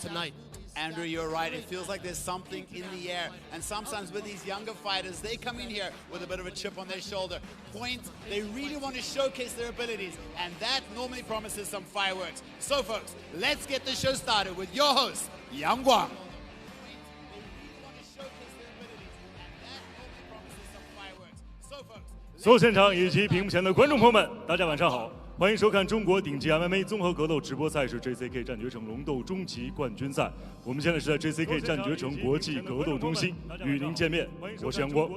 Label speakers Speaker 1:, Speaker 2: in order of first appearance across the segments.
Speaker 1: tonight.
Speaker 2: Andrew, you're right. It feels like there's something in the air. And sometimes with these younger fighters, they come in here with a bit of a chip on their shoulder. Point, they really want to showcase their abilities. And that normally promises some fireworks. So folks, let's get the show started with your host, Yang Wang.
Speaker 3: 所有现场以及屏幕前的观众朋友们，大家晚上好，欢迎收看中国顶级 MMA 综合格斗直播赛事 JCK 战绝城龙斗终极冠军赛。我们现在是在 JCK 战绝城国际格斗中心与您见面，我是杨光。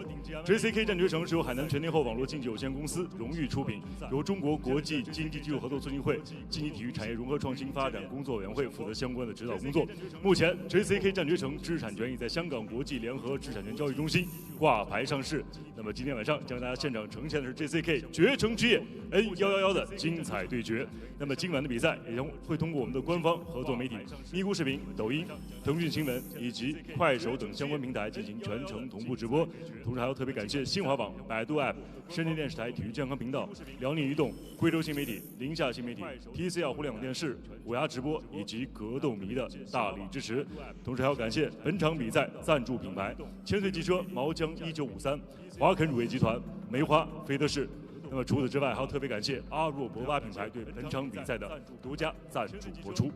Speaker 3: JCK 战绝城是由海南全天候网络经纪有限公司荣誉出品，由中国国际经济技术合作促进会竞技体育产业融合创新发展工作委员会负责相关的指导工作。目前 JCK 战绝城知识产权已在香港国际联合知识产权交易中心挂牌上市。那么今天晚上将大家现场呈现的是 JCK 绝城之夜 N111的精彩对决。那么今晚的比赛也将会通过我们的官方合作媒体咪咕视频、抖音、腾讯新闻以及快手等相关平台进行全程同步直播。同时还要特别感谢新华网、百度 App、深圳电视台体育健康频道、辽宁移动、贵州新媒体、宁夏新媒体、TCL 互联网电视、虎牙直播以及格斗迷的大力支持。同时还要感谢本场比赛赞助品牌千岁汽车、毛江1953、华肯乳业集团、梅花、菲德士。那么除此之外，还要特别感谢阿若博巴品牌对本场比赛的独家赞助播出。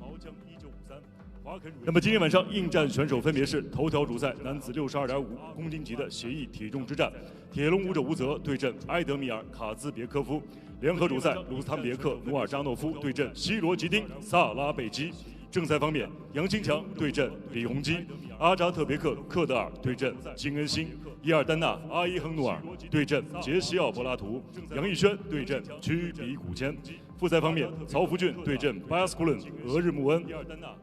Speaker 3: 那么今天晚上应战选手分别是头条主赛男子62.5公斤级的协议体重之战，铁笼舞者吴泽对阵埃德米尔·卡兹别科夫；联合主赛卢斯坦别克·努尔扎诺夫对阵西罗吉丁·萨拉贝基。正赛方面，杨清强对阵李洪基，阿扎特别克·克德尔对阵金恩辛，伊尔丹娜·阿伊亨努尔对阵杰西奥·柏拉图，杨逸轩对阵屈比古谦。复赛方面，曹福俊对阵巴亚斯库伦、俄日穆恩，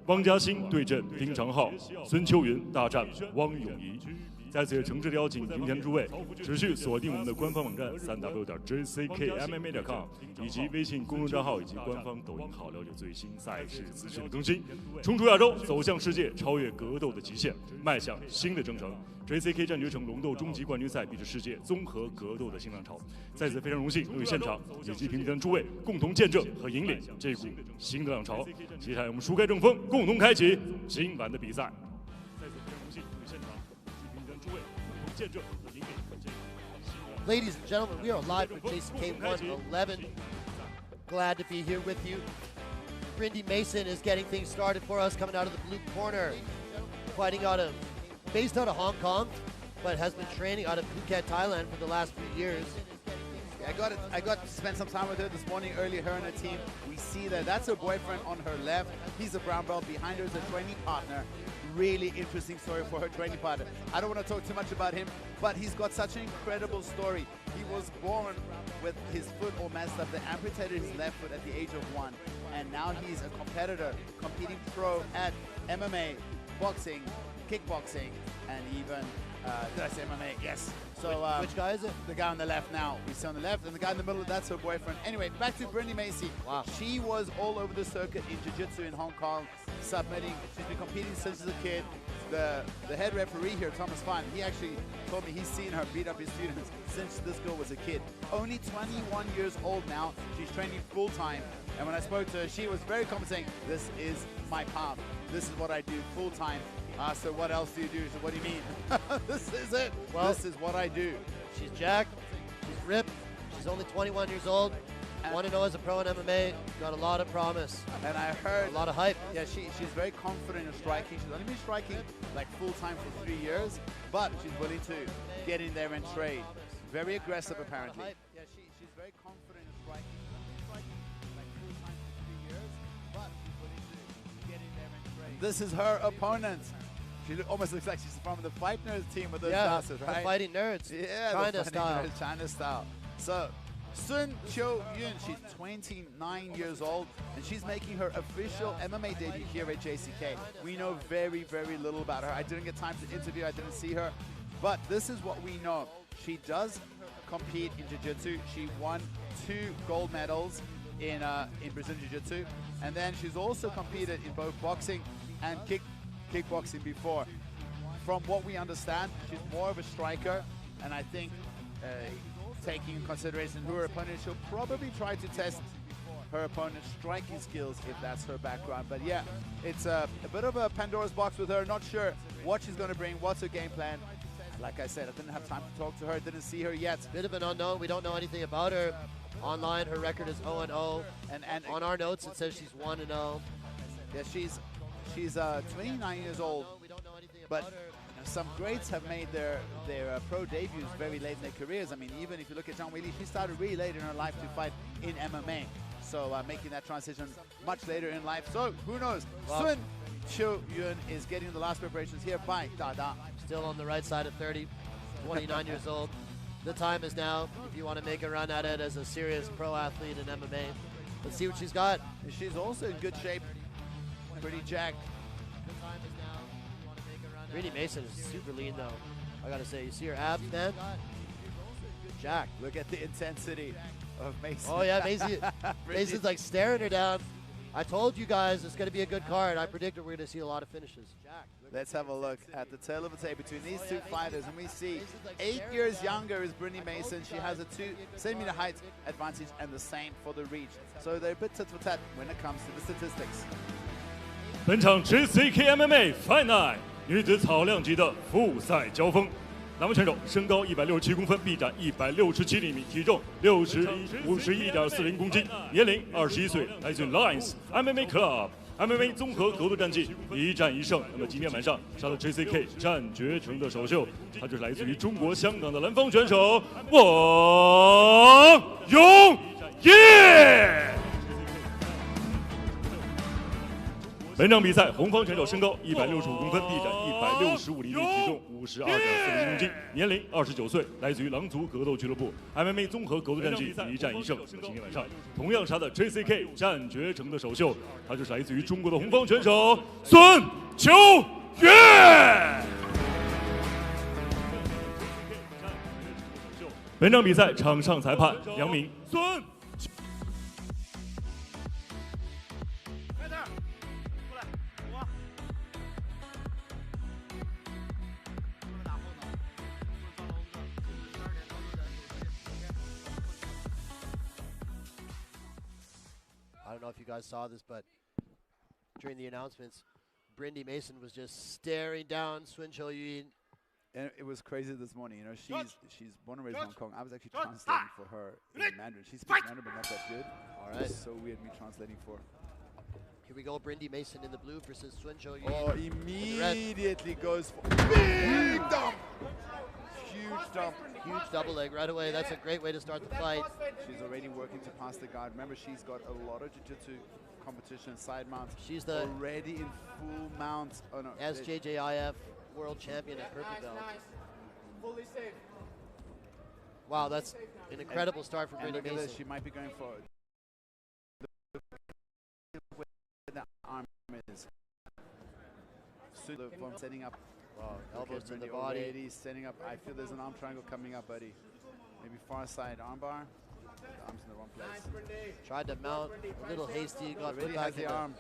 Speaker 3: 汪嘉欣对阵丁长浩，孙秋云大战汪永怡。在此也诚挚的邀请今天诸位持续锁定我们的官方网站3w.jckmma.com 以及微信公众账号以及官方抖音号，了解最新赛事资讯的更新。冲出亚洲，走向世界，超越格斗的极限，迈向新的征程。JCK 战绝城龙斗终极冠军赛必是世界综合格斗的新浪潮。在此非常荣幸能与现场以及屏幕前诸位共同见证和引领这股新的浪潮。接下来我们书开正风，共同开启今晚的比赛。
Speaker 1: Ladies and gentlemen, we are live from JCK 111. Glad to be here with you. Brindy Mason is getting things started for us, coming out of the blue corner. Fighting based out of Hong Kong, but has been training out of Phuket, Thailand for the last few years.
Speaker 2: Yeah, I got to spend some time with her this morning earlier, her and her team. We see that that's her boyfriend on her left. He's a brown belt. Behind her is a training partner. Really interesting story for her training partner. I don't want to talk too much about him, but he's got such an incredible story. He was born with his foot all messed up. They amputated his left foot at the age of 1, and now he's a competitor, competing pro at MMA, boxing, kickboxing, and even, did I say MMA? Yes. So
Speaker 1: which guy is it?
Speaker 2: The guy on the left now. We see on the left, and the guy in the middle, that's her boyfriend. Anyway, back to Brindy Mason.
Speaker 1: Wow.
Speaker 2: She was all over the circuit in jiu-jitsu in Hong Kong, submitting. She's been competing since she's a kid. The head referee here, Thomas Fine, he actually told me he's seen her beat up his students since this girl was a kid. Only 21 years old now. She's training full-time. And when I spoke to her, she was very confident saying, this is my path. This is what I do full-time. So what else do you do? So what do you mean? This is it. Well, this is what I do.
Speaker 1: She's jacked, she's ripped, she's only 21 years old. 1-0 as a pro in MMA, got a lot of promise.
Speaker 2: And I heard
Speaker 1: a lot of hype.
Speaker 2: Yeah, she's very confident in striking. She's only been striking like full-time for 3 years, but she's willing to get in there and trade. Very aggressive, apparently. Yeah, she's very confident in striking. She's only striking like full-time for 3 years, but she's willing to get in there and trade. This is her opponent. She almost looks like she's from the Fight Nerds team with those glasses, right?
Speaker 1: The Fighting Nerds.
Speaker 2: Yeah,
Speaker 1: China style.
Speaker 2: Nerds, China style. So, Sun Qiuyun, she's 29 years old, and she's making her official MMA debut here at JCK. We know very, very little about her. I didn't get time to interview, I didn't see her, but this is what we know. She does compete in Jiu-Jitsu. She won 2 gold medals in Brazilian Jiu-Jitsu, and then she's also competed in both boxing and kickboxing before. From what we understand, she's more of a striker, and I think taking in consideration who her opponent, she'll probably try to test her opponent's striking skills if that's her background. But yeah, it's a bit of a Pandora's box with her. Not sure what she's going to bring, what's her game plan. Like I said, I didn't have time to talk to her, didn't see her yet.
Speaker 1: Bit of an unknown. We don't know anything about her. Online, her record is 0-0. And on our notes, it says she's 1-0.
Speaker 2: Yeah, she's 29 years old, but some greats have made their pro debuts very late in their careers. I mean, even if you look at Zhang Weili, she started really late in her life to fight in MMA. So making that transition much later in life. So who knows?
Speaker 1: Wow.
Speaker 2: Sun Qiuyun is getting the last preparations here by Dada.
Speaker 1: Still on the right side of 30, 29 years old. The time is now if you want to make a run at it as a serious pro athlete in MMA. Let's see what she's got.
Speaker 2: And she's also in good shape. Pretty jacked.
Speaker 1: Brindy Mason is super lean though. I gotta say, you see her abs, man? Jack.
Speaker 2: Look at the intensity of Mason.
Speaker 1: Oh yeah, Mason's like staring her down. I told you guys it's gonna be a good card. I predicted we're gonna see a lot of finishes.
Speaker 2: Let's have a look at the tail of the tape between these two fighters, and we see 8 years younger is Brindy Mason. She has a 2 centimeter height advantage and the same for the reach. So they're a bit tit for tat when it comes to the statistics.
Speaker 3: 本场 JCK MMA Fight Night 女子草量级的复赛交锋，两位选手身高167公分，臂展167厘米，体重51.40公斤，年龄21岁，来自 Lines MMA Club MMA 综合格斗战绩1战1胜。那么今天晚上上了 JCK 战绝城的首秀，他就是来自于中国香港的蓝方选手王永业。 本场比赛，红方选手身高165公分，臂展165厘米，体重52.40公斤，年龄29岁，来自于狼族格斗俱乐部 MMA 综合格斗战绩1战1胜。今天晚上同样是他的 JCK 战绝城的首秀，他就是来自于中国的红方选手孙秋月。本场比赛场上裁判杨明孙。
Speaker 1: I don't know if you guys saw this, but during the announcements, Brindy Mason was just staring down Sun Qiuyun.
Speaker 2: And it was crazy this morning. You know, she's born and raised in Hong Kong. I was actually translating for her in Mandarin. She speaks Mandarin, but not that good.
Speaker 1: All right.
Speaker 2: It's so weird me translating for.
Speaker 1: Here we go, Brindy Mason in the blue versus Sun Qiuyun.
Speaker 2: Oh, immediately goes for big dump. Huge dump.
Speaker 1: Huge double leg right away. That's a great way to start the fight.
Speaker 2: She's already working to pass the guard. Remember, she's got a lot of jiu-jitsu competition, side mounts.
Speaker 1: She's the
Speaker 2: already in full mount. Oh, no,
Speaker 1: SJJIF world champion at purple belt. Fully safe. Wow, that's an incredible start for Brindy Mason.
Speaker 2: She might be going for the arm is. From setting up.
Speaker 1: Wow, elbows to the body.
Speaker 2: Already setting up. I feel there's an arm triangle coming up, buddy. Maybe far side armbar. The arm's in the wrong place.
Speaker 1: Tried to mount, a little hasty, got put back
Speaker 2: in the arm.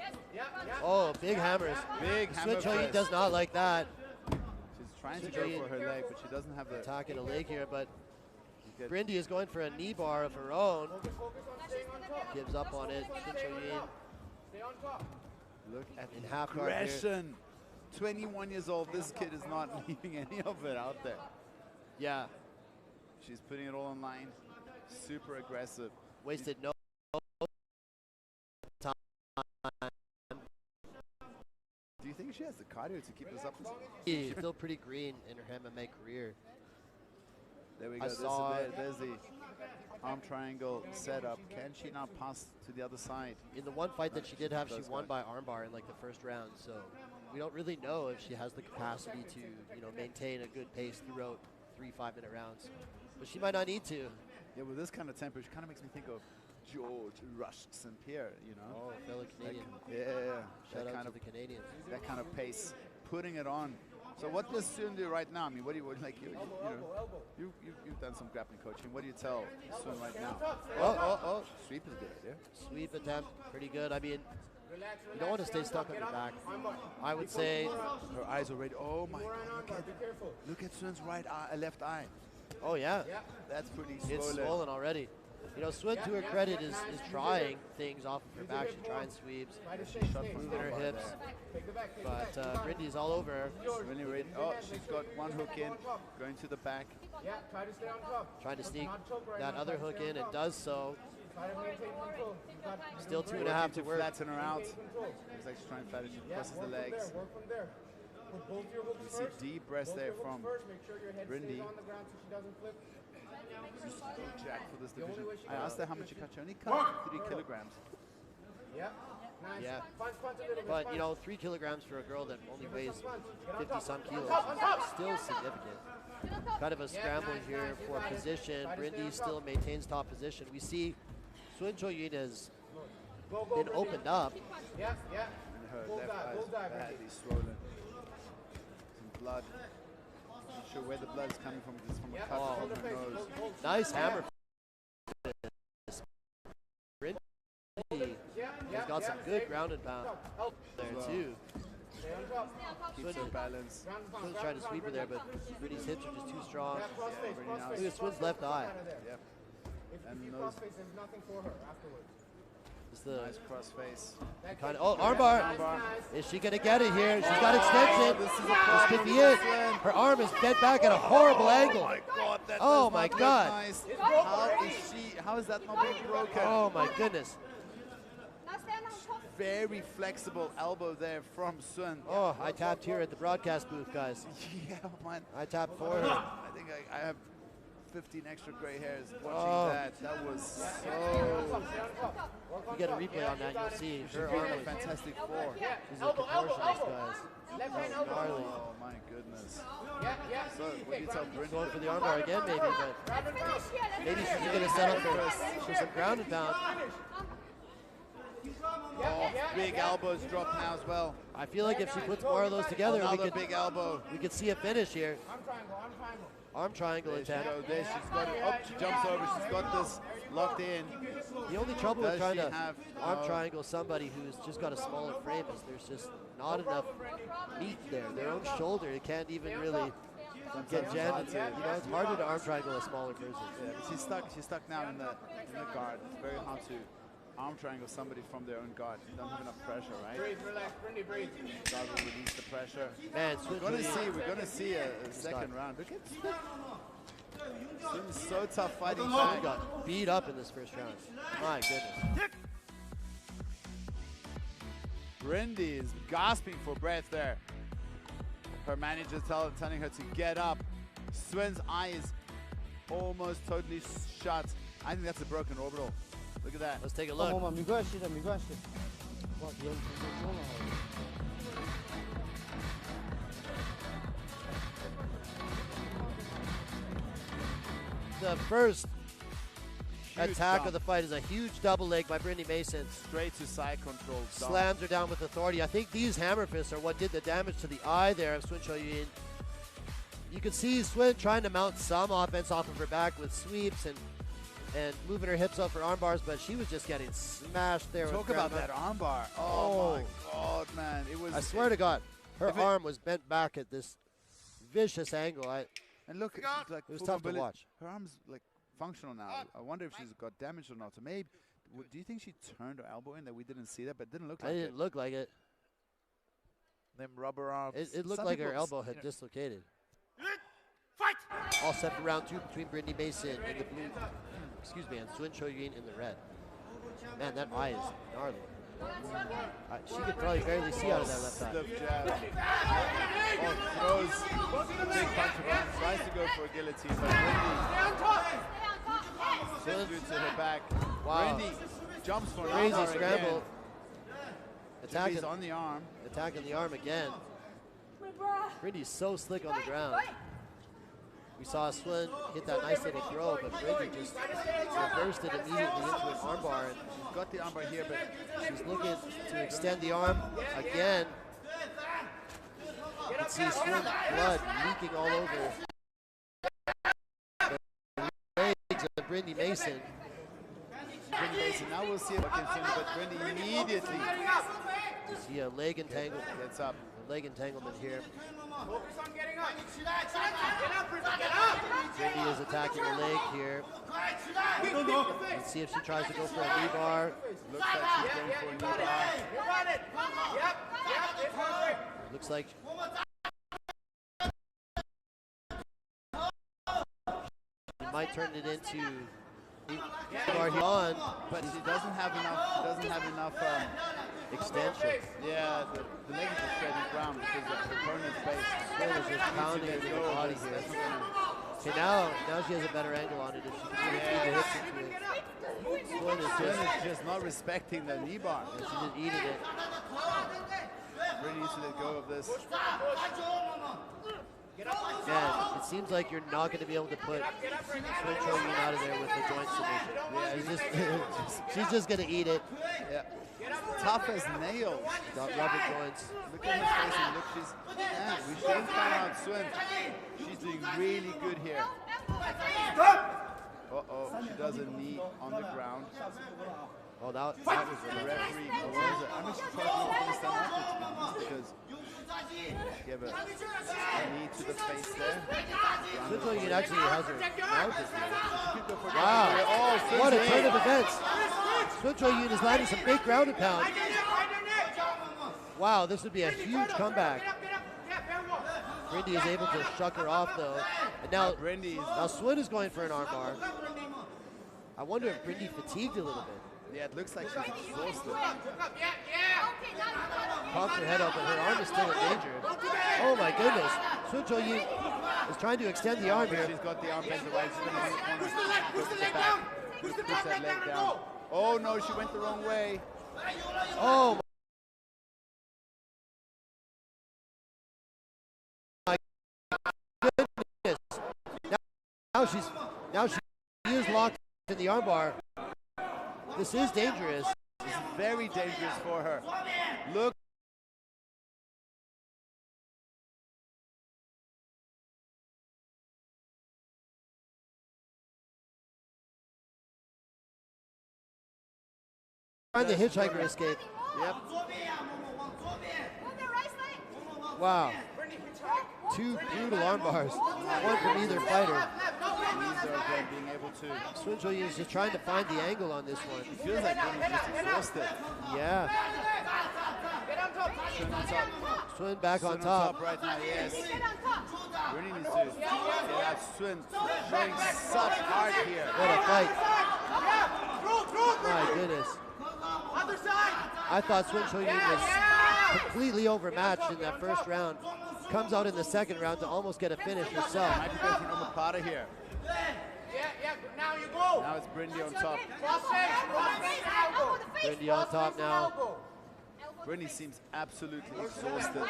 Speaker 1: Oh, big hammers.
Speaker 2: Big hammer.
Speaker 1: Sun Qiuyun does not like that.
Speaker 2: She's trying to go for her leg, but she doesn't have the
Speaker 1: attacking a leg here, but Brindy is going for a knee bar of her own. Gives up on it. Sun Qiuyun.
Speaker 2: Look at
Speaker 1: in half
Speaker 2: aggression. 21 years old. This kid is not leaving any of it out there.
Speaker 1: Yeah.
Speaker 2: She's putting it all online. Super aggressive.
Speaker 1: Wasted no time.
Speaker 2: Do you think she has the cardio to keep this up?
Speaker 1: She's still pretty green in her MMA career.
Speaker 2: There we go. There's the arm triangle setup. Can she not pass to the other side?
Speaker 1: In the one fight that she did have, she won by armbar in like the first round. So we don't really know if she has the capacity to, maintain a good pace throughout 3 5-minute rounds. But she might not need to.
Speaker 2: Yeah, with this kind of tempo, she kind of makes me think of George Rush St. Pierre,
Speaker 1: Oh, fellow Canadian.
Speaker 2: Shout
Speaker 1: out to the Canadians.
Speaker 2: That kind of pace, putting it on. So what does Sun do right now? I mean, what do you like? You've done some grappling coaching. What do you tell Sun right now? Oh, sweep is a good idea.
Speaker 1: Sweep attempt, pretty good. I mean, you don't want to stay stuck on your back. I would say
Speaker 2: her eyes already. Oh my God! Look at Sun's left eye.
Speaker 1: Oh yeah,
Speaker 2: that's pretty swollen.
Speaker 1: It's swollen already. You know, Swin, to her credit, is trying things off of her back. She's trying sweeps, moving her hips. But Brindy's all over her.
Speaker 2: Really ready. Oh, she's got one hook in, going to the back.
Speaker 1: Trying to sneak that other hook in and does so. Still 2.5 to work.
Speaker 2: Flatten her out. It's like she's trying to flatten. She crosses the legs. You see deep breaths there from Brindy. Jack for this division. I asked her how much you cut. She only cut 3 kilograms.
Speaker 1: Yeah. But, you know, 3 kilograms for a girl that only weighs 50-some kilos is still significant. Kind of a scramble here for position. Brindy still maintains top position. We see Qiuyun has been opened up.
Speaker 2: And her left eye is badly swollen. Some blood. Not sure where the blood is coming from. It's from a cut from her nose.
Speaker 1: Nice hammer. Brindy has got some good ground and pound there too.
Speaker 2: Keeps her balance.
Speaker 1: Swin's trying to sweep her there, but Brindy's hips are just too strong.
Speaker 2: Yeah,
Speaker 1: Look at Swin's left eye.
Speaker 2: Yep. And nose.
Speaker 1: It's the
Speaker 2: Nice cross face.
Speaker 1: kind of, armbar. Is she gonna get it here? She's got extension. This could be it. Her arm is bent back at a horrible angle.
Speaker 2: Oh my God! That
Speaker 1: Oh
Speaker 2: does
Speaker 1: my
Speaker 2: not look
Speaker 1: God.
Speaker 2: Nice. How is that not being broken?
Speaker 1: Oh my goodness.
Speaker 2: Very flexible elbow there from Sun.
Speaker 1: Oh, I tapped here at the broadcast booth, guys.
Speaker 2: Yeah, man.
Speaker 1: I tapped for her.
Speaker 2: I think I have 15 extra gray hairs watching that. That was so.
Speaker 1: You get a replay on that, you'll see her
Speaker 2: She's
Speaker 1: arm
Speaker 2: a
Speaker 1: was,
Speaker 2: fantastic 4.
Speaker 1: she's a contortionist, guys. That was gnarly.
Speaker 2: Oh my goodness. So, what do you tell Brindy?
Speaker 1: Going for the armbar again, maybe, but maybe she's gonna set up for some ground and pound.
Speaker 2: Oh, big elbows drop now as well.
Speaker 1: I feel like if she puts more of those together,
Speaker 2: Another big elbow.
Speaker 1: we could see a finish here. Arm triangle
Speaker 2: There she
Speaker 1: attack.
Speaker 2: goes. There she's got it. Up, she jumps over. She's got this locked in.
Speaker 1: The only trouble with
Speaker 2: Does
Speaker 1: trying
Speaker 2: she
Speaker 1: to
Speaker 2: have,
Speaker 1: arm triangle somebody who's just got a smaller frame is there's just not enough meat there. Their own shoulder, it can't even really get jammed into. You know, it's harder to arm triangle a smaller person.
Speaker 2: Yeah, but she's stuck. She's stuck now in the guard. It's very hard to arm triangle somebody from their own guard. You don't have enough pressure, right?
Speaker 4: Breathe, relax, Brindy, breathe.
Speaker 2: Guard will release the pressure.
Speaker 1: Man,
Speaker 2: We're gonna see a second round. Look at Swin's so tough fighting.
Speaker 1: Swin got beat up in this first round. My goodness.
Speaker 2: Brindy is gasping for breath there. Her manager telling her to get up. Swin's eye is almost totally shut. I think that's a broken orbital. Look at that.
Speaker 1: Let's take a look. The first attack of the fight is a huge double leg by Brindy Mason.
Speaker 2: Straight to side control.
Speaker 1: Slams her down with authority. I think these hammer fists are what did the damage to the eye there of Qiuyun. You can see Swin trying to mount some offense off of her back with sweeps and moving her hips up for arm bars, but she was just getting smashed there.
Speaker 2: Talk about that arm bar. Oh my God, man. It was.
Speaker 1: I swear to God, her arm was bent back at this vicious angle.
Speaker 2: And look, she's like
Speaker 1: it was
Speaker 2: full
Speaker 1: tough to
Speaker 2: mobility.
Speaker 1: watch.
Speaker 2: Her arm's like functional now. I wonder if she's got damage or not. So maybe, do you think she turned her elbow in that we didn't see that, but it didn't look like it?
Speaker 1: It didn't look like it.
Speaker 2: Them rubber arms.
Speaker 1: It looked
Speaker 2: Some
Speaker 1: like her
Speaker 2: people,
Speaker 1: elbow had dislocated. Fight! All set for round 2 between Brindy Mason in the blue, excuse me, and Qiuyun in the red. Man, that eye is gnarly. She could probably barely see out of that left eye.
Speaker 2: Stiff jab. Throws big punch around, tries to go for a guillotine, but Brindy sends you to her back.
Speaker 1: Wow.
Speaker 2: Brindy jumps for an
Speaker 1: Crazy
Speaker 2: armbar
Speaker 1: scramble.
Speaker 2: Attacking on the arm.
Speaker 1: Attacking the arm again. Brindy's so slick on the ground. We saw Swin hit that nice little throw, but Brindy just reversed it immediately into an armbar. And
Speaker 2: she's got the armbar here, but
Speaker 1: she's looking to extend the arm again. You can see Swin's blood leaking all over the legs of Brindy Mason.
Speaker 2: Brindy Mason, now we'll see if I can finish, but Brindy immediately.
Speaker 1: You see a leg entangle.
Speaker 2: Gets up.
Speaker 1: leg entanglement here.
Speaker 4: Focus on getting up.
Speaker 1: Brindy is attacking the leg here. Let's see if she tries to go for a knee bar.
Speaker 2: Looks like she's going for a knee bar.
Speaker 4: You got it. Yep. It's perfect.
Speaker 1: Looks like she might turn it into knee bar here on,
Speaker 2: But she doesn't have enough
Speaker 1: extension.
Speaker 2: yeah, the leg is just straight ground because of her opponent's base.
Speaker 1: Swin is just pounding into the body here. Okay, now she has a better angle on it if she can really feed the hips into it. Swin is
Speaker 2: Just not respecting the knee bar.
Speaker 1: she's just eating it.
Speaker 2: Really needs to let go of this.
Speaker 1: Man, it seems like you're not going to be able to put Qiuyun out of there with the joint submission. Yeah, she's just going to eat it.
Speaker 2: Yeah. Tough as nails.
Speaker 1: Got rubber joints.
Speaker 2: Look at her face and look, we shouldn't count out Swin. She's doing really good here. Uh-oh, she does a knee on the ground.
Speaker 1: Oh, that was
Speaker 2: The referee, I'm just trying to finish that after, because give a knee to the face there.
Speaker 1: Qiuyun actually has her mounted.
Speaker 2: Wow,
Speaker 1: Wow,
Speaker 2: oh,
Speaker 1: what a turn of events. Qiuyun is landing some big ground and pound. Wow, this would be a huge comeback. Brindy is able to shuck her off though. And now Swin is going for an armbar. I wonder if Brindy fatigued a little bit.
Speaker 2: Yeah, it looks like she's exhausted.
Speaker 1: Pops her head up, and her arm is still in danger. Oh my goodness. Qiuyun is trying to extend the arm here.
Speaker 2: She's got the arm bent away. She's going to the corner. Push the back. Push that leg down. Oh no, she went the wrong way.
Speaker 1: Oh my goodness. Now she is locked in the armbar. This is dangerous.
Speaker 2: This is very dangerous for her. Look.
Speaker 1: Trying the hitchhiker escape. Yep. Wow. Two brutal arm bars. One from either fighter.
Speaker 2: These are again being able to.
Speaker 1: Qiuyun is just trying to find the angle on this one.
Speaker 2: It feels like Brindy's just exhausted.
Speaker 1: Yeah.
Speaker 2: Swin on top.
Speaker 1: Swin back on
Speaker 2: Swin
Speaker 1: top.
Speaker 2: right now, yes. Brindy needs to get that Swin showing such heart here.
Speaker 1: What a fight. My goodness. I thought Qiuyun was completely overmatched in that first round. Comes out in the second round to almost get a finish herself.
Speaker 2: Might be going for the Plata here.
Speaker 4: Now you go.
Speaker 2: Now it's Brindy on top.
Speaker 1: Brindy on top now.
Speaker 2: Brindy seems absolutely exhausted.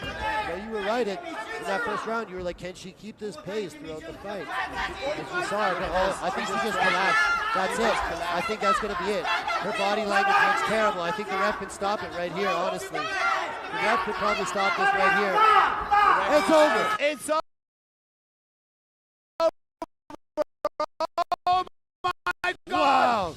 Speaker 1: Yeah, you were right. In that first round, you were like, can she keep this pace throughout the fight? And she saw it, but I think she just collapsed. That's it. I think that's going to be it. Her body language looks terrible. I think the ref can stop it right here, honestly. The ref could probably stop this right here. It's over.
Speaker 2: It's over. Oh my God!
Speaker 1: Wow.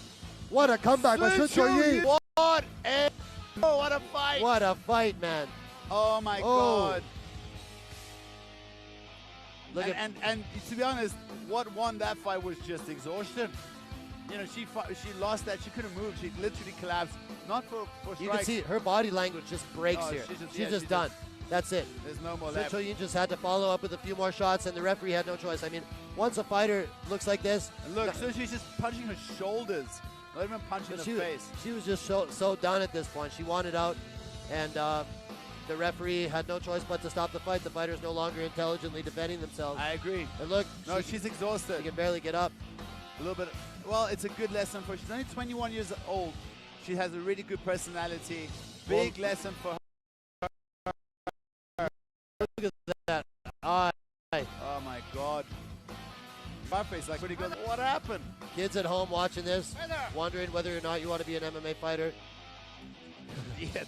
Speaker 1: What a comeback by Qiuyun.
Speaker 2: What a fight.
Speaker 1: What a fight, man.
Speaker 2: Oh my God.
Speaker 1: Look
Speaker 2: and to be honest, what won that fight was just exhaustion. You know, she lost that. She couldn't move. She literally collapsed. Not for strikes.
Speaker 1: You can see her body language just breaks here. She's just done. That's it.
Speaker 2: There's no more left.
Speaker 1: Qiuyun just had to follow up with a few more shots, and the referee had no choice. I mean, once a fighter looks like this.
Speaker 2: And look, so she's just punching her shoulders. Not even punching the face.
Speaker 1: She was just so done at this point. She wanted out, and the referee had no choice but to stop the fight. The fighter's no longer intelligently defending themselves.
Speaker 2: I agree.
Speaker 1: And look,
Speaker 2: no, she's exhausted.
Speaker 1: She can barely get up.
Speaker 2: A little bit. Well, it's a good lesson for her. She's only 21 years old. She has a really good personality. Big lesson for her.
Speaker 1: Look at that eye.
Speaker 2: Oh my God. My face like pretty good. What happened?
Speaker 1: Kids at home watching this, wondering whether or not you want to be an MMA fighter.
Speaker 2: Yeah,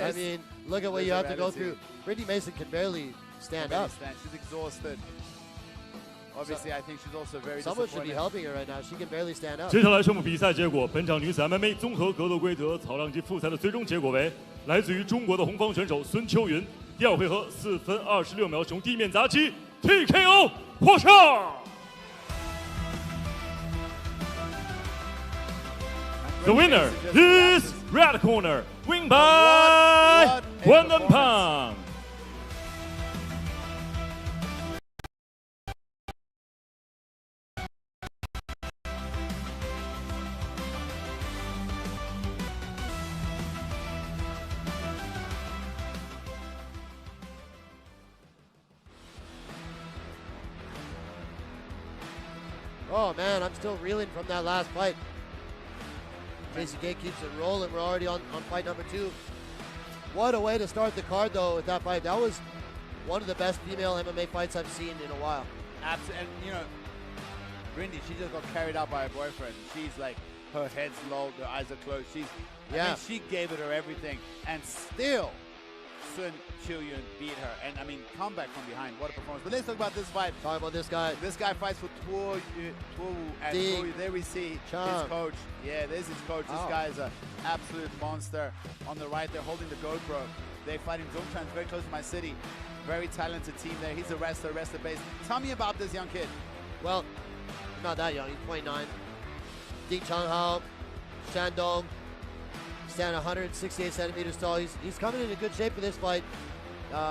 Speaker 1: I mean, look at what you have to go through. Brindy Mason can barely stand up.
Speaker 2: She's exhausted. Obviously, I think she's also very
Speaker 1: Someone should be helping her right now. She can barely stand up.
Speaker 3: 接下来宣布比赛结果，本场女子 MMA 综合格斗规则草量级复赛的最终结果为来自于中国的红方选手孙秋云。第二回合4分26秒，使用地面砸击 TKO 获胜。The winner is red corner, win by 1 pound.
Speaker 1: Oh man, I'm still reeling from that last fight. JCK keeps it rolling. We're already on fight number 2. What a way to start the card though with that fight. That was one of the best female MMA fights I've seen in a while.
Speaker 2: Absolutely, and you know, Brindy, she just got carried out by her boyfriend. She's like, her head's low, her eyes are closed. I mean, she gave it her everything, and still, Sun Qiuyun beat her. And I mean, comeback from behind, what a performance. But let's talk about this fight.
Speaker 1: Talk about this guy.
Speaker 2: This guy fights for Tuowu, and Tuowu, there we see his coach. Yeah, there's his coach. This guy is an absolute monster. On the right, they're holding the GoPro. They fight in Zhongshan, very close to my city. Very talented team there. He's a wrestler base. Tell me about this young kid.
Speaker 1: Well, he's not that young. He's 29. Ding Changhao, Shandong, standing 168 centimeters tall. He's coming in good shape for this fight.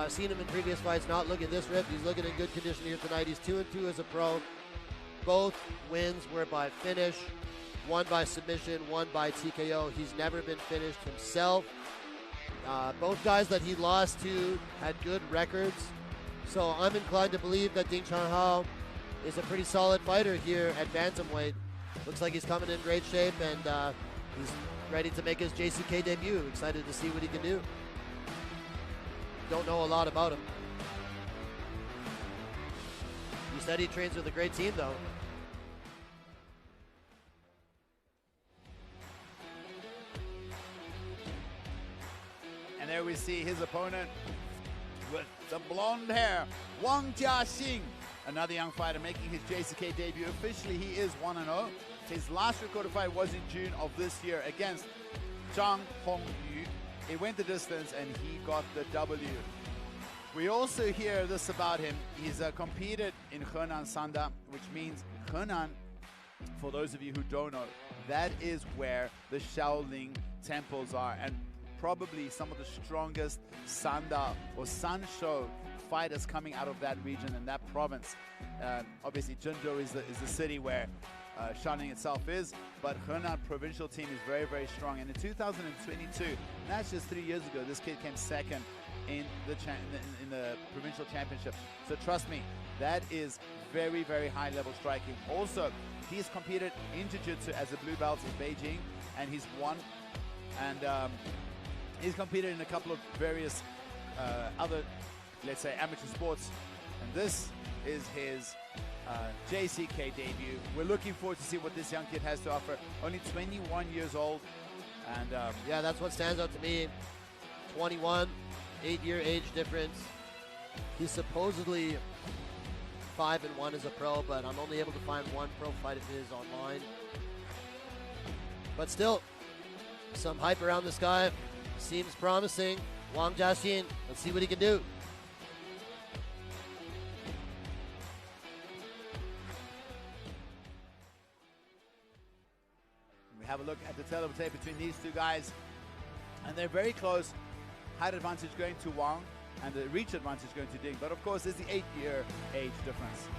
Speaker 1: Seen him in previous fights, not looking this ripped. He's looking in good condition here tonight. He's 2-2 as a pro. Both wins were by finish. One by submission, one by TKO. He's never been finished himself. Both guys that he lost to had good records. So I'm inclined to believe that Ding Changhao is a pretty solid fighter here at Bantamweight. Looks like he's coming in great shape, and he's ready to make his JCK debut. Excited to see what he can do. Don't know a lot about him. He said he trains with a great team, though.
Speaker 2: And there we see his opponent with the blonde hair, Wang Jiaxin, another young fighter making his JCK debut. Officially, he is 1-0. His last recorded fight was in June of this year against Zhang Hongyu. He went the distance and he got the W. We also hear this about him. He's competed in Henan Sanda, which means Henan, for those of you who don't know, that is where the Shaolin temples are, and probably some of the strongest Sanda or Sanshou fighters coming out of that region and that province. Obviously, Zhengzhou is the city where Shaolin itself is, but Henan provincial team is very, very strong. And in 2022, and that's just 3 years ago, this kid came second in the provincial championship. So trust me, that is very, very high level striking. Also, he's competed in jiu-jitsu as a blue belt in Beijing, and he's won. And he's competed in a couple of various other, let's say, amateur sports. And this is his JCK debut. We're looking forward to see what this young kid has to offer. Only 21 years old. And
Speaker 1: yeah, that's what stands out to me. 21, 8-year age difference. He's supposedly 5-1 as a pro, but I'm only able to find one pro fight of his online. But still, some hype around this guy. Seems promising. Wang Jiaxin, let's see what he can do.
Speaker 2: We have a look at the teleplay between these two guys, and they're very close. Height advantage going to Wang, and the reach advantage going to Ding. But of course, there's the 8-year age difference.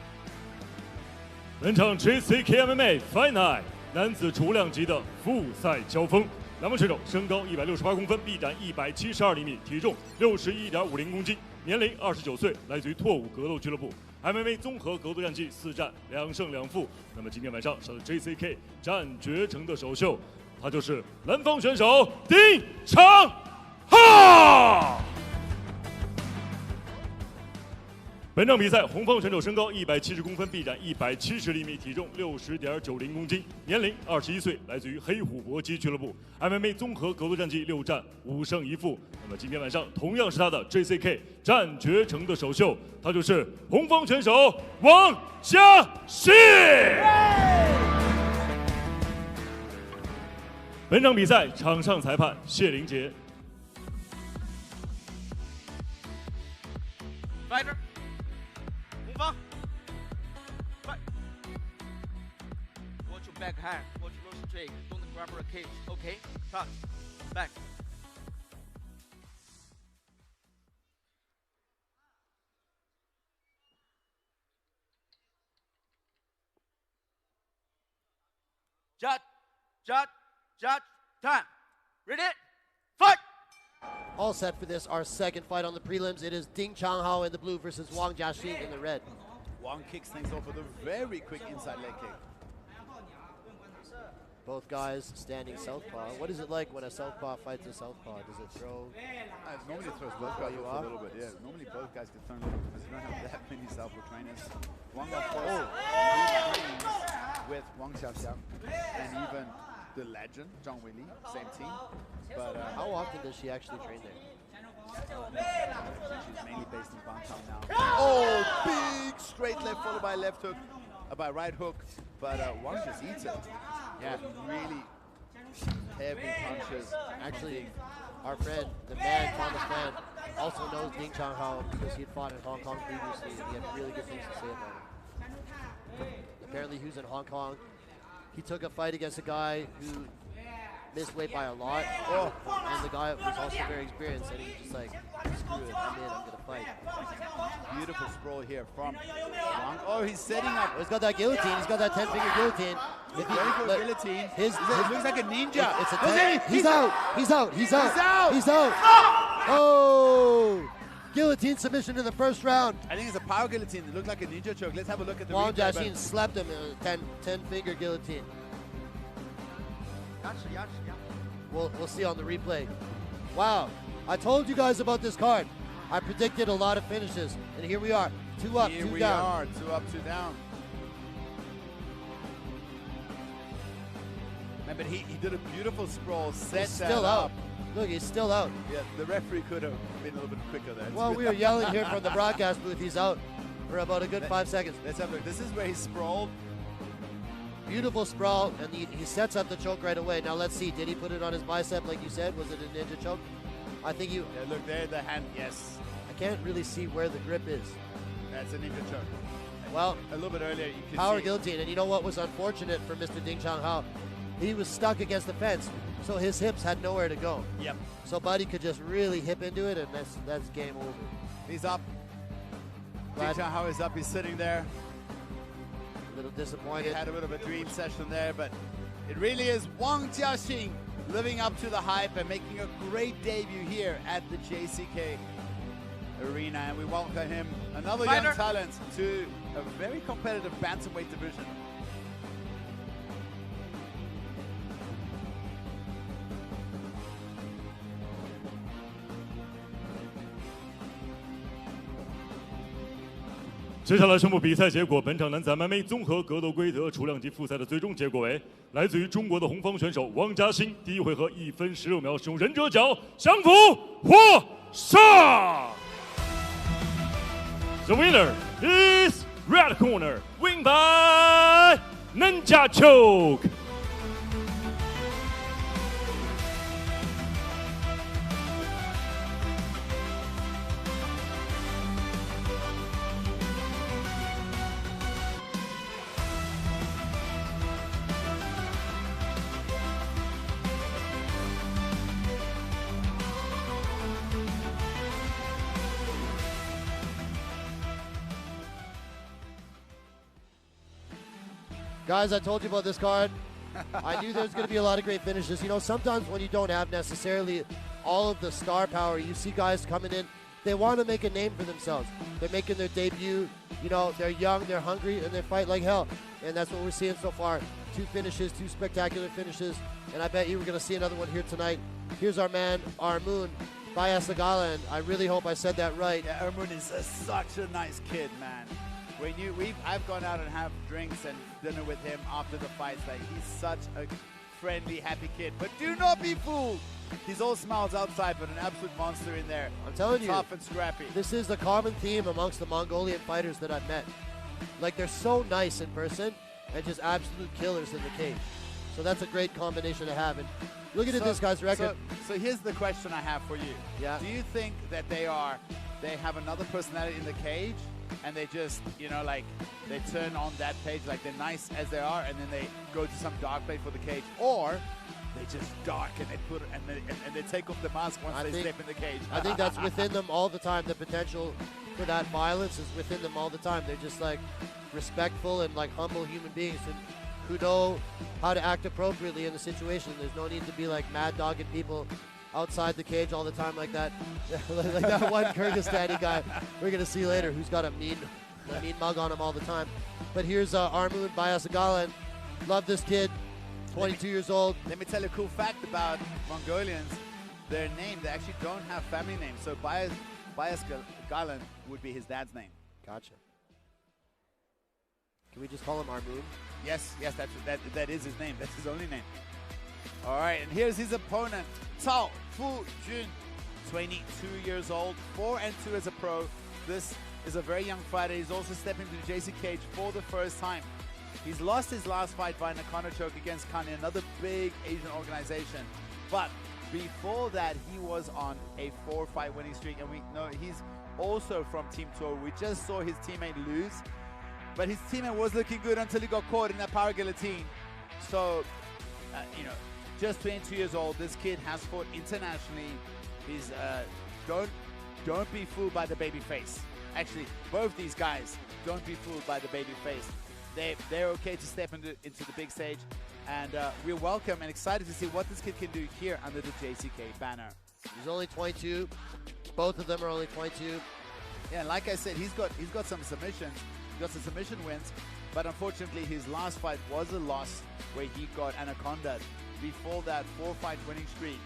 Speaker 3: 本场 JCK MMA Fight Night 男子重量级的复赛交锋，两位选手身高168公分，臂展172厘米，体重61.50公斤，年龄29岁，来自于拓武格斗俱乐部。MMA 综合格斗战绩4战2胜2负。那么今天晚上是 JCK 战绝城的首秀，他就是蓝方选手丁长浩。本场比赛，红方选手身高170公分，臂展170厘米，体重60.90公斤，年龄21岁，来自于黑虎搏击俱乐部。MMA 综合格斗战绩6战5胜1负。那么今天晚上同样是他的 JCK 战绝城的首秀，他就是红方选手王嘉信。本场比赛场上裁判谢林杰。
Speaker 5: Fighter. Move on. Fight. Watch your back hand. Watch your straight. Don't grab her cage. Okay. Touch. Back. Judge. Judge. Judge. Time. Ready? Fight.
Speaker 1: All set for this, our second fight on the prelims. It is Changhao in the blue versus Wang Jiaxin in the red.
Speaker 2: Wang kicks things off with a very quick inside leg kick.
Speaker 1: Both guys standing southpaw. What is it like when a southpaw fights a southpaw? Does it throw?
Speaker 2: Normally it throws both guys off a little bit, yeah. Normally both guys get thrown off because you don't have that many southpaw trainers. Wang got with Wang Xiaoxiang and even the legend, Zhang Weili, same team. But
Speaker 1: how often does she actually train there?
Speaker 2: She's mainly based in Bantam now. Oh, big straight left followed by left hook, by right hook. But Wang just eats it. Yeah, really heavy punches.
Speaker 1: Actually, our friend, the man, Thomas Mann, also knows Changhao because he had fought in Hong Kong previously and he had really good things to say about him. Apparently he was in Hong Kong. He took a fight against a guy who missed weight by a lot. Oh. And the guy was also very experienced, and he was just like, screw it, I'm in, I'm going to fight.
Speaker 2: Beautiful sprawl here from Wang. Oh, he's setting up.
Speaker 1: Oh, he's got that guillotine. He's got that 10-finger guillotine.
Speaker 2: Very good guillotine.
Speaker 1: It
Speaker 2: looks like a ninja.
Speaker 1: It's a he's out. He's out. He's out.
Speaker 2: He's out.
Speaker 1: He's out. Oh! Guillotine submission in the first round.
Speaker 2: I think it's a power guillotine. It looked like a ninja choke. Let's have a look at the
Speaker 1: Wang
Speaker 2: replay.
Speaker 1: Jiaxin slapped him in a 10-finger guillotine. We'll see on the replay. Wow, I told you guys about this card. I predicted a lot of finishes, and here we are. 2 up, 2 down.
Speaker 2: Here we are, 2 up, 2 down. Man, but he did a beautiful sprawl, set
Speaker 1: He's
Speaker 2: that
Speaker 1: still
Speaker 2: up.
Speaker 1: out. Look, he's still out.
Speaker 2: Yeah, the referee could have been a little bit quicker there.
Speaker 1: Well, we were yelling here from the broadcast booth. He's out for about a good 5 seconds.
Speaker 2: Let's have a look. This is where he sprawled.
Speaker 1: Beautiful sprawl, and he sets up the choke right away. Now let's see, did he put it on his bicep like you said? Was it a ninja choke? I think you...
Speaker 2: Yeah, look there, the hand, yes.
Speaker 1: I can't really see where the grip is.
Speaker 2: That's a ninja choke.
Speaker 1: Well,
Speaker 2: a little bit earlier, you can
Speaker 1: power
Speaker 2: see.
Speaker 1: guillotine, and you know what was unfortunate for Mr. Changhao? He was stuck against the fence, so his hips had nowhere to go.
Speaker 2: Yep.
Speaker 1: So Buddy could just really hip into it, and that's game over.
Speaker 2: He's up. Changhao is up, he's sitting there.
Speaker 1: A little disappointed.
Speaker 2: He had a bit of a dream session there, but it really is Wang Jiaxin living up to the hype and making a great debut here at the JCK Arena. And we welcome him, another young talent, to a very competitive bantamweight division.
Speaker 3: 接下来宣布比赛结果。本场男子 MMA 综合格斗规则雏量级复赛的最终结果为：来自于中国的红方选手王嘉欣，第一回合1分16秒使用忍者脚降服获胜。The winner is red corner, win by ninja choke.
Speaker 1: Guys, I told you about this card. I knew there was going to be a lot of great finishes. You know, sometimes when you don't have necessarily all of the star power, you see guys coming in, they want to make a name for themselves. They're making their debut. You know, they're young, they're hungry, and they fight like hell. And that's what we're seeing so far. 2 finishes, 2 spectacular finishes. And I bet you we're going to see another one here tonight. Here's our man, Ermuun, Bayasgalan. I really hope I said that right.
Speaker 2: Yeah, Ermuun is such a nice kid, man. I've gone out and had drinks and dinner with him after the fights. Like, he's such a friendly, happy kid. But do not be fooled. He's all smiles outside, but an absolute monster in there.
Speaker 1: I'm telling you,
Speaker 2: tough and scrappy.
Speaker 1: This is the common theme amongst the Mongolian fighters that I've met. Like, they're so nice in person and just absolute killers in the cage. So that's a great combination to have. And looking at this guy's record.
Speaker 2: So here's the question I have for you.
Speaker 1: Yeah.
Speaker 2: Do you think that they are they have another personality in the cage, and they just, you know, like, they turn on that page, like they're nice as they are, and then they go to some dark play for the cage, or they just dark and they put it, and they take off the mask once they step in the cage.
Speaker 1: I think that's within them all the time. The potential for that violence is within them all the time. They're just like respectful and like humble human beings and who know how to act appropriately in the situation. There's no need to be like mad dogging people outside the cage all the time like that. Like that one Kyrgyzstani guy we're gonna see later who's got a mean mug on him all the time. But here's Ermuun Bayasgalan. Love this kid, 22 years old.
Speaker 2: Let me tell you a cool fact about Mongolians. Their name, they actually don't have family names. So Bayasgalan would be his dad's name.
Speaker 1: Gotcha. Can we just call him Ermuun?
Speaker 2: Yes, that is his name. That's his only name. All right, and here's his opponent, Cao Fujun, 22 years old, 4-2 as a pro. This is a very young fighter. He's also stepping into the JCK cage for the first time. He's lost his last fight by Nakano choke against Kanye, another big Asian organization. But before that, he was on a 4-fight winning streak, and we know he's also from Team Tour. We just saw his teammate lose, but his teammate was looking good until he got caught in that power guillotine. So, you know, just 22 years old, this kid has fought internationally. He's don't be fooled by the baby face. Actually, both these guys, don't be fooled by the baby face. They're okay to step into the big stage, and we're welcome and excited to see what this kid can do here under the JCK banner.
Speaker 1: He's only 22. Both of them are only 22.
Speaker 2: Yeah, like I said, he's got some submissions. He got some submission wins, but unfortunately his last fight was a loss where he got anaconda. Before that 4-fight winning streak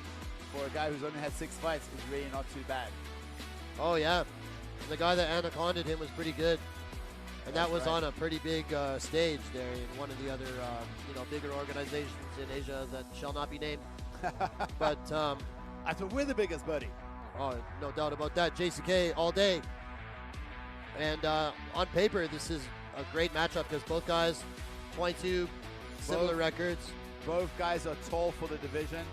Speaker 2: for a guy who's only had 6 fights is really not too bad.
Speaker 1: Oh yeah, the guy that anacondaed him was pretty good, and that was on a pretty big stage there in one of the other you know, bigger organizations in Asia that shall not be named. But
Speaker 2: I thought we're the biggest, buddy.
Speaker 1: Oh, no doubt about that. JCK all day. And on paper, this is a great matchup because both guys, 22, similar records.
Speaker 2: Both guys are tall for the division.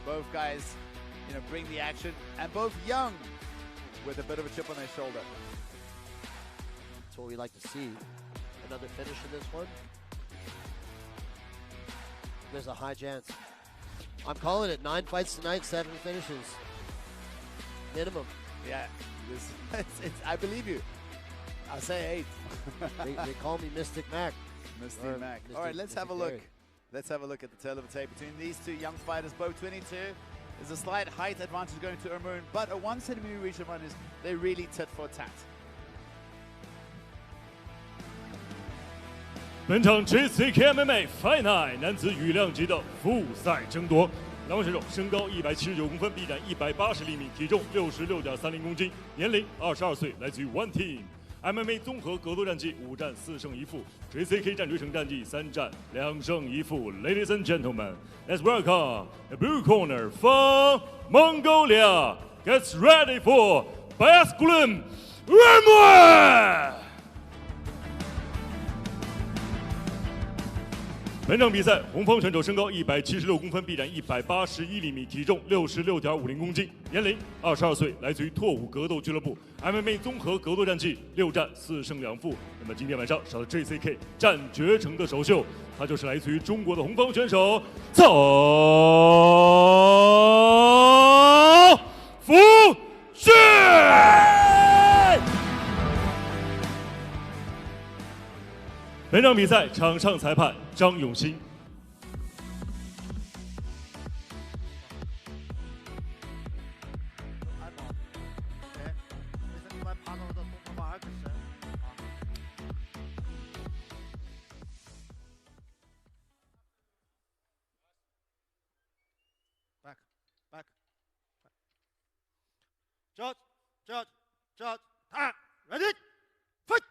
Speaker 2: Both guys, you know, bring the action, and both young with a bit of a chip on their shoulder.
Speaker 1: That's what we like to see. Another finish in this one. There's a high chance. I'm calling it 9 fights tonight, 7 finishes. Minimum.
Speaker 2: Yeah, I believe you. I'll say 8.
Speaker 1: they call me Mystic Mac.
Speaker 2: Mystic Mac. All right, let's have a look. Let's have a look at the tail of the tape between these two young fighters, both 22. There's a slight height advantage going to Ermuun, but a 1 centimeter reach advantage. They really tit for tat.
Speaker 3: 本场 JCK MMA Fight Night 男子羽量级的复赛争夺，两位选手身高179公分，臂展180厘米，体重66.30公斤，年龄22岁，来自于 One Team。MMA 综合格斗战绩5战4胜1负 ，JCK 战决城战绩3战2胜1负。Ladies and gentlemen, let's welcome the blue corner from Mongolia. Gets ready for Bayasgalan Ermuun. 本场比赛，红方选手身高176公分，臂展181厘米，体重66.50公斤，年龄22岁，来自于拓武格斗俱乐部。MMA 综合格斗战绩6战4胜2负。那么今天晚上上了 JCK 战决城的首秀，他就是来自于中国的红方选手曹福旭。本场比赛场上裁判张永新。
Speaker 1: Judge, ready, fight!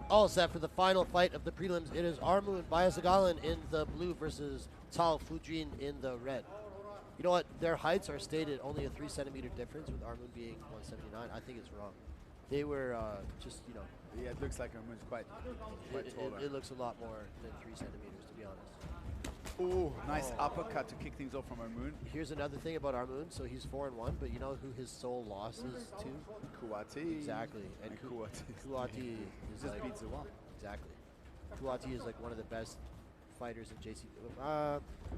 Speaker 1: All set for the final fight of the prelims. It is Ermuun Bayasgalan in the blue versus Cao Fujun in the red. You know what? Their heights are stated only a 3 centimeter difference, with Ermuun being 179. I think it's wrong. They were just, you know.
Speaker 2: Yeah, it looks like Ermuun's quite taller.
Speaker 1: It looks a lot more than 3 centimeters, to be honest.
Speaker 2: Ooh, nice uppercut to kick things off from Ermuun.
Speaker 1: Here's another thing about Ermuun. So he's 4-1, but you know who his sole loss is to?
Speaker 2: Kouati.
Speaker 1: Exactly. And Kouati is
Speaker 2: just
Speaker 1: like,
Speaker 2: beats him up.
Speaker 1: Exactly. Kouati is like one of the best fighters in JCK.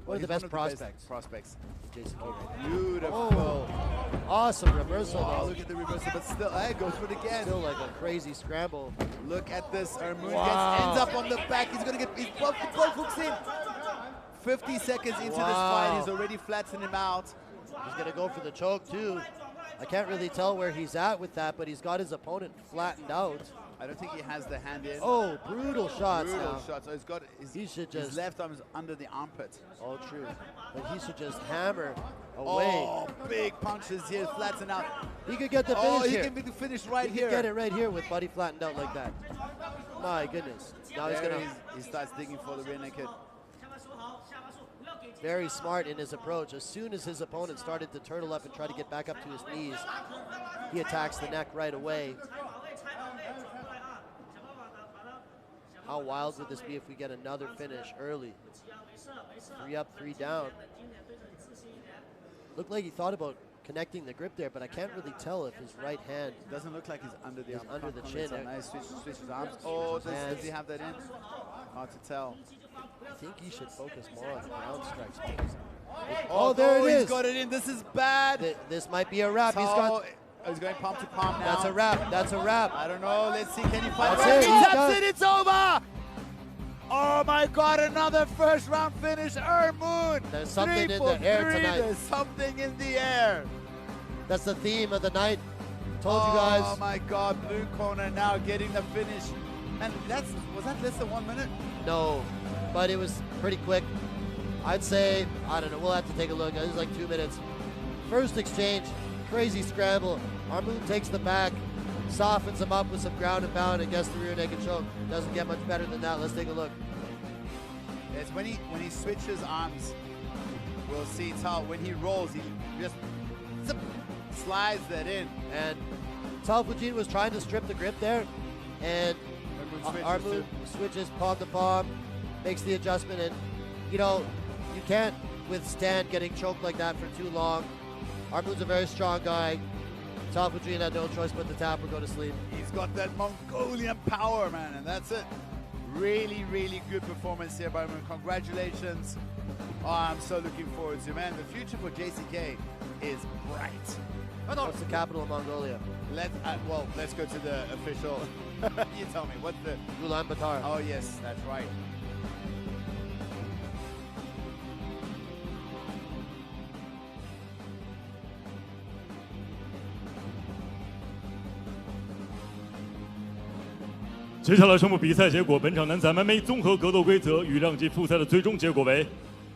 Speaker 1: One of the best prospects. In JCK right now.
Speaker 2: Beautiful.
Speaker 1: Oh, awesome reversal.
Speaker 2: Oh,
Speaker 1: Though.
Speaker 2: look at the reversal, but still, hey, goes for it again.
Speaker 1: Still like a crazy scramble.
Speaker 2: Look at this. Ermuun
Speaker 1: Wow.
Speaker 2: ends up on the back. He's going to get, he's both hooks in. 50 seconds into this fight, he's already flattened him out.
Speaker 1: He's going to go for the choke too. I can't really tell where he's at with that, but he's got his opponent flattened out.
Speaker 2: I don't think he has the hand in.
Speaker 1: Oh, brutal shots
Speaker 2: Brutal
Speaker 1: now.
Speaker 2: shot. So he's got his left arm is under the armpit.
Speaker 1: Oh, true. But he should just hammer away.
Speaker 2: Oh, big punches here, flatten out.
Speaker 1: He could get the finish here.
Speaker 2: He can be the finish right
Speaker 1: he
Speaker 2: here.
Speaker 1: He can get it right here with Buddy flattened out like that. My goodness. Now he's going to...
Speaker 2: He starts digging for the rear naked.
Speaker 1: Very smart in his approach. As soon as his opponent started to turtle up and try to get back up to his knees, he attacks the neck right away. How wild would this be if we get another finish early? 3 up, 3 down. Looked like he thought about connecting the grip there, but I can't really tell if his right hand
Speaker 2: doesn't look like he's under the arm.
Speaker 1: Under the chin.
Speaker 2: Nice switch his arms. Oh, does he have that in? Hard to tell.
Speaker 1: I think he should focus more on the ground strikes.
Speaker 2: Oh,
Speaker 1: there it is.
Speaker 2: He's got it in. This is bad.
Speaker 1: This might be a wrap.
Speaker 2: He's going palm to palm now.
Speaker 1: That's a wrap. That's a wrap.
Speaker 2: I don't know. Let's see. Can he fight?
Speaker 1: That's
Speaker 2: He taps it. It's over. Oh my God! Another first round finish. Ermuun.
Speaker 1: There's something in the air tonight.
Speaker 2: There's something in the air.
Speaker 1: That's the theme of the night. Told you guys.
Speaker 2: Oh my God! Blue corner now getting the finish. And was that less than 1 minute?
Speaker 1: No, but it was pretty quick. I'd say, I don't know, we'll have to take a look. It was like 2 minutes. First exchange, crazy scramble. Ermuun takes the back, softens him up with some ground and pound and gets the rear naked choke. Doesn't get much better than that. Let's take a look.
Speaker 2: It's when he switches arms, we'll see Tal. When he rolls, he just zip, slides that in.
Speaker 1: And Fujun was trying to strip the grip there, and Ermuun switches palm to palm, makes the adjustment, and you know, you can't withstand getting choked like that for too long. Ermuun's a very strong guy. Fujun had no choice but to tap or go to sleep.
Speaker 2: He's got that Mongolian power, man, and that's it. Really, really good performance here by Ermuun. Congratulations. Oh, I'm so looking forward to it, man. The future for JCK is bright.
Speaker 1: What's the capital of Mongolia?
Speaker 2: Let's go to the official. You tell me, what's the...
Speaker 1: Ulaanbaatar.
Speaker 2: Oh, yes, that's right.
Speaker 3: 接下来宣布比赛结果。本场男子 MMA 综合格斗规则与让级复赛的最终结果为：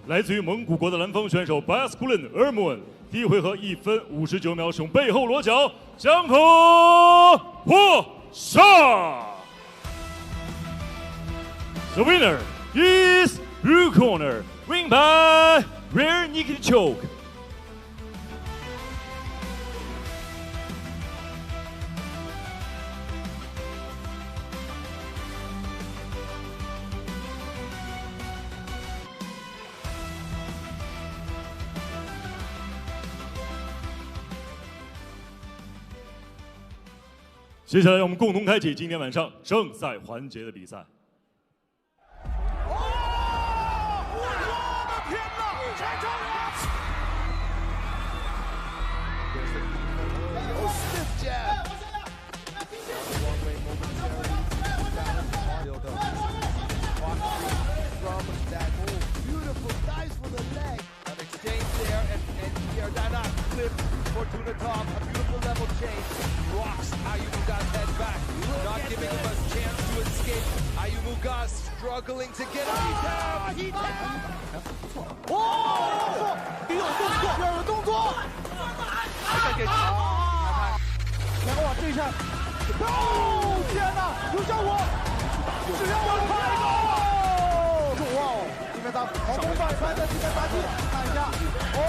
Speaker 3: 来自于蒙古国的蓝方选手 Bayasgalan Ermuun 第一回合1分59秒使用背后裸脚将头破杀。The winner is blue corner, win by rear naked choke. 接下来，让我们共同开启今天晚上正赛环节的比赛。
Speaker 6: Yeerdanna flipped Fortuna top, a beautiful level change. Rocks Ayihengnuur's head back, not giving him a chance to escape. Ayihengnuur struggling to get up. He tapped.
Speaker 7: 哦，第二个动作，然后往这一下，哦天哪，有效果，只要我太高，哇哦，里面打好多反拍的这个打击，看一下，哦，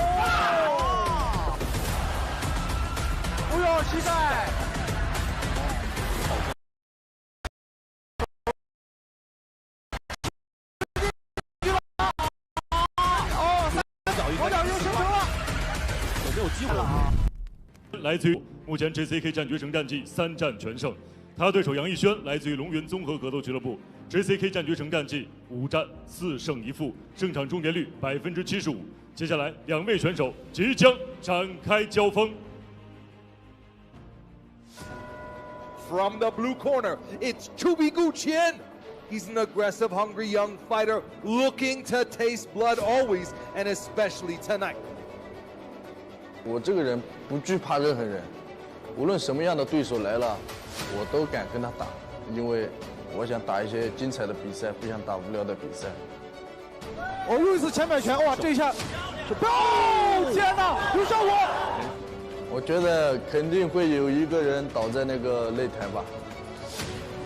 Speaker 7: 不要膝盖。左脚又生成了，
Speaker 8: 有没有机会啊？
Speaker 3: 来自于目前 JCK 战决胜战绩3战全胜，他的对手杨逸轩来自于龙云综合格斗俱乐部 ，JCK 战决胜战绩5战4胜1负，胜场终结率75%。接下来2位选手即将展开交锋。
Speaker 6: From the blue corner, it's Qubiguqian. He's an aggressive, hungry young fighter looking to taste blood always, and especially tonight.
Speaker 9: 我这个人不惧怕任何人，无论什么样的对手来了，我都敢跟他打，因为我想打一些精彩的比赛，不想打无聊的比赛。
Speaker 7: 哦，又一次前摆拳，哇，这一下，哦，天哪，有效果！
Speaker 9: 我觉得肯定会有一个人倒在那个擂台吧。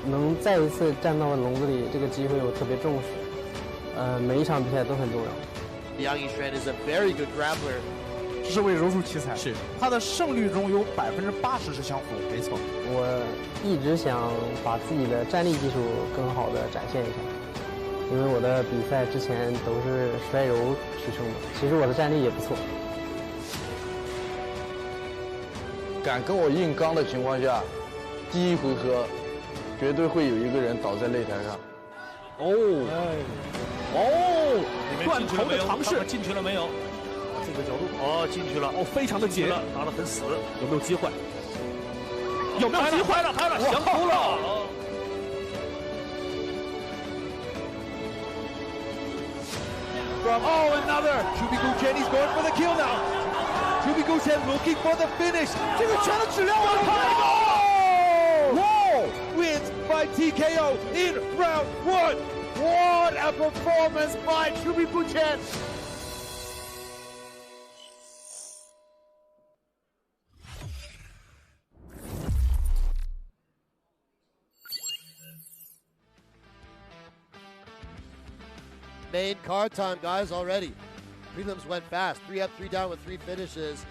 Speaker 10: 能再一次站到笼子里，这个机会我特别重视。每一场比赛都很重要。
Speaker 1: Yang Yixuan is a very good grappler.
Speaker 7: 这是为柔术奇才，
Speaker 8: 是
Speaker 7: 他的胜率中有80%是相符。
Speaker 8: 没错，
Speaker 10: 我一直想把自己的站立技术更好的展现一下，因为我的比赛之前都是摔柔取胜的，其实我的站立也不错。
Speaker 9: 敢跟我硬刚的情况下，第一回合绝对会有一个人倒在擂台上。
Speaker 8: 断头的尝试进去了没有？这个角度进去了，非常的紧，打得很死，有没有机会？有没有机会了？开了，降头了。
Speaker 6: Another Qubiguqian, he's going for the kill now. Qubiguqian looking for the finish.
Speaker 7: 这个拳的质量我太高。
Speaker 6: Whoa! Wins by TKO in round 1. What a performance by Qubiguqian!
Speaker 1: Main card time, guys, already. Prelims went fast. 3 up, 3 down with 3 finishes.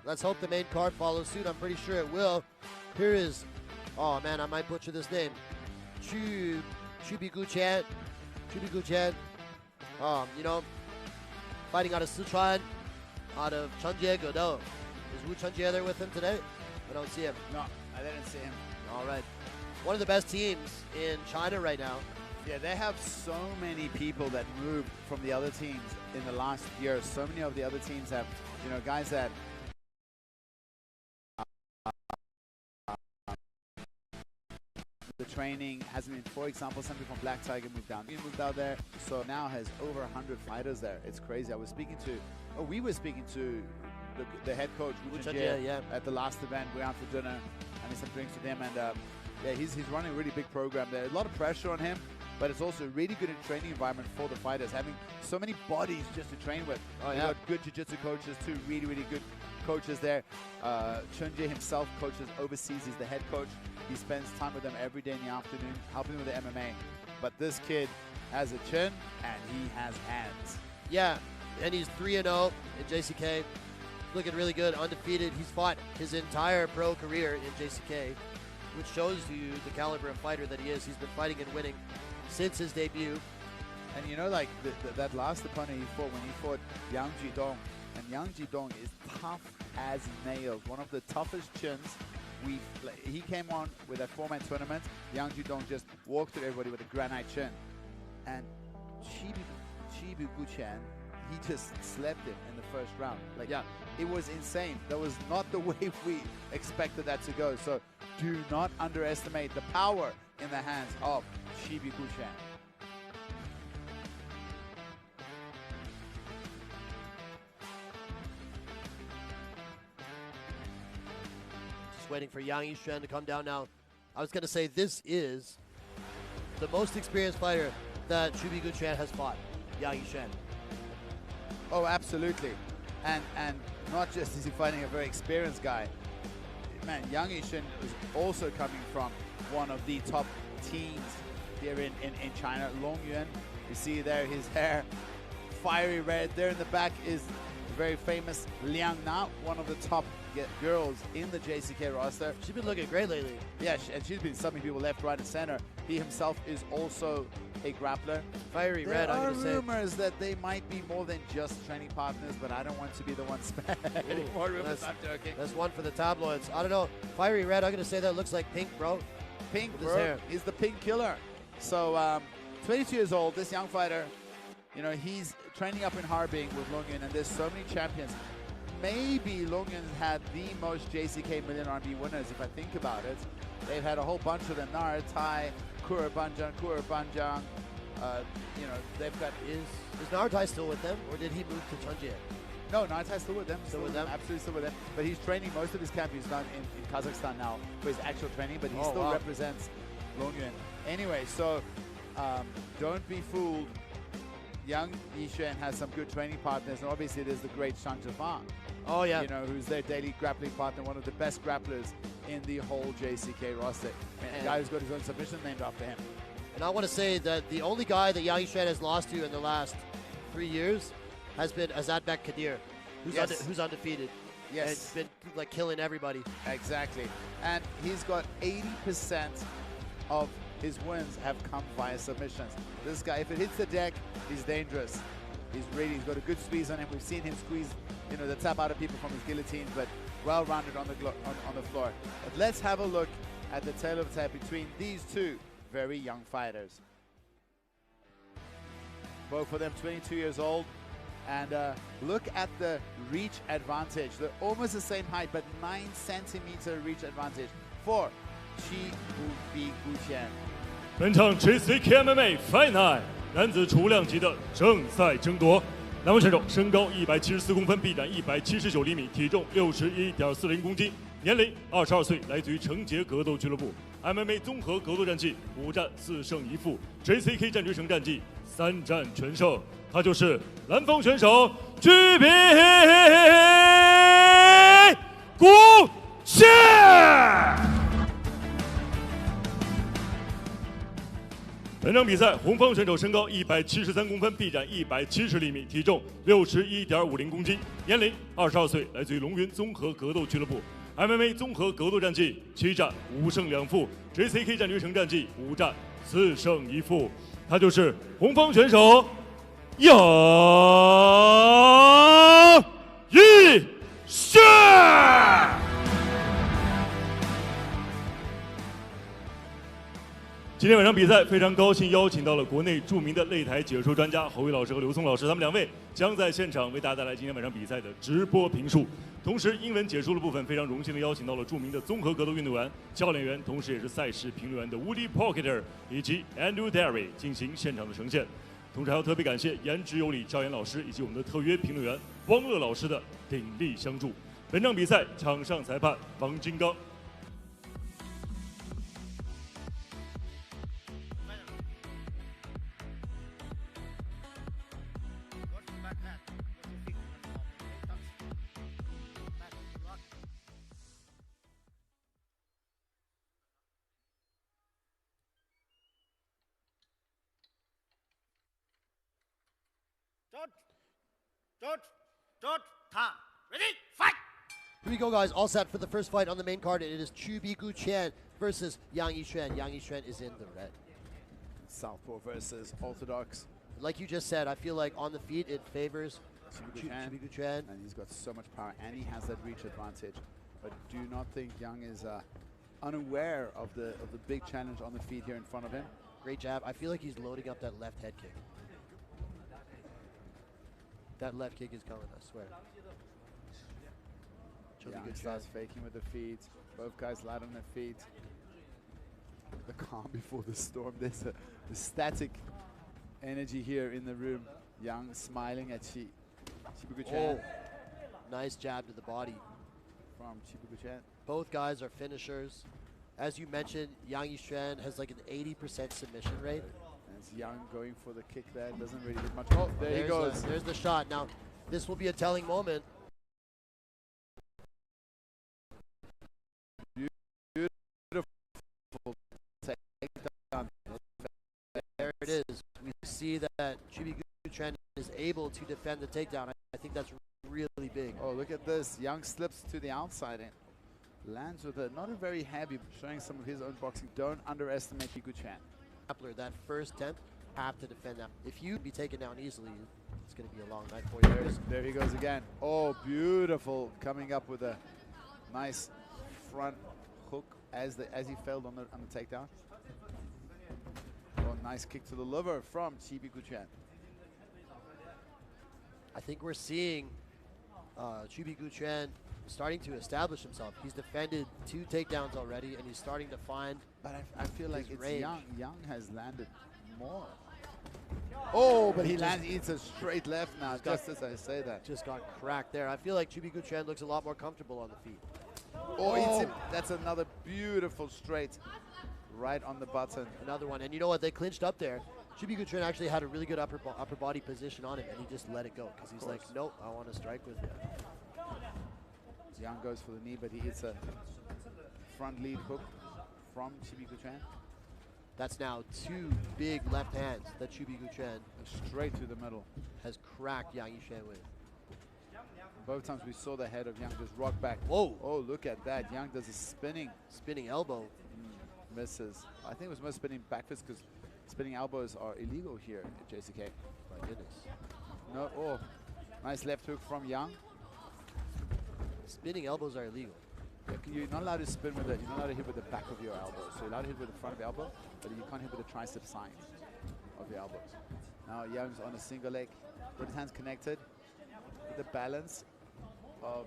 Speaker 1: Let's hope the main card follows suit. I'm pretty sure it will. Here is, oh man, I might butcher this name. Qubiguqian. You know, fighting out of Sichuan, out of Changhao Godou. Is Wu Changjie there with him today? I don't see him.
Speaker 2: No, I didn't see him.
Speaker 1: All right. One of the best teams in China right now.
Speaker 2: Yeah, they have so many people that moved from the other teams in the last year. So many of the other teams have, you know, guys that the training hasn't been, for example, somebody from Black Tiger moved down. He moved out there, so now has over 100 fighters there. It's crazy. We were speaking to the head coach, Wu Changjie,
Speaker 1: yeah,
Speaker 2: at the last event. We went out for dinner, having some drinks with him, and yeah, he's running a really big program there. A lot of pressure on him, but it's also a really good training environment for the fighters, having so many bodies just to train with.
Speaker 1: Oh, yeah.
Speaker 2: You got good jiu-jitsu coaches, 2 really, really good coaches there. Chunjie himself coaches overseas. He's the head coach. He spends time with them every day in the afternoon, helping with the MMA. But this kid has a chin, and he has hands.
Speaker 1: Yeah, and he's 3-0 in JCK. Looking really good, undefeated. He's fought his entire pro career in JCK, which shows you the caliber of fighter that he is. He's been fighting and winning since his debut.
Speaker 2: And you know, like that last opponent he fought when he fought Yang Jidong, and Yang Jidong is tough as nails, one of the toughest chins. He came on with a 4-man tournament. Yang Jidong just walked through everybody with a granite chin, and Qubiguqian, he just slept him in the first round. Like, yeah, it was insane. That was not the way we expected that to go. So do not underestimate the power in the hands of Qubiguqian.
Speaker 1: Just waiting for Yang Yixuan to come down now. I was going to say this is the most experienced fighter that Qubiguqian has fought, Yang Yixuan.
Speaker 2: Oh, absolutely. And not just is he fighting a very experienced guy. Man, Yang Yixuan is also coming from one of the top teams here in China, Longyuan. You see there his hair, fiery red. There in the back is the very famous Liang Na, one of the top girls in the JCK roster.
Speaker 1: She's been looking great lately.
Speaker 2: Yeah, and she's been subbing people left, right, and center. He himself is also a grappler.
Speaker 1: Fiery
Speaker 2: There
Speaker 1: Red, I'm
Speaker 2: are
Speaker 1: going to say.
Speaker 2: rumors that they might be more than just training partners, but I don't want to be the one spreading more rumors. I'm joking.
Speaker 1: That's one for the tabloids. I don't know. Fiery Red, I'm going to say that looks like pink, bro.
Speaker 2: Pink,
Speaker 1: with his
Speaker 2: bro.
Speaker 1: hair.
Speaker 2: He's the pink killer. So 22 years old, this young fighter, you know, he's training up in Harbin with Lungyun, and there's so many champions. Maybe Lungyun had the most JCK million RMB winners, if I think about it. They've had a whole bunch of them. Nar, Tai, Banjang. You know, they've got...
Speaker 1: Is Nartai still with them, or did he move to Chunjie?
Speaker 2: No, Nartai's still with them.
Speaker 1: Still with them?
Speaker 2: Absolutely still with them. But he's training most of his camp. He's done in Kazakhstan now for his actual training, but he still represents Lungyun. Anyway, so don't be fooled. Young Yixuan has some good training partners, and obviously there's the great Shang Zhifang.
Speaker 1: Oh, yeah.
Speaker 2: You know, who's their daily grappling partner, one of the best grapplers in the whole JCK roster. And a guy who's got his own submission named after him.
Speaker 1: And I want to say that the only guy that Yang Yixuan has lost to in the last 3 years has been Azatbek Kydyr, who's undefeated.
Speaker 2: Yes.
Speaker 1: And it's been like killing everybody.
Speaker 2: Exactly. And he's got 80% of his wins have come via submissions. This guy, if it hits the deck, he's dangerous. He's got a good squeeze on him. We've seen him squeeze, you know, the tap out of people from his guillotine, but well-rounded on the floor. But let's have a look at the tail of the tape between these two very young fighters. Both of them 22 years old. And look at the reach advantage. They're almost the same height, but 9cm reach advantage for Qubiguqian.
Speaker 3: 本场 JCK MMA Fight Night 男子重量级的正赛争夺，两位选手身高174公分，臂展179厘米，体重61.40公斤，年龄22岁，来自于成杰格斗俱乐部。MMA 综合格斗战绩5战4胜1负 ，JCK 战决胜战绩3战全胜。他就是蓝方选手Qubiguqian。本场比赛，红方选手身高173公分，臂展170厘米，体重61.50公斤，年龄22岁，来自于龙云综合格斗俱乐部。MMA 综合格斗战绩7战5胜2负 ，JCK 战决胜战绩5战4胜1负。他就是红方选手杨Yixuan。今天晚上比赛，非常高兴邀请到了国内著名的擂台解说专家侯宇老师和刘松老师，他们两位将在现场为大家带来今天晚上比赛的直播评述。同时，英文解说的部分非常荣幸的邀请到了著名的综合格斗运动员、教练员，同时也是赛事评论员的 Woody Pocketer 以及 Andrew Derry 进行现场的呈现。同时还要特别感谢颜值有礼教研老师以及我们的特约评论员汪乐老师的鼎力相助。本场比赛场上裁判王金刚。
Speaker 1: Ready, fight! Here we go, guys. All set for the first fight on the main card. It is Qubiguqian versus Yang Yixuan. Yang Yixuan is in the red.
Speaker 2: Southpaw versus Orthodox.
Speaker 1: Like you just said, I feel like on the feet it favors Qubiguqian.
Speaker 2: And he's got so much power, and he has that reach advantage. But do not think Yang is unaware of the big challenge on the feet here in front of him.
Speaker 1: Great jab. I feel like he's loading up that left head kick. That left kick is coming, I swear.
Speaker 2: Yang starts faking with the feet. Both guys light on their feet. The calm before the storm. There's a static energy here in the room. Yang smiling at Qubiguqian.
Speaker 1: Oh, nice jab to the body
Speaker 2: from Qubiguqian.
Speaker 1: Both guys are finishers. As you mentioned, Yang Yixuan has like an 80% submission rate.
Speaker 2: As Yang going for the kick there, doesn't really hit much. Oh, there he goes.
Speaker 1: There's the shot. Now, this will be a telling moment.
Speaker 2: Beautiful takedown.
Speaker 1: There it is. We see that Qubiguqian is able to defend the takedown. I think that's really big.
Speaker 2: Oh, look at this. Yang slips to the outside and lands with not a very heavy, showing some of his own boxing. Don't underestimate Qubiguqian.
Speaker 1: That first attempt have to defend that. If you be taken down easily, it's going to be a long night for you.
Speaker 2: There he goes again. Oh, beautiful. Coming up with a nice front hook as he failed on the takedown. Oh, nice kick to the liver from Qubiguqian.
Speaker 1: I think we're seeing Qubiguqian starting to establish himself. He's defended 2 takedowns already, and he's starting to find.
Speaker 2: But I feel like it's
Speaker 1: range.
Speaker 2: Young has landed more. Oh, but he eats a straight left now, just as I say that.
Speaker 1: Just got cracked there. I feel like Qubiguqian looks a lot more comfortable on the feet.
Speaker 2: Oh, eats him. That's another beautiful straight right on the button.
Speaker 1: Another one. And you know what? They clinched up there. Qubiguqian actually had a really good upper body position on him, and he just let it go because he's like, nope, I want to strike with you.
Speaker 2: Young goes for the knee, but he hits a front lead hook from Qubiguqian.
Speaker 1: That's now 2 big left hands that Qubiguqian
Speaker 2: straight to the middle
Speaker 1: has cracked Yang Yixuan with.
Speaker 2: Both times we saw the head of Young just rock back.
Speaker 1: Whoa!
Speaker 2: Oh, look at that. Young does a spinning
Speaker 1: elbow.
Speaker 2: Misses. I think it was more spinning back fist because spinning elbows are illegal here at JCK.
Speaker 1: My goodness.
Speaker 2: No. Oh, nice left hook from Young.
Speaker 1: Spinning elbows are illegal.
Speaker 2: You're not allowed to spin with it. You're not allowed to hit with the back of your elbow. So you're allowed to hit with the front of the elbow, but you can't hit with the tricep side of the elbow. Now Young's on a single leg, with his hands connected. With the balance of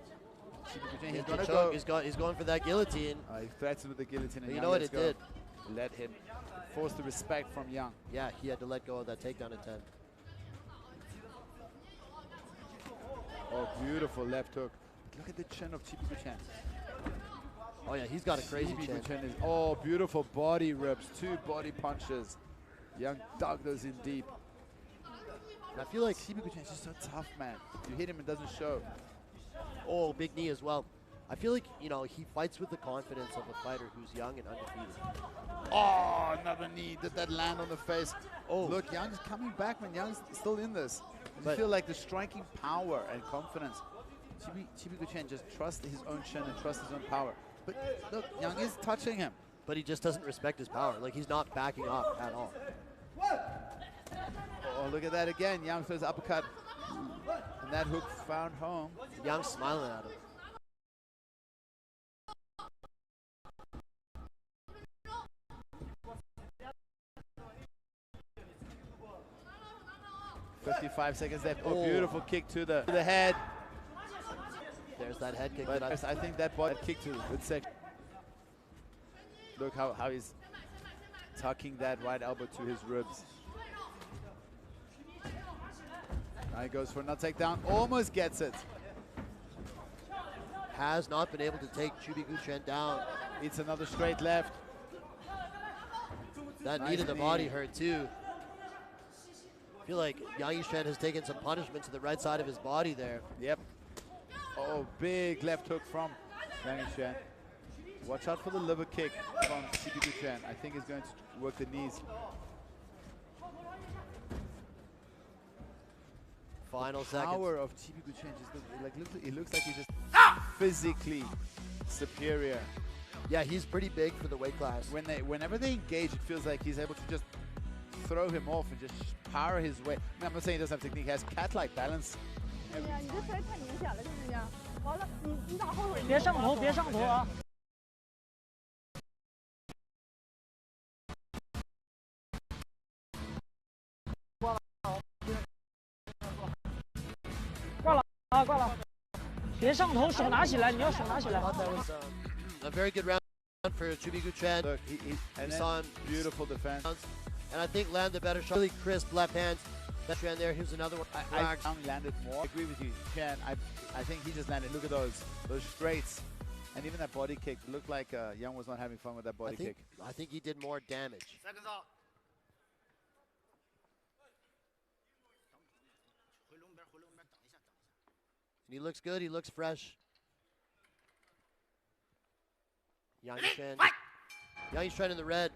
Speaker 2: Qubiguqian. He's gonna go.
Speaker 1: He's going for that guillotine.
Speaker 2: He threatens with the guillotine. And
Speaker 1: you know what it did?
Speaker 2: Let him force the respect from Young.
Speaker 1: Yeah, he had to let go of that takedown at 10.
Speaker 2: Oh, beautiful left hook. Look at the chin of Qubiguqian.
Speaker 1: Oh yeah, he's got a crazy chin.
Speaker 2: Oh, beautiful body rips, 2 body punches. Young dug those in deep. And I feel like Qubiguqian is just so tough, man. You hit him, it doesn't show.
Speaker 1: Oh, big knee as well. I feel like, you know, he fights with the confidence of a fighter who's young and undefeated.
Speaker 2: Oh, another knee. Did that land on the face? Oh, look, Young's coming back, man. Young's still in this. I feel like the striking power and confidence. Qubiguqian just trusts his own chin and trusts his own power. But look, Young is touching him.
Speaker 1: But he just doesn't respect his power. Like, he's not backing up at all.
Speaker 2: Oh, look at that again. Young throws uppercut. And that hook found home.
Speaker 1: Young's smiling at him.
Speaker 2: .55 seconds left. Oh, beautiful kick to the head.
Speaker 1: There's that head kick.
Speaker 2: But I think that body kick to the midsection. Look how he's tucking that right elbow to his ribs. Now he goes for another takedown. Almost gets it.
Speaker 1: Has not been able to take Qubiguqian down.
Speaker 2: It's another straight left.
Speaker 1: That knee to the body hurt too. I feel like Yang Yixuan has taken some punishment to the right side of his body there.
Speaker 2: Yep. Oh, big left hook from Yang Yixuan. Watch out for the liver kick from Qubiguqian. I think he's going to work the knees.
Speaker 1: Final seconds.
Speaker 2: Power of Qubiguqian just it looks like he's just physically superior.
Speaker 1: Yeah, he's pretty big for the weight class.
Speaker 2: Whenever they engage, it feels like he's able to just throw him off and just power his way. I mean, I'm not saying he doesn't have technique. He has cat-like balance.
Speaker 11: 哎呀，你这摔太明显了，是不是？完了，你打后腿。
Speaker 8: 别上头，别上头啊！挂了啊，挂了！别上头，手拿起来，你要手拿起来。
Speaker 1: That was a very good round for Qubiguqian.
Speaker 2: Look,
Speaker 1: we saw him
Speaker 2: beautiful defense,
Speaker 1: and I think landed the better shot. Really crisp left hand. That trend there. Here's another one.
Speaker 2: I landed more. I agree with you, Chen. I think he just landed. Look at those straights, and even that body kick looked like Young was not having fun with that body kick.
Speaker 1: I think he did more damage.
Speaker 4: Seconds out.
Speaker 1: And he looks good. He looks fresh. Yang Yixuan in the red.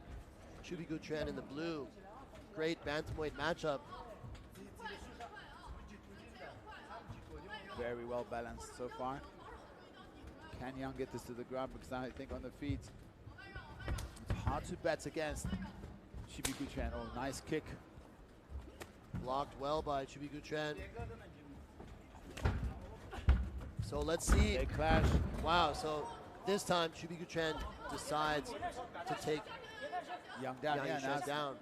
Speaker 1: Qubiguqian in the blue. Great bantamweight matchup.
Speaker 2: Very well balanced so far. Can Young get this to the ground? Because now I think on the feet, it's hard to bet against Qubiguqian. Oh, nice kick
Speaker 1: Blocked well by Qubiguqian. So let's see.
Speaker 2: They clash.
Speaker 1: Wow, so this time Qubiguqian decides to take
Speaker 2: Yang down.
Speaker 1: Yang
Speaker 2: Yeah,
Speaker 1: Yixuan down.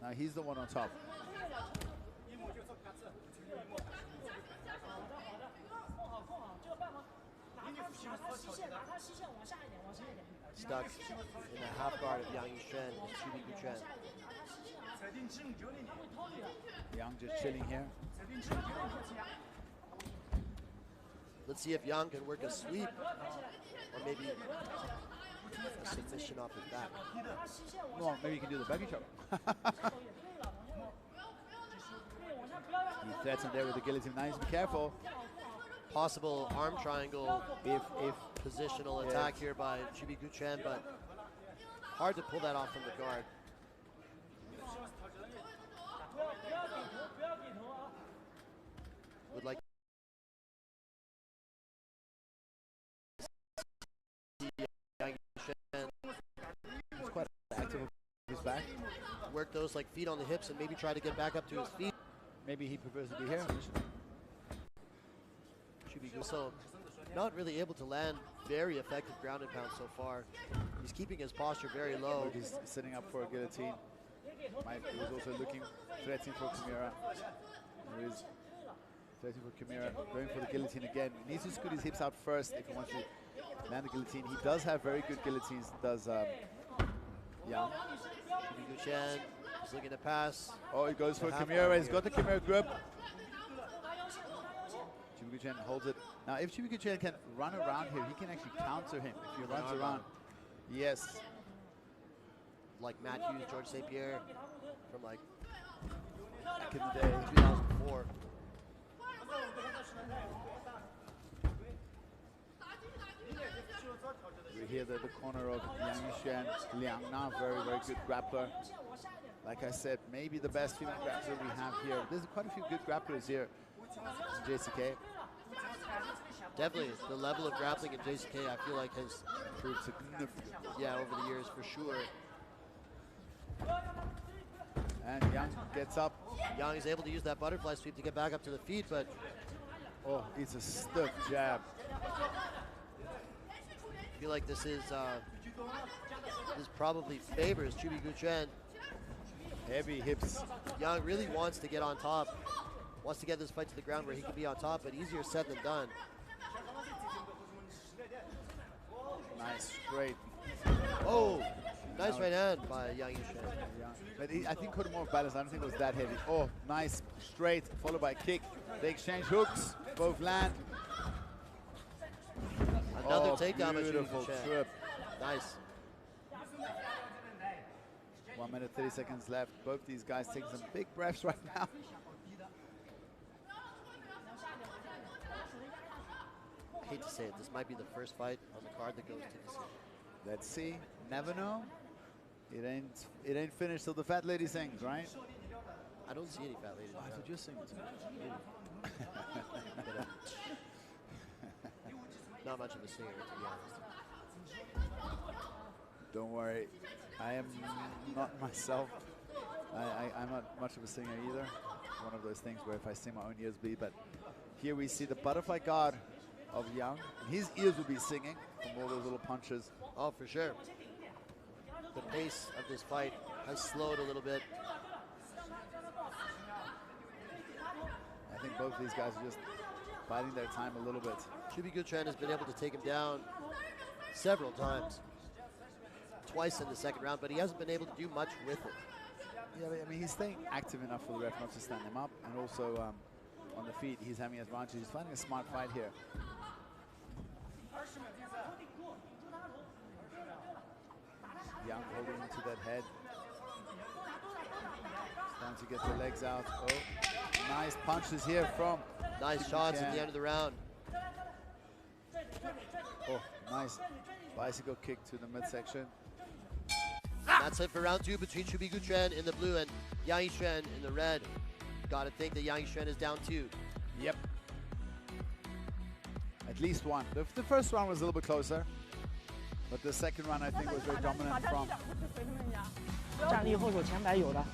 Speaker 2: Now he's the one on top.
Speaker 1: Stuck in the half guard of Yang Yixuan and Qubiguqian.
Speaker 2: Yang just chilling here.
Speaker 1: Let's see if Yang can work a sweep or maybe a submission off his back.
Speaker 2: Well, maybe he can do the back chop. He threatens there with the guillotine. Now he's be careful.
Speaker 1: Possible arm triangle if positional attack here by Qubiguqian, but hard to pull that off from the guard. Would like
Speaker 2: He's quite active with his back.
Speaker 1: Work those like feet on the hips and maybe try to get back up to his feet.
Speaker 2: Maybe he prefers to be here.
Speaker 1: So not really able to land very effective ground and pound so far. He's keeping his posture very low.
Speaker 2: He's sitting up for a guillotine. He was also looking, threatening for Kimura. He is threatening for Kimura, going for the guillotine again. He needs to scoot his hips out first if he wants to land the guillotine. He does have very good guillotines, does Yang.
Speaker 1: Qubiguqian is looking to pass.
Speaker 2: Oh, he goes for Kimura. He's got the Kimura grip. Qubiguqian holds it. Now, if Qubiguqian can run around here, he can actually counter him if he runs around. Yes.
Speaker 1: Like Matthews, George St. Pierre from like
Speaker 2: back in the day,
Speaker 1: 2004.
Speaker 2: We hear the corner of Yang Yixuan, Liang Na, very, very good grappler. Like I said, maybe the best female grappler we have here. There's quite a few good grapplers here in JCK.
Speaker 1: Definitely, the level of grappling in JCK I feel like has
Speaker 2: improved significantly.
Speaker 1: Yeah, over the years for sure.
Speaker 2: And Yang gets up.
Speaker 1: Yang is able to use that butterfly sweep to get back up to the feet, but
Speaker 2: oh, it's a stiff jab.
Speaker 1: I feel like this probably favors Qubiguqian.
Speaker 2: Heavy hips.
Speaker 1: Yang really wants to get on top, wants to get this fight to the ground where he can be on top, but easier said than done.
Speaker 2: Nice straight.
Speaker 1: Oh, nice right hand by Yang Yixuan.
Speaker 2: But I think could have more balance. I don't think it was that heavy. Oh, nice straight, followed by a kick. They exchange hooks, both land.
Speaker 1: Another takedown by
Speaker 2: beautiful trip.
Speaker 1: Nice.
Speaker 2: 1 minute, 30 seconds left. Both these guys taking some big breaths right now.
Speaker 1: I hate to say it, this might be the first fight on the card that goes to decision.
Speaker 2: Let's see. Never know. It ain't finished till the fat lady sings, right?
Speaker 1: I don't see any fat ladies.
Speaker 2: Oh, I thought you were singing.
Speaker 1: Not much of a singer, to be honest.
Speaker 2: Don't worry, I am not myself. I'm not much of a singer either. One of those things where if I sing, my own ears bleed. But here we see the butterfly guard of Yang. His ears will be singing from all those little punches.
Speaker 1: Oh, for sure. The pace of this fight has slowed a little bit.
Speaker 2: I think both of these guys are just biding their time a little bit.
Speaker 1: Qubiguqian has been able to take him down several times. Twice in the second round, but he hasn't been able to do much with it.
Speaker 2: Yeah, I mean, he's staying active enough for the ref not to stand him up, and also on the feet, he's having advantage. He's finding a smart fight here. Yang holding into that head. Starting to get the legs out. Oh, nice punches here from.
Speaker 1: Nice shots at the end of the round.
Speaker 2: Oh, nice bicycle kick to the midsection.
Speaker 1: That's it for round two between Qubiguqian in the blue and Yang Yixuan in the red. Gotta think that Yang Yixuan is down 2.
Speaker 2: Yep. At least one. The first round was a little bit closer, but the second round I think was very dominant from.
Speaker 10: 站立后手前摆有的。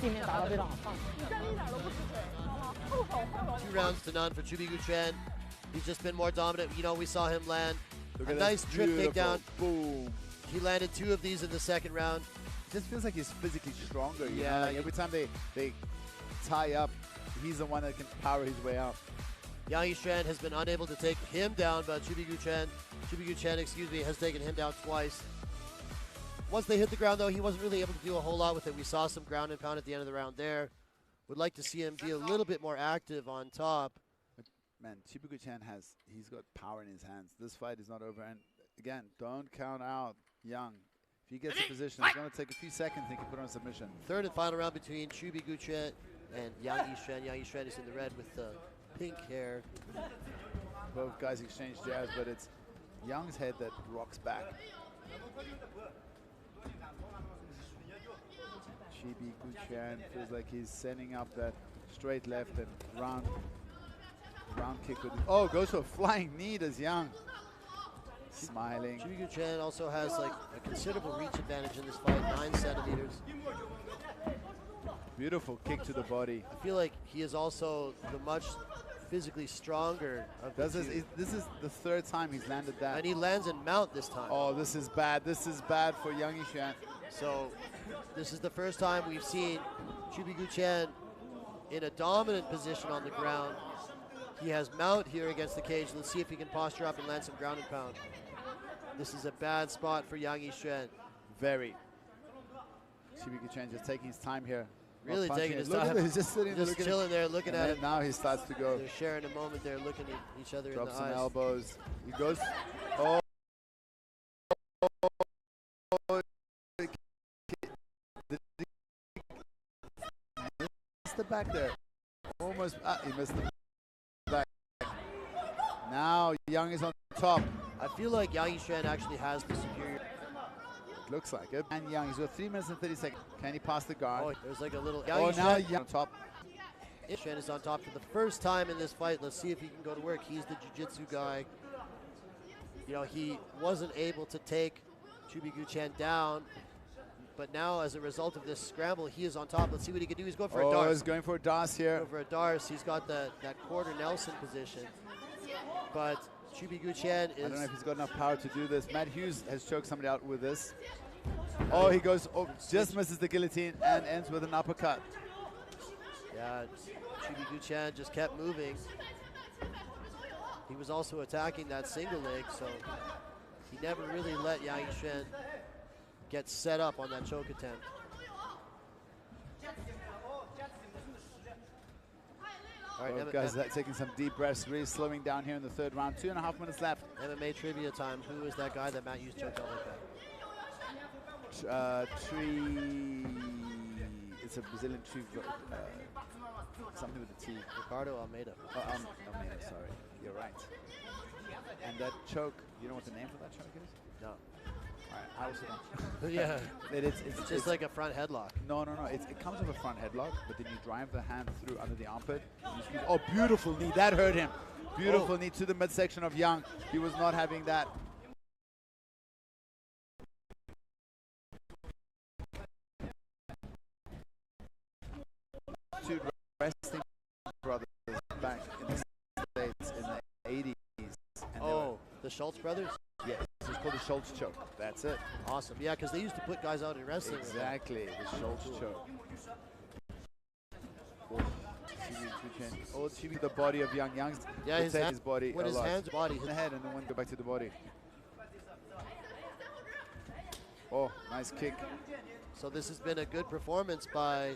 Speaker 10: 地面打得非常好。
Speaker 1: 2 rounds to none for Qubiguqian. He's just been more dominant. You know, we saw him land a nice trip takedown.
Speaker 2: Boom.
Speaker 1: He landed 2 of these in the second round.
Speaker 2: Just feels like he's physically stronger. You
Speaker 1: Yeah,
Speaker 2: know? Like every time they tie up, he's the one that can power his way out.
Speaker 1: Yang Yixuan has been unable to take him down, but Qubiguqian, excuse me, has taken him down twice. Once they hit the ground, though, he wasn't really able to do a whole lot with it. We saw some ground and pound at the end of the round there. Would like to see him be a little bit more active on top.
Speaker 2: Man, Qubiguqian he's got power in his hands. This fight is not over. And again, don't count out Yang. If he gets in position, it's going to take a few seconds and he can put on submission.
Speaker 1: Third and final round between Qubiguqian and Yang Yixuan. Yang Yixuan is in the red with the pink hair.
Speaker 2: Both guys exchange jabs, but it's Yang's head that rocks back. Qubiguqian feels like he's sending up that straight left and round kick with goes for a flying knee as Yang. Smiling.
Speaker 1: Qubiguqian also has like a considerable reach advantage in this fight, 9 centimeters.
Speaker 2: Beautiful kick to the body.
Speaker 1: I feel like he is also the much physically stronger of the two.
Speaker 2: This is the 3rd time he's landed that.
Speaker 1: And he lands in mount this time.
Speaker 2: Oh, this is bad. This is bad for Yang Yixuan.
Speaker 1: So this is the first time we've seen Qubiguqian in a dominant position on the ground. He has mount here against the cage. Let's see if he can posture up and land some ground and pound. This is a bad spot for Yang Yixuan.
Speaker 2: Very. Qubiguqian just taking his time here.
Speaker 1: Really taking his time.
Speaker 2: Look at it, he's just sitting there,
Speaker 1: just chilling there, looking at it.
Speaker 2: Now he starts to go.
Speaker 1: They're sharing a moment there, looking at each other in the eyes.
Speaker 2: Drops some elbows. He goes. Oh. Missed the back there. Almost. He missed the back. Now Yang is on top.
Speaker 1: I feel like Yang Yixuan actually has the superior.
Speaker 2: Looks like it. And Yang, he's got 3 minutes and 30 seconds. Can he pass the guard?
Speaker 1: Oh, there's like a little.
Speaker 2: Now Yang on top.
Speaker 1: Yixuan is on top for the first time in this fight. Let's see if he can go to work. He's the jiu-jitsu guy. You know, he wasn't able to take Qubiguqian down, but now as a result of this scramble, he is on top. Let's see what he can do. He's going for a Darce.
Speaker 2: He's going for a Darce here.
Speaker 1: Going for a Darce. He's got that quarter Nelson position, but Qubiguqian is.
Speaker 2: I don't know if he's got enough power to do this. Matt Hughes has choked somebody out with this. Oh, he goes, just misses the guillotine and ends with an uppercut.
Speaker 1: Yeah, Qubiguqian just kept moving. He was also attacking that single leg, so he never really let Yang Yixuan get set up on that choke attempt. All right,
Speaker 2: both guys taking some deep breaths, really slowing down here in the 3rd round. 2.5 minutes left.
Speaker 1: MMA trivia time. Who is that guy that Matt Hughes choked out like that?
Speaker 2: It's a Brazilian tree, something with a T.
Speaker 1: Ricardo Almeida.
Speaker 2: Almeida, sorry. You're right. And that choke, you know what the name for that choke is?
Speaker 1: No.
Speaker 2: All right, I also don't.
Speaker 1: Yeah.
Speaker 2: It's
Speaker 1: just like a front headlock.
Speaker 2: No. It comes with a front headlock, but then you drive the hand through under the armpit. Oh, beautiful knee. That hurt him. Beautiful knee to the midsection of Yang. He was not having that. Two wrestling brothers back in the States in the 80s. And
Speaker 1: the Schultz brothers?
Speaker 2: Yeah, it's called the Schultz choke. That's it.
Speaker 1: Awesome. Yeah, because they used to put guys out in wrestling.
Speaker 2: Exactly, the Schultz choke. Chibi, the body of Yang. Yang's his body
Speaker 1: with his hands, body,
Speaker 2: his head, and then one go back to the body. Oh, nice kick.
Speaker 1: So this has been a good performance by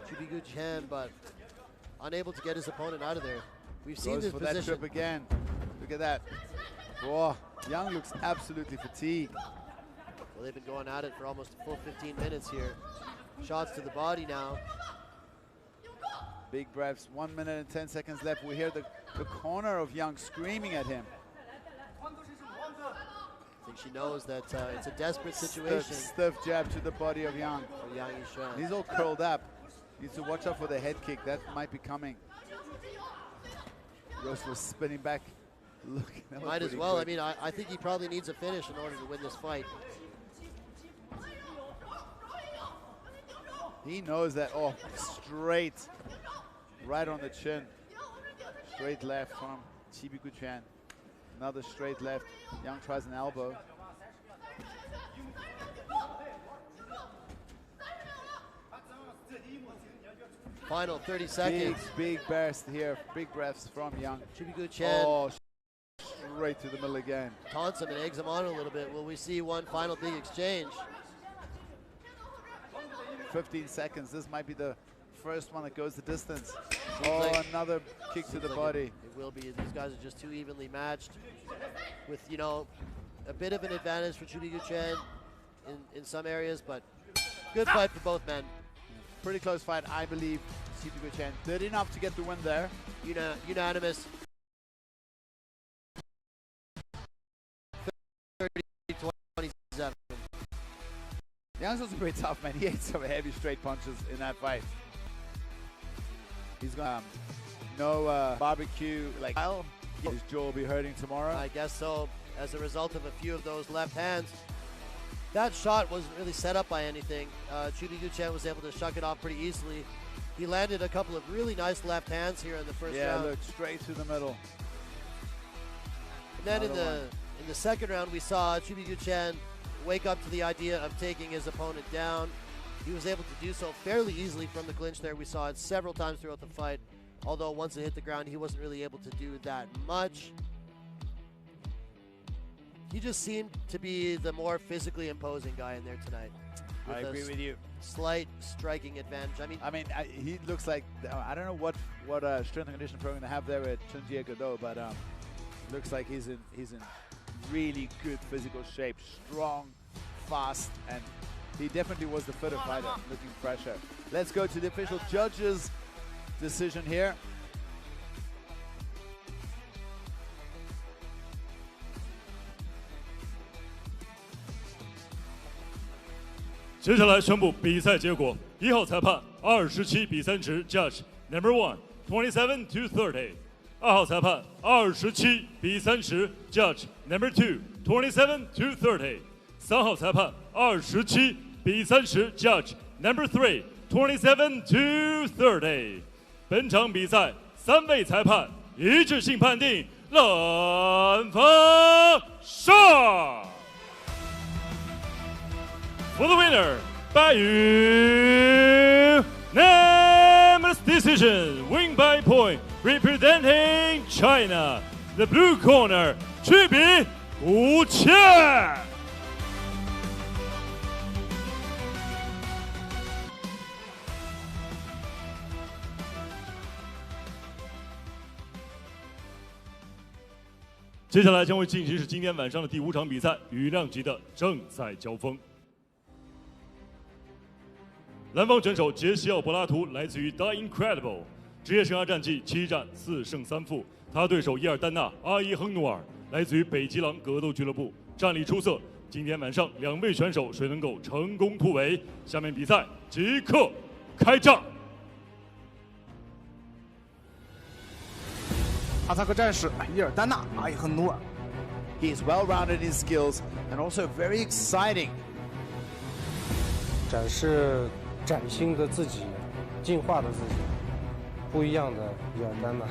Speaker 1: Qubiguqian, but unable to get his opponent out of there. We've seen this
Speaker 2: for
Speaker 1: position.
Speaker 2: that trip again. Look at that. Oh, Yang looks absolutely fatigued.
Speaker 1: Well, they've been going at it for almost a full 15 minutes here. Shots to the body now.
Speaker 2: Big breaths. 1 minute and 10 seconds left. We hear the corner of Yang screaming at him.
Speaker 1: I think she knows that it's a desperate situation.
Speaker 2: Stiff jab to the body of Yang.
Speaker 1: For Yang Yixuan.
Speaker 2: He's all curled up. Needs to watch out for the head kick. That might be coming. Goes for spinning back. Look,
Speaker 1: might as well. Quick. I mean, I think he probably needs a finish in order to win this fight.
Speaker 2: He knows that. Oh, straight. Right on the chin. Straight left from Qubiguqian. Another straight left. Yang tries an elbow.
Speaker 1: Final 30 seconds.
Speaker 2: Big burst here. Big breaths from Yang.
Speaker 1: Qubiguqian.
Speaker 2: Oh, straight to the middle again.
Speaker 1: Taunts him and eggs him on a little bit. Will we see one final big exchange?
Speaker 2: 15 seconds. This might be the first one that goes the distance.
Speaker 1: Like
Speaker 2: another kick to the body.
Speaker 1: It will be. These guys are just too evenly matched with, you know, a bit of an advantage for Qubiguqian in some areas, but good fight for both men.
Speaker 2: Pretty close fight, I believe. Qubiguqian did enough to get the win there.
Speaker 1: Unanimous. 30-27.
Speaker 2: Yang's also pretty tough, man. He ate some heavy straight punches in that fight. He's gonna no barbecue like his jaw will be hurting tomorrow.
Speaker 1: I guess so. As a result of a few of those left hands, that shot wasn't really set up by anything. Qubiguqian was able to shuck it off pretty easily. He landed a couple of really nice left hands here in the first round.
Speaker 2: Yeah, look, straight through the middle.
Speaker 1: And then in the second round, we saw Qubiguqian wake up to the idea of taking his opponent down. He was able to do so fairly easily from the clinch there. We saw it several times throughout the fight, although once it hit the ground, he wasn't really able to do that much. He just seemed to be the more physically imposing guy in there tonight.
Speaker 2: I agree with you.
Speaker 1: Slight striking advantage. I mean,
Speaker 2: he looks like, I don't know what strength and conditioning program they have there at Changhao Godo, but looks like he's in really good physical shape, strong, fast, and he definitely was the fitter fighter, looking fresher. Let's go to the official judges' decision here.
Speaker 3: 接下来宣布比赛结果：1号裁判27-30 ，Judge Number 1 27-30；2号裁判27-30 ，Judge Number 2 27-30；3号裁判27-30 ，Judge Number 3 27-30。本场比赛3位裁判一致性判定蓝方胜。For the winner, by unanimous decision, win by point, representing China, the blue corner, Qubiguqian. 接下来将会进行是今天晚上的第5场比赛，羽量级的正赛交锋。蓝方选手杰西奥·柏拉图来自于 The Incredible， 职业生涯战绩7战4胜3负。他对手伊尔丹娜·阿伊亨努尔来自于北极狼格斗俱乐部，战力出色。今天晚上2位选手谁能够成功突围？下面比赛即刻开战。
Speaker 7: 哈萨克战士伊尔丹娜·阿伊亨努尔。
Speaker 2: He is well-rounded in his skills and also very exciting.
Speaker 10: 展示崭新的自己，进化的自己，不一样的伊尔丹娜。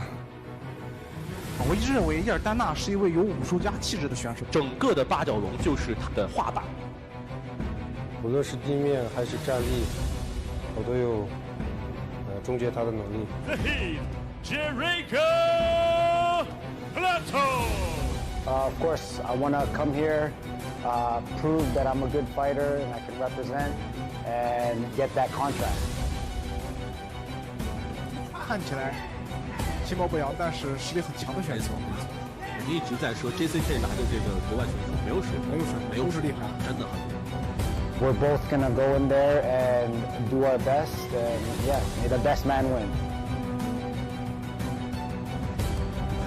Speaker 7: 我一直认为伊尔丹娜是一位有武术家气质的选手，
Speaker 8: 整个的八角笼就是他的画板。
Speaker 10: 无论是地面还是站立，我都有终结他的能力。
Speaker 3: The Heat, JCK Platon.
Speaker 12: Of course, I want to come here, prove that I'm a good fighter and I can represent and get that contract.
Speaker 7: 看起来其貌不扬，但是实力很强的选手。
Speaker 8: 我们一直在说 JCK 拿的这个国外选手没有水平，
Speaker 7: 都是厉害，
Speaker 8: 真的很厉害。
Speaker 12: We're both gonna go in there and do our best, and yeah, may the best man win.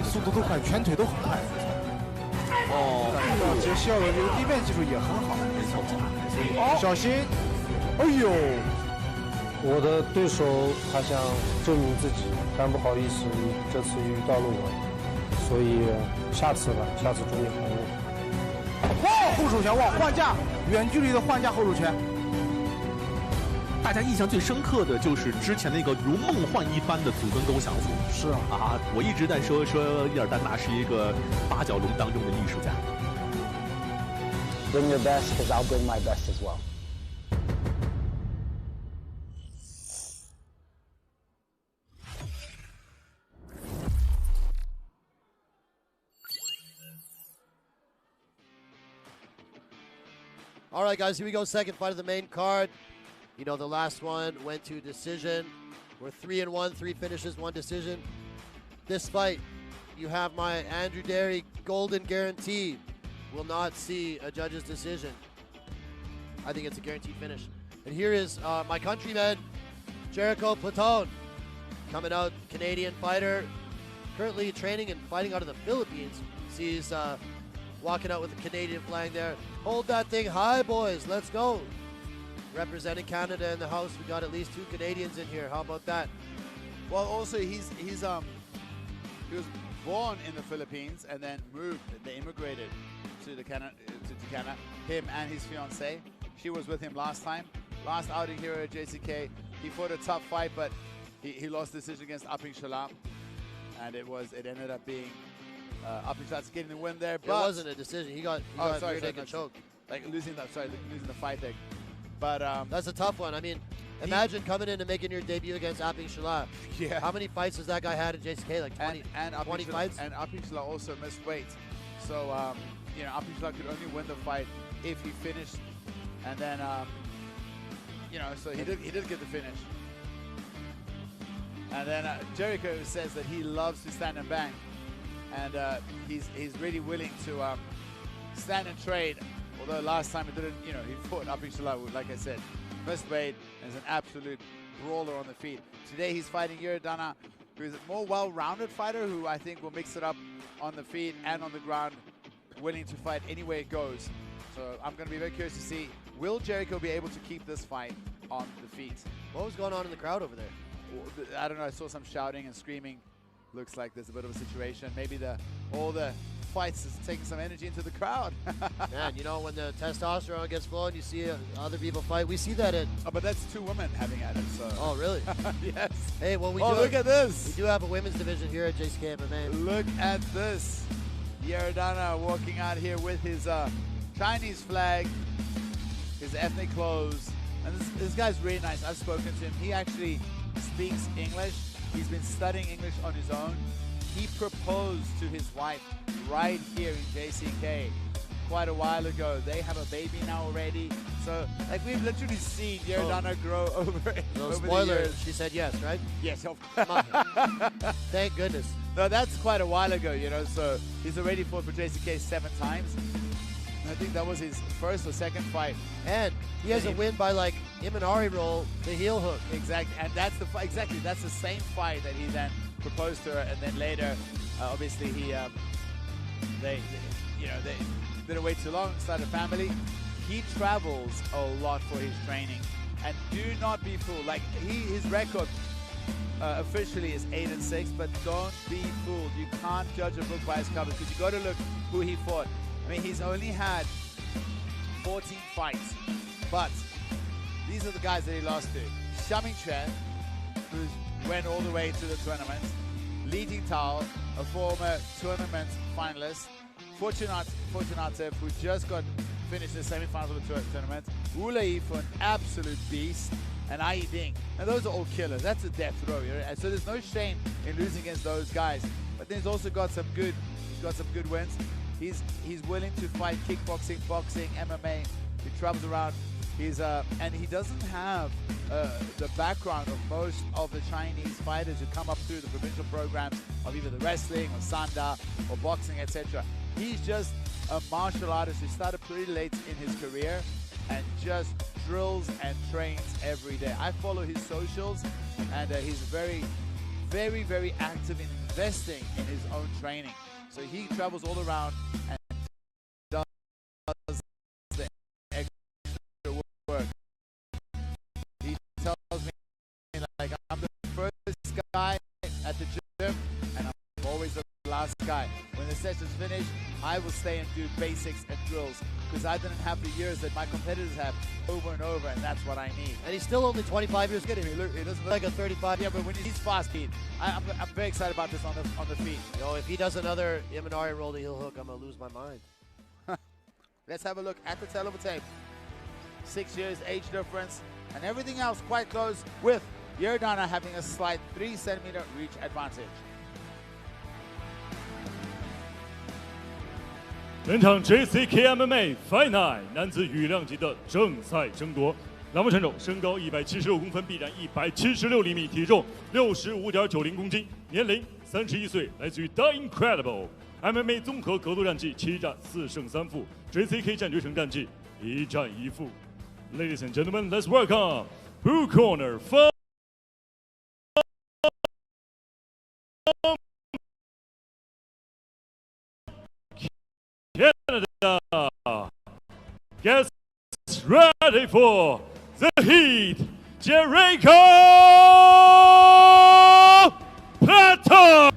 Speaker 7: 速度都快，拳腿都很快。杰西奥的这个地面技术也很好。
Speaker 8: 没错，
Speaker 7: 小心！哎呦，
Speaker 10: 我的对手他想证明自己，但不好意思，这次遇到了我，所以下次吧，下次注意防御。
Speaker 7: 哇，后手拳，哇，换架，远距离的换架后手拳。
Speaker 8: 大家印象最深刻的就是之前那个如梦幻一般的祖孙勾降组。
Speaker 7: 是
Speaker 8: 啊，我一直在说叶尔丹娜是一个八角笼当中的艺术家。
Speaker 12: Bring your best, because I'll bring my best as well.
Speaker 1: All right, guys, here we go. Second fight of the main card. You know, the last one went to decision. We're 3-1, 3 finishes, 1 decision. This fight, you have my Andrew Derry golden guarantee. Will not see a judge's decision. I think it's a guaranteed finish. And here is my countryman, Jericho Platon, coming out, Canadian fighter, currently training and fighting out of the Philippines. Sees walking out with the Canadian flag there. Hold that thing high, boys. Let's go. Representing Canada in the house. We got at least 2 Canadians in here. How about that?
Speaker 2: Well, also he was born in the Philippines and then moved. They immigrated to Canada. Him and his fiancée. She was with him last time. Last outing here at JCK. He fought a tough fight, but he lost the decision against Aping Shalam, and it ended up being Aping Shalam's getting the win there. But
Speaker 1: it wasn't a decision. He got rear naked choke.
Speaker 2: Like losing the fight there. But
Speaker 1: that's a tough one. I mean, imagine coming in and making your debut against Aping Shalam.
Speaker 2: Yeah.
Speaker 1: How many fights has that guy had in JCK? Like 20,
Speaker 2: and
Speaker 1: 20 fights?
Speaker 2: And Aping Shalam also missed weight. So, you know, Aping Shalam could only win the fight if he finished. And then, you know, so he did get the finish. And then Jericho says that he loves to stand and bang. And he's really willing to stand and trade. Although last time he didn't, you know, he fought Aping Shalam, like I said, missed weight and is an absolute brawler on the feet. Today he's fighting Yeerdanna, who is a more well-rounded fighter who I think will mix it up on the feet and on the ground, willing to fight any way it goes. So I'm going to be very curious to see, will Jericho be able to keep this fight on the feet?
Speaker 1: What was going on in the crowd over there?
Speaker 2: I don't know, I saw some shouting and screaming. Looks like there's a bit of a situation. Maybe all the fights is taking some energy into the crowd.
Speaker 1: Man, you know, when the testosterone gets flowing, you see other people fight. We see that at...
Speaker 2: Oh, but that's 2 women having at it, so...
Speaker 1: Oh, really?
Speaker 2: Yes.
Speaker 1: Hey, well,
Speaker 2: look at this.
Speaker 1: We do have a women's division here at JCK MMA.
Speaker 2: Look at this. Yeerdanna walking out here with his Chinese flag, his ethnic clothes. And this guy's really nice. I've spoken to him. He actually speaks English. He's been studying English on his own. He proposed to his wife right here in JCK quite a while ago. They have a baby now already. So, like, we've literally seen Yeerdanna grow over
Speaker 1: spoiler,
Speaker 2: the years.
Speaker 1: She said yes, right?
Speaker 2: Yes, of
Speaker 1: Thank goodness.
Speaker 2: No, that's quite a while ago, you know, so he's already fought for JCK 7 times. I think that was his first or second fight.
Speaker 1: And he has a win by, like, Imanari roll, the heel hook.
Speaker 2: Exactly, and that's the that's the same fight that he then proposed to her, and then later, obviously, they didn't wait too long, started a family. He travels a lot for his training, and do not be fooled. Like, his record officially is 8-6, but don't be fooled. You can't judge a book by its cover, because you got to look who he fought. I mean, he's only had 14 fights, but these are the guys that he lost to. Xiaoming, who went all the way to the tournament. Li Jingtao, a former tournament finalist. Fortunato, who just finished the semifinals of the tournament. Wu Lei for an absolute beast. And Ayihengnuur. And those are all killers. That's a death row. And so there's no shame in losing against those guys. But then he's also got some good wins. He's willing to fight kickboxing, boxing, MMA. He travels around. And he doesn't have the background of most of the Chinese fighters who come up through the provincial programs of either the wrestling or Sanda or boxing, etc. He's just a martial artist who started pretty late in his career and just drills and trains every day. I follow his socials, and he's very, very, very active in investing in his own training. So he travels all around and does the extra work. He tells me, like, I'm the first guy at the gym, and I'm always the last guy. When the session's finished, I will stay and do basics and drills because I didn't have the years that my competitors have over and over, and that's what I need.
Speaker 1: And he's still only 25 years.
Speaker 2: Look at him. He doesn't look
Speaker 1: like a 35.
Speaker 2: Yeah, but when he's fast feet, I'm very excited about this on the feet.
Speaker 1: Yo, if he does another Imanari roll to heel hook, I'm gonna lose my mind.
Speaker 2: Let's have a look at the tail of the tape. 6 years age difference, and everything else quite close, with Yeerdanna having a slight 3 centimeter reach advantage.
Speaker 3: 本场 JCK MMA Fight Night 男子羽量级的正赛争夺，栏目选手身高176公分，臂展176厘米，体重65.90公斤，年龄31岁，来自于 The Incredible MMA 综合格斗战绩7战4胜3负 ，JCK 战决城战绩1战1负。Ladies and gentlemen, let's welcome Blue Corner from Canada. Get ready for the heat. Jericho Platon.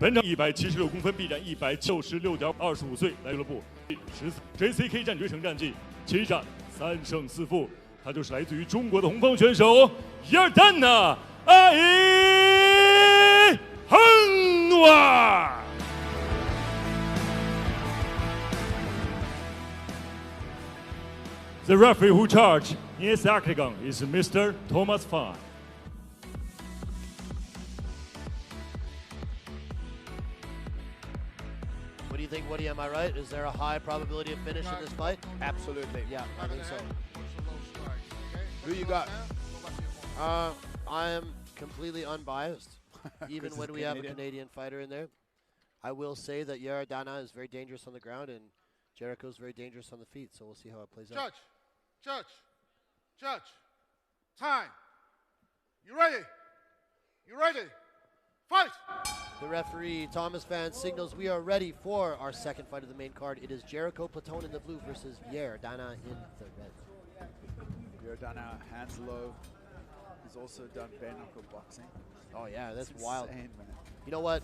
Speaker 3: 本场176公分，臂展166.25岁，来俱乐部JCK 战决城战绩7战3胜4负，他就是来自于中国的红方选手Yeerdanna Ayihengnuur。The referee who charged in his octagon is Mr. Thomas Fan.
Speaker 1: What do you think, Woody? Am I right? Is there a high probability of finish in this fight?
Speaker 2: Absolutely.
Speaker 1: Yeah, I think so.
Speaker 2: Who you got?
Speaker 1: I am completely unbiased, even when we have a Canadian fighter in there. I will say that Yeerdanna is very dangerous on the ground, and Jericho's very dangerous on the feet, so we'll see how it plays out.
Speaker 13: Judge, time. You ready? You ready? Fight!
Speaker 1: The referee, Thomas Fan, signals we are ready for our second fight of the main card. It is Jericho Platon in the blue versus Yeerdanna in the red.
Speaker 2: Yeerdanna, hands low. He's also done bare knuckle boxing.
Speaker 1: Oh yeah, that's
Speaker 2: it's
Speaker 1: wild.
Speaker 2: Insane, man.
Speaker 1: You know what?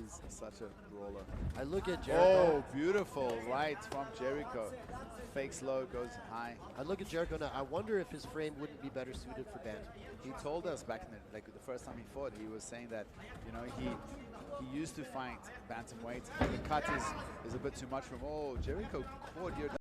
Speaker 2: He's such a brawler.
Speaker 1: I look at Jericho.
Speaker 2: Oh, beautiful right from Jericho. Fakes low, goes high.
Speaker 1: I look at Jericho now. I wonder if his frame wouldn't be better suited for bantam.
Speaker 2: He told us back in the first time he fought, he was saying that, you know, he used to fight bantamweight. The cut is a bit too much from. Oh, Jericho caught Yeerdanna.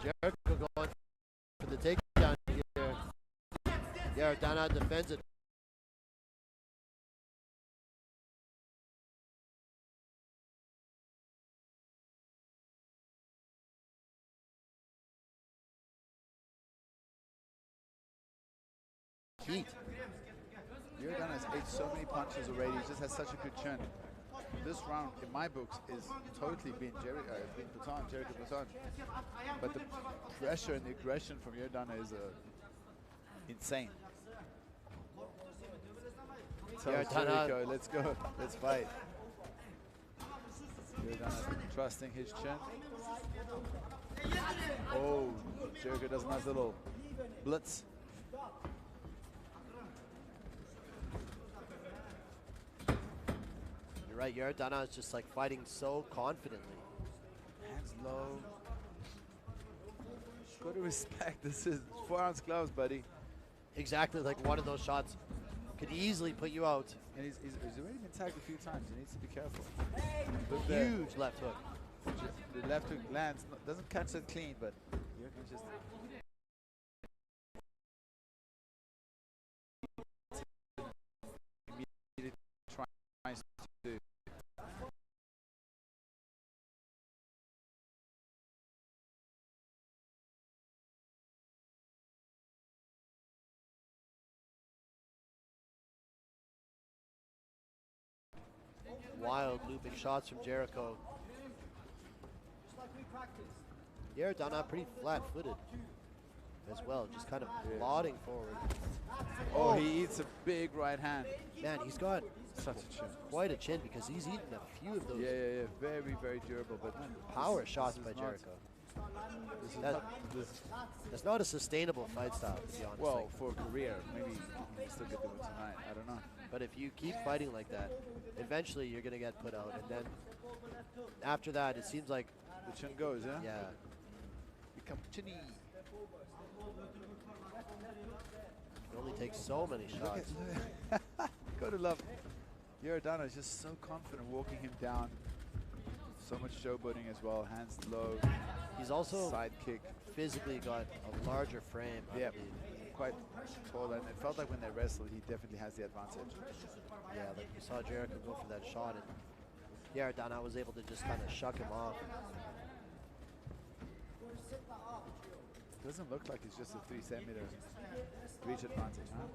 Speaker 1: Jericho going for the takedown here. Yeerdanna defends it. Heat.
Speaker 2: Yeerdanna has ate so many punches already. He just has such a good chin. This round, in my books, is totally been Jericho Platon. But the pressure and the aggression from Yeerdanna is insane. Jericho, let's go, let's fight. Yeerdanna trusting his chin. Oh, Jericho does a nice little blitz.
Speaker 1: You're right, Yeerdanna is just like fighting so confidently.
Speaker 2: Hands low. Got to respect, this is 4-ounce gloves, buddy.
Speaker 1: Exactly, like one of those shots could easily put you out.
Speaker 2: And he's already been tagged a few times. He needs to be careful.
Speaker 1: Huge left hook.
Speaker 2: The left hook lands, doesn't catch it clean, but you can just. Tries to do.
Speaker 1: Wild looping shots from Jericho. Yeerdanna pretty flat-footed as well, just kind of plodding forward.
Speaker 2: Oh, he eats a big right hand.
Speaker 1: Man, he's got
Speaker 2: Such a chin.
Speaker 1: Quite a chin because he's eaten a few of those.
Speaker 2: Yeah. Very, very durable. But
Speaker 1: power shots by Jericho. That's not a sustainable fight style, to be honest.
Speaker 2: Well, for a career, maybe you can still get the win tonight. I don't know.
Speaker 1: But if you keep fighting like that, eventually you're going to get put out. And then after that, it seems like
Speaker 2: the chin goes, yeah?
Speaker 1: Yeah.
Speaker 2: Become chinny.
Speaker 1: It only takes so many shots.
Speaker 2: Gotta love. Yeerdanna is just so confident walking him down. So much showboating as well. Hands low.
Speaker 1: He's also
Speaker 2: side kick.
Speaker 1: Physically got a larger frame.
Speaker 2: Yeah, quite tall, and it felt like when they wrestled, he definitely has the advantage.
Speaker 1: Yeah, like you saw Jericho go for that shot, and Yeerdanna was able to just kind of shuck him off.
Speaker 2: Doesn't look like it's just a 3 centimeter reach advantage, huh?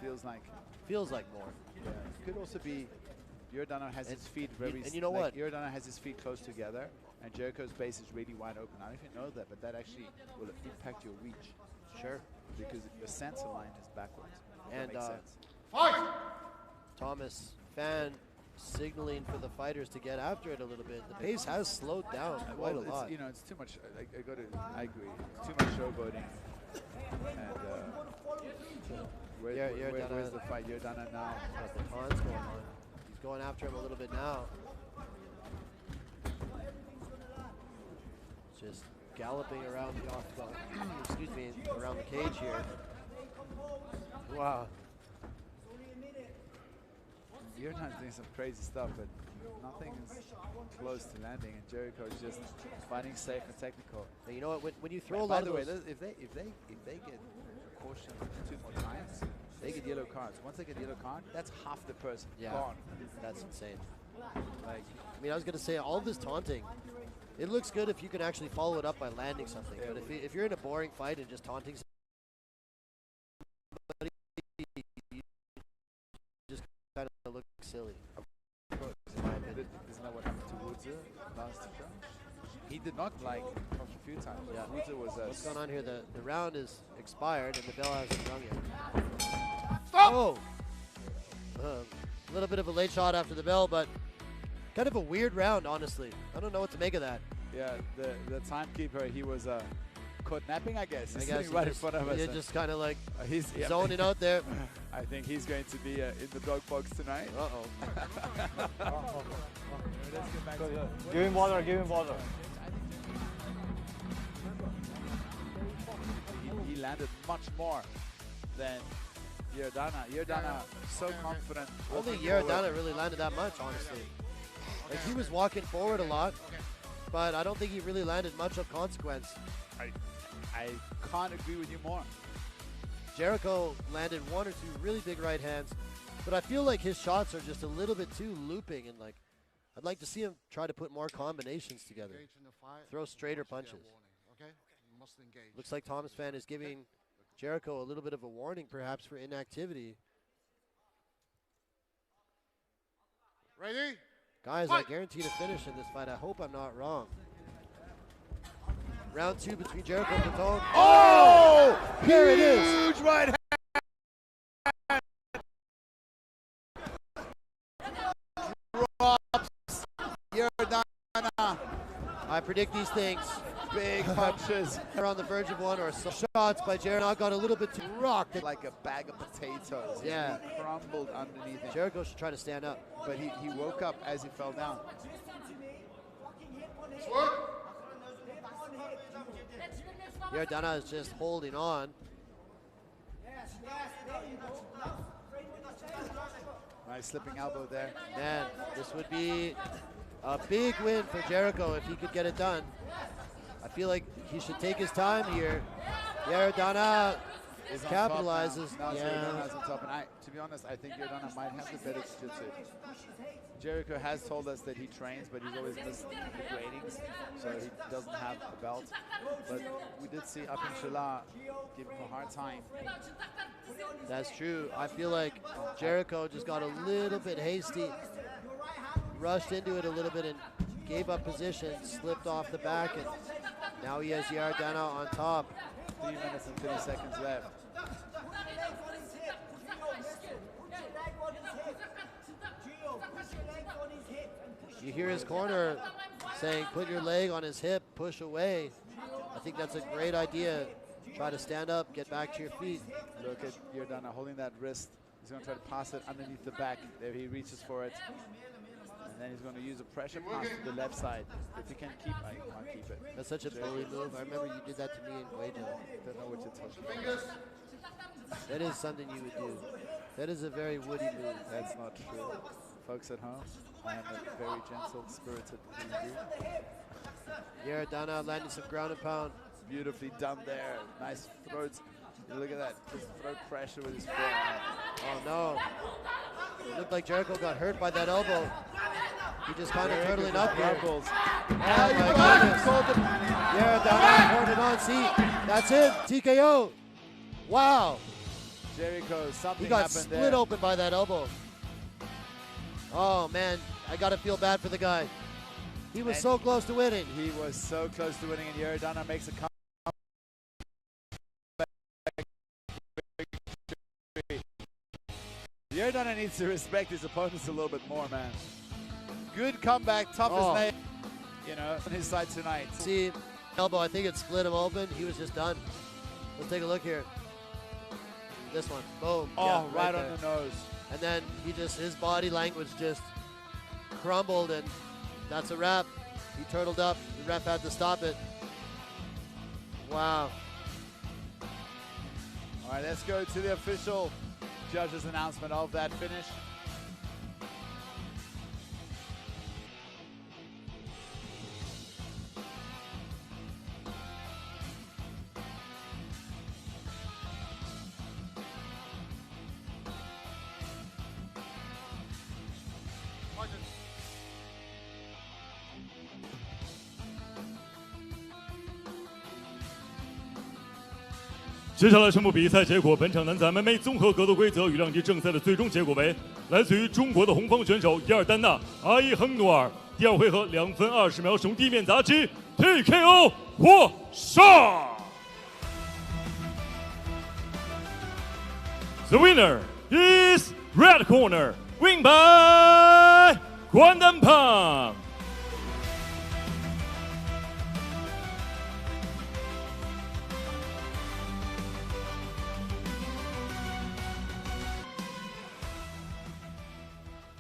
Speaker 2: Feels like
Speaker 1: more.
Speaker 2: Yeah, it could also be Yeerdanna has his feet very.
Speaker 1: And you know what?
Speaker 2: Yeerdanna has his feet close together, and Jericho's base is really wide open. I don't know if you know that, but that actually will impact your reach.
Speaker 1: Sure.
Speaker 2: Because the center line is backwards.
Speaker 1: And
Speaker 2: that makes sense.
Speaker 1: Fight! Thomas Fan signaling for the fighters to get after it a little bit. The pace has slowed down quite a lot.
Speaker 2: You know, it's too much. I agree. It's too much showboating. And where's the fight? Yeerdanna now.
Speaker 1: The taunts going on. He's going after him a little bit now. Just galloping around the octagon. Excuse me, around the cage here. Wow.
Speaker 2: Yeerdanna's doing some crazy stuff, but nothing is close to landing, and Jericho is just fighting safe and technical.
Speaker 1: And you know what? When you throw a lot
Speaker 2: by
Speaker 1: of
Speaker 2: the way,
Speaker 1: those,
Speaker 2: if they get a caution 2 more times, they get yellow cards. Once they get a yellow card, that's half the person gone.
Speaker 1: That's insane. Like, I mean, I was gonna say all this taunting. It looks good if you can actually follow it up by landing something. But if you're in a boring fight and just taunting somebody, you just kind of look silly.
Speaker 2: Isn't that what happened to Woods last show? He did not like punch a few times.
Speaker 1: Yeah.
Speaker 2: Woods was
Speaker 1: what's going on here? The round is expired and the bell hasn't rung yet. Stop! Oh! A little bit of a late shot after the bell, but kind of a weird round, honestly. I don't know what to make of that.
Speaker 2: Yeah, the timekeeper, he was caught napping, I guess. He's sitting right in front of us.
Speaker 1: You're just kind of like
Speaker 2: he's
Speaker 1: zoning out there.
Speaker 2: I think he's going to be in the dog box tonight.
Speaker 1: Uh-oh.
Speaker 12: Give him water, give him water.
Speaker 2: He landed much more than Yeerdanna. Yeerdanna so confident.
Speaker 1: Only Yeerdanna really landed that much, honestly. Like, he was walking forward a lot, but I don't think he really landed much of consequence.
Speaker 2: I can't agree with you more.
Speaker 1: Jericho landed 1 or 2 really big right hands, but I feel like his shots are just a little bit too looping, and like I'd like to see him try to put more combinations together. Throw straighter punches. Looks like Thomas Fan is giving Jericho a little bit of a warning, perhaps, for inactivity.
Speaker 13: Ready?
Speaker 1: Guys, I guarantee to finish in this fight. I hope I'm not wrong. Round 2 between Jericho and Platon.
Speaker 2: Oh!
Speaker 1: Here it is.
Speaker 2: Huge right hand. Drops Yeerdanna.
Speaker 1: I predict these things.
Speaker 2: Big punches.
Speaker 1: They're on the verge of one, or some shots by Yeerdanna got a little bit too rocked.
Speaker 2: Like a bag of potatoes.
Speaker 1: Yeah.
Speaker 2: He crumbled underneath him.
Speaker 1: Jericho should try to stand up.
Speaker 2: But he woke up as he fell down.
Speaker 1: Yeerdanna is just holding on.
Speaker 2: Nice slipping elbow there.
Speaker 1: Man, this would be a big win for Jericho if he could get it done. I feel like he should take his time here. Yeerdanna capitalizes.
Speaker 2: Yeerdanna's on top, and to be honest, I think Yeerdanna might have the better jiu-jitsu. Jericho has told us that he trains, but he's always missed the gradings, so he doesn't have a belt. But we did see Up in Shala give him a hard time.
Speaker 1: That's true. I feel like Jericho just got a little bit hasty, rushed into it a little bit, and gave up position, slipped off the back, and now he has Yeerdanna on top.
Speaker 2: 3 minutes and 30 seconds left.
Speaker 1: You hear his corner saying, put your leg on his hip, push away. I think that's a great idea. Try to stand up, get back to your feet.
Speaker 2: Look at Yeerdanna holding that wrist. He's going to try to pass it underneath the back. There he reaches for it. And then he's going to use a pressure pass to the left side. If he can keep, I can't keep it.
Speaker 1: That's such a bully move. I remember you did that to me in Guangzhou.
Speaker 2: Don't know what you're talking about.
Speaker 1: That is something you would do. That is a very Woody move.
Speaker 2: That's not true. Folks at home, I am a very gentle, spirited dude.
Speaker 1: Yeerdanna landing some ground and pound.
Speaker 2: Beautifully done there. Nice throat. Look at that. Just throat pressure with his forehand.
Speaker 1: Oh no. It looked like Jericho got hurt by that elbow. He just kind of turtling up here. Oh my goodness. Yeerdanna holding on. See, that's it. TKO. Wow.
Speaker 2: Jericho, something
Speaker 1: He got
Speaker 2: happened
Speaker 1: split
Speaker 2: there.
Speaker 1: open by that elbow. Oh man, I gotta feel bad for the guy. He was so close to winning.
Speaker 2: He was so close to winning, and Yeerdanna makes a comeback. Yeerdanna needs to respect his opponents a little bit more, man. Good comeback, tough as nails, you know, on his side tonight.
Speaker 1: See, elbow, I think it split him open. He was just done. Let's take a look here. This one, boom.
Speaker 2: Oh,
Speaker 1: yeah,
Speaker 2: right
Speaker 1: there.
Speaker 2: on the nose.
Speaker 1: And then his body language just crumbled, and that's a wrap. He turtled up. The ref had to stop it. Wow.
Speaker 2: All right, let's go to the official judges' announcement of that finish.
Speaker 3: 接下来宣布比赛结果。本场男子 MMA 综合格斗规则与量级正赛的最终结果为：来自于中国的红方选手Yeerdanna Ayihengnuur，第二回合2分20秒使用地面砸击 TKO 获胜。The winner is red corner, win by 关丹胖。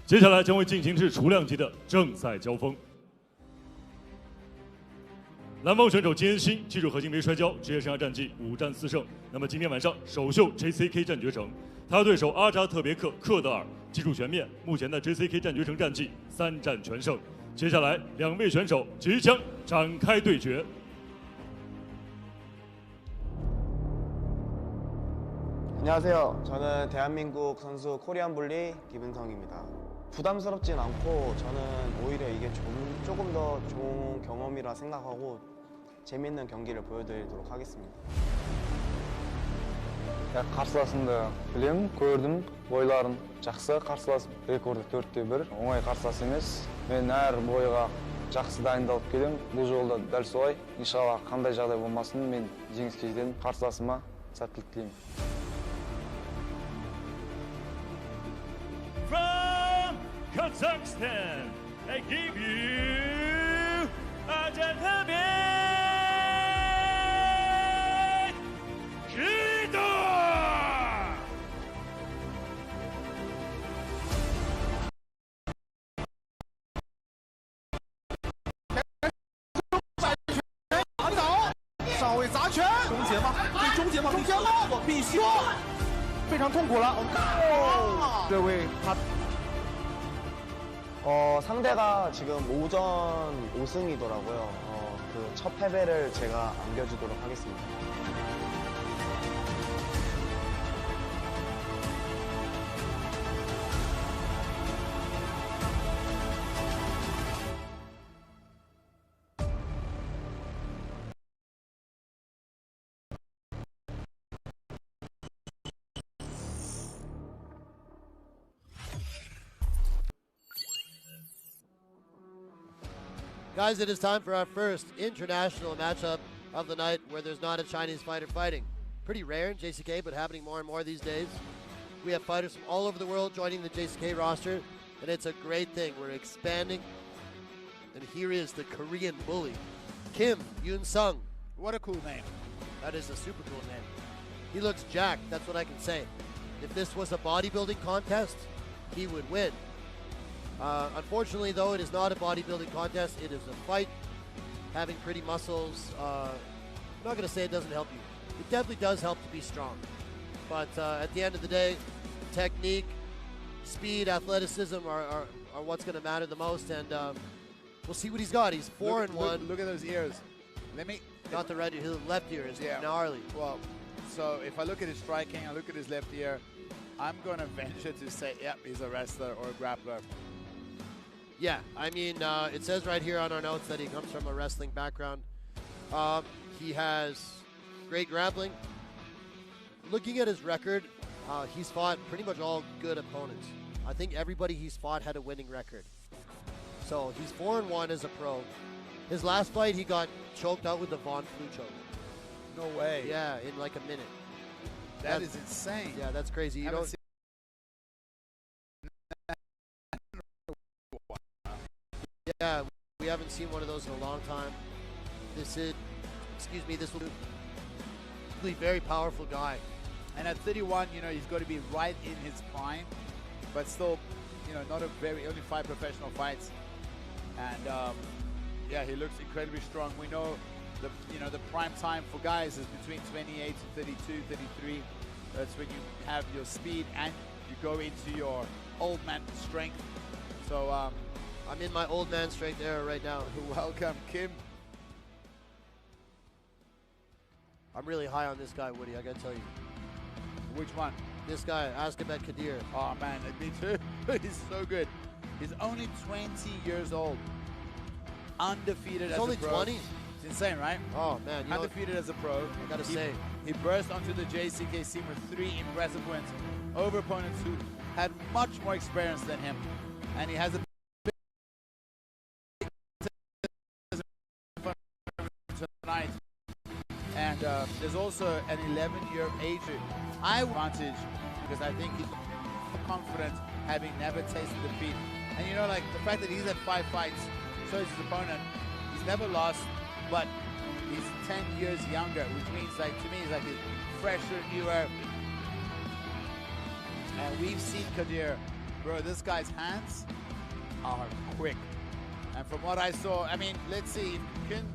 Speaker 3: 接下来将会进行至除量级的正赛交锋。蓝方选手金恩欣，技术核心为摔跤，职业生涯战绩5战4胜。那么今天晚上首秀 JCK 战决胜，他的对手阿扎特别克克德尔，技术全面，目前的 JCK 战决胜战绩3战全胜。接下来2位选手即将展开对决。
Speaker 14: 안녕하세요. 저는 대한민국 선수 코리안 블리 김은성입니다. 부담스럽진 않고 저는 오히려 이게 조금 더 좋은 경험이라 생각하고 재밌는 경기를 보여드리도록 하겠습니다.
Speaker 9: Қарсыласымды білемін, көрдім, бойларын жақсы. Қарсыласым рекорды 4-те-1. Оңай қарсылас емес. Мен әр бойға жақсы дайындалып келем. Бұл жолда дәл солай. Иншалла қандай жағдай болмасын, мен жеңіске жетемін. Қарсыласыма сәттілік тілеймін.
Speaker 3: From Kazakhstan, I give you Azatbek Kydyr.
Speaker 14: 상대가 지금 5전 5승이더라고요. 그 첫 패배를 제가 안겨주도록 하겠습니다.
Speaker 1: Guys, it is time for our first international matchup of the night where there's not a Chinese fighter fighting. Pretty rare in JCK, but happening more and more these days. We have fighters from all over the world joining the JCK roster. And it's a great thing. We're expanding. And here is the Korean bully, Kim Eunsung.
Speaker 2: What a cool name.
Speaker 1: That is a super cool name. He looks jacked, that's what I can say. If this was a bodybuilding contest, he would win. Unfortunately, though, it is not a bodybuilding contest. It is a fight. Having pretty muscles, I'm not going to say it doesn't help you. It definitely does help to be strong. But at the end of the day, technique, speed, athleticism are what's going to matter the most. And we'll see what he's got. He's 4-1.
Speaker 2: Look at those ears.
Speaker 1: Not the right ear, his left ear is gnarly.
Speaker 2: Well, so if I look at his striking, I look at his left ear, I'm going to venture to say, yep, he's a wrestler or a grappler.
Speaker 1: Yeah, I mean, it says right here on our notes that he comes from a wrestling background. He has great grappling. Looking at his record, he's fought pretty much all good opponents. I think everybody he's fought had a winning record. So he's 4-1 as a pro. His last fight, he got choked out with the Von Flue choke.
Speaker 2: No way.
Speaker 1: Yeah, in like a minute.
Speaker 2: That is insane.
Speaker 1: Yeah, that's crazy. You don't. Yeah, we haven't seen one of those in a long time. This will be a very powerful guy.
Speaker 2: And at 31, you know, he's got to be right in his prime, but still, you know, only 5 professional fights. And yeah, he looks incredibly strong. We know the prime time for guys is between 28 to 32, 33. That's when you have your speed and you go into your old man strength. So
Speaker 1: I'm in my old man strength era right now.
Speaker 2: Welcome, Kim.
Speaker 1: I'm really high on this guy, Woody, I gotta tell you.
Speaker 2: Which one?
Speaker 1: This guy, Azatbek Kydyr.
Speaker 2: Oh man, me too. He's so good. He's only 20 years old. Undefeated as a pro.
Speaker 1: He's only 20?
Speaker 2: It's insane, right?
Speaker 1: Oh man,
Speaker 2: undefeated as a pro.
Speaker 1: I gotta say.
Speaker 2: He burst onto the JCK scene with 3 impressive wins over opponents who had much more experience than him. And he has a tonight. And there's also an 11-year age advantage because I think he's confident having never tasted defeat. And you know, like the fact that he's had 5 fights shows his opponent he's never lost, but he's 10 years younger, which means, like, to me, he's like he's fresher, newer. And we've seen Kydyr, bro, this guy's hands are quick. And from what I saw, I mean, let's see, Kim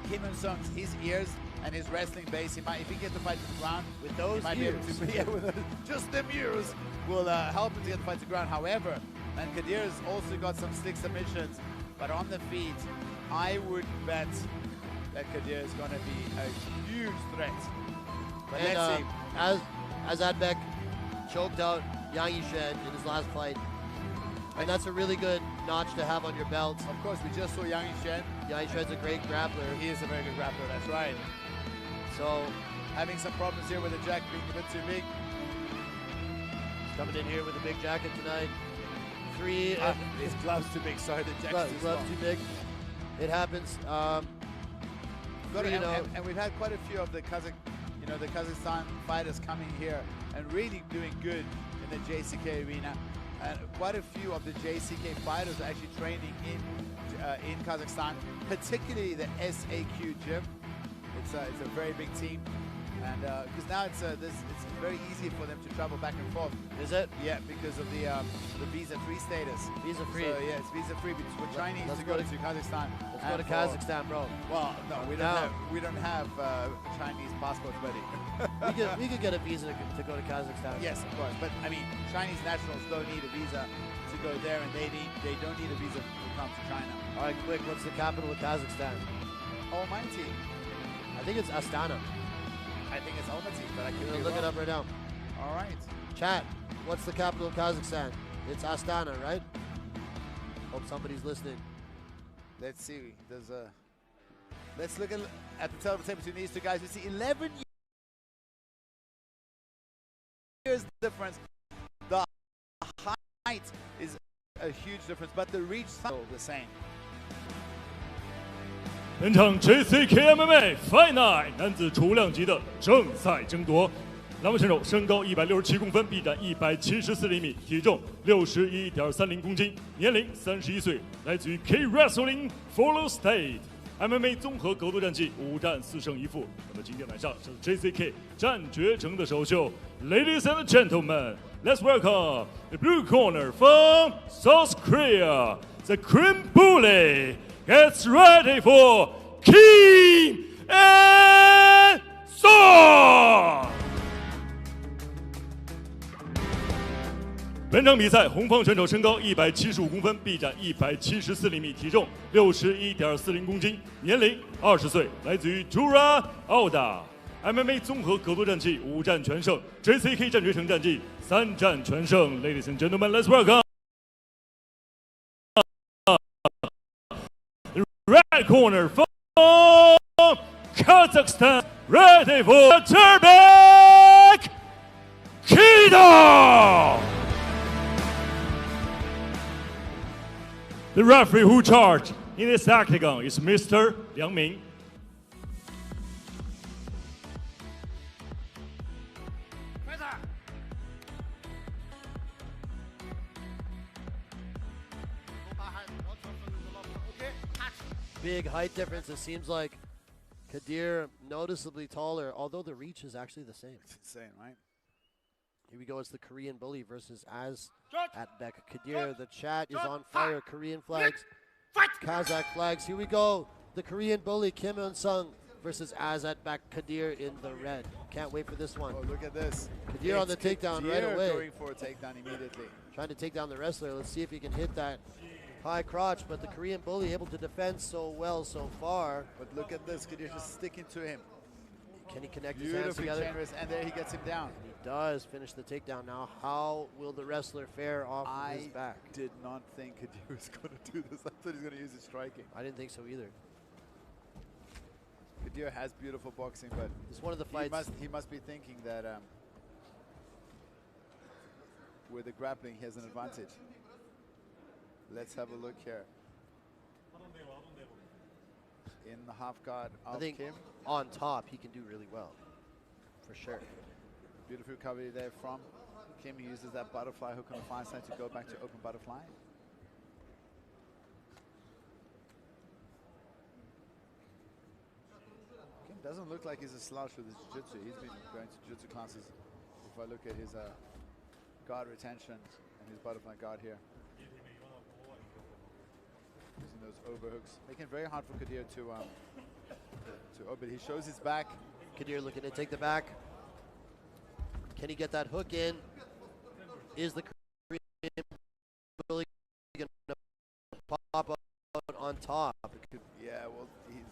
Speaker 2: Eunsung's his ears and his wrestling base, if he gets the fight to the ground
Speaker 1: with those
Speaker 2: he might
Speaker 1: ears,
Speaker 2: be able to, just them ears will help him to get the fight to the ground. However, and Kydyr's also got some slick submissions, but on the feet, I would bet that Kydyr is going to be a huge threat. But
Speaker 1: and,
Speaker 2: let's see.
Speaker 1: Azatbek choked out Yixuan in his last fight. And that's a really good notch to have on your belt.
Speaker 2: Of course, we just saw Yixuan.
Speaker 1: Yixuan's a great grappler.
Speaker 2: He is a very good grappler, that's right.
Speaker 1: So,
Speaker 2: having some problems here with the jack being a bit too big.
Speaker 1: He's coming in here with a big jacket tonight. 3.
Speaker 2: His gloves too big, sorry, the jacket's
Speaker 1: gloves too big. It happens.
Speaker 2: And we've had quite a few of the Kazakhstan fighters coming here and really doing good in the JCK arena. And quite a few of the JCK fighters are actually training in Kazakhstan, particularly the SAQ gym. It's a very big team, and because now it's very easy for them to travel back and forth.
Speaker 1: Is it?
Speaker 2: Yeah, because of the visa-free status.
Speaker 1: Visa-free.
Speaker 2: So yeah, it's visa-free. For Chinese to go to Kazakhstan.
Speaker 1: Let's go to Kazakhstan, bro.
Speaker 2: Well, no, we don't have Chinese passports ready.
Speaker 1: we could get a visa to go to Kazakhstan.
Speaker 2: Yes, of course. But I mean, Chinese nationals don't need a visa to go there, and they don't need a visa to come to China.
Speaker 1: All right, quick. What's the capital of Kazakhstan?
Speaker 2: Almaty.
Speaker 1: I think it's Astana.
Speaker 2: I think it's Almaty, but I can
Speaker 1: look it up right now.
Speaker 2: All right.
Speaker 1: Chat. What's the capital of Kazakhstan? It's Astana, right? Hope somebody's listening.
Speaker 2: Let's see. Let's look at the total between these two guys. We see 11 years difference. The height is a huge difference, but the reach is still the same.
Speaker 3: 本场 JCK MMA Fight Night 男子重量级的正赛争夺，栏目选手身高167公分，臂展174厘米，体重61.30公斤，年龄31岁，来自于 K Wrestling Follow State。MMA 综合格斗战绩5战4胜1负。那么今天晚上是 JCK 战绝城的首秀 ，Ladies and gentlemen, let's welcome the blue corner from South Korea, the Cream Bully gets ready for King and Song。本场比赛，红方选手身高175公分，臂展174厘米，体重61.40公斤，年龄20岁，来自于 Jura Alda。MMA 综合格斗战绩5战全胜 ，JCK 战绝城战绩3战全胜。Ladies and gentlemen, let's welcome the red corner from Kazakhstan, ready for Azatbek, Kydyr. The referee who charged in this octagon is Mr. Liang Ming.
Speaker 1: Big height difference. It seems like Kydyr noticeably taller, although the reach is actually the same.
Speaker 2: It's insane, right?
Speaker 1: Here we go. It's the Korean Bully versus Azatbek Kydyr. The chat is on fire. Korean flags, Kazakh flags. Here we go. The Korean Bully Eunsung versus Azatbek Kydyr in the red. Can't wait for this one.
Speaker 2: Oh, look at this.
Speaker 1: Kydyr on the takedown right away.
Speaker 2: Going for a takedown immediately.
Speaker 1: Trying to take down the wrestler. Let's see if he can hit that high crotch, but the Korean Bully able to defend so well so far.
Speaker 2: But look at this, Kydyr just sticking to him.
Speaker 1: Can he connect his hands together?
Speaker 2: And there he gets him down.
Speaker 1: And he does finish the takedown. Now, how will the wrestler fare off his back?
Speaker 2: I did not think Kydyr was going to do this. I thought he was going to use his striking.
Speaker 1: I didn't think so either.
Speaker 2: Kydyr has beautiful boxing, but
Speaker 1: it's one of the fights.
Speaker 2: He must be thinking that with the grappling, he has an advantage. Let's have a look here. In the half guard of
Speaker 1: I think
Speaker 2: Kim.
Speaker 1: On top, he can do really well, for sure.
Speaker 2: Beautiful recovery there from Kim. He uses that butterfly hook on the far side to go back to open butterfly. Kim doesn't look like he's a slouch with his jiu-jitsu. He's been going to jiu-jitsu classes. If I look at his guard retention and his butterfly guard here. Using those overhooks, making it very hard for Kydyr to open. He shows his back.
Speaker 1: Kydyr looking to take the back. Can he get that hook in? Is the Korean Bully going to pop out on top?
Speaker 2: Yeah, well, he's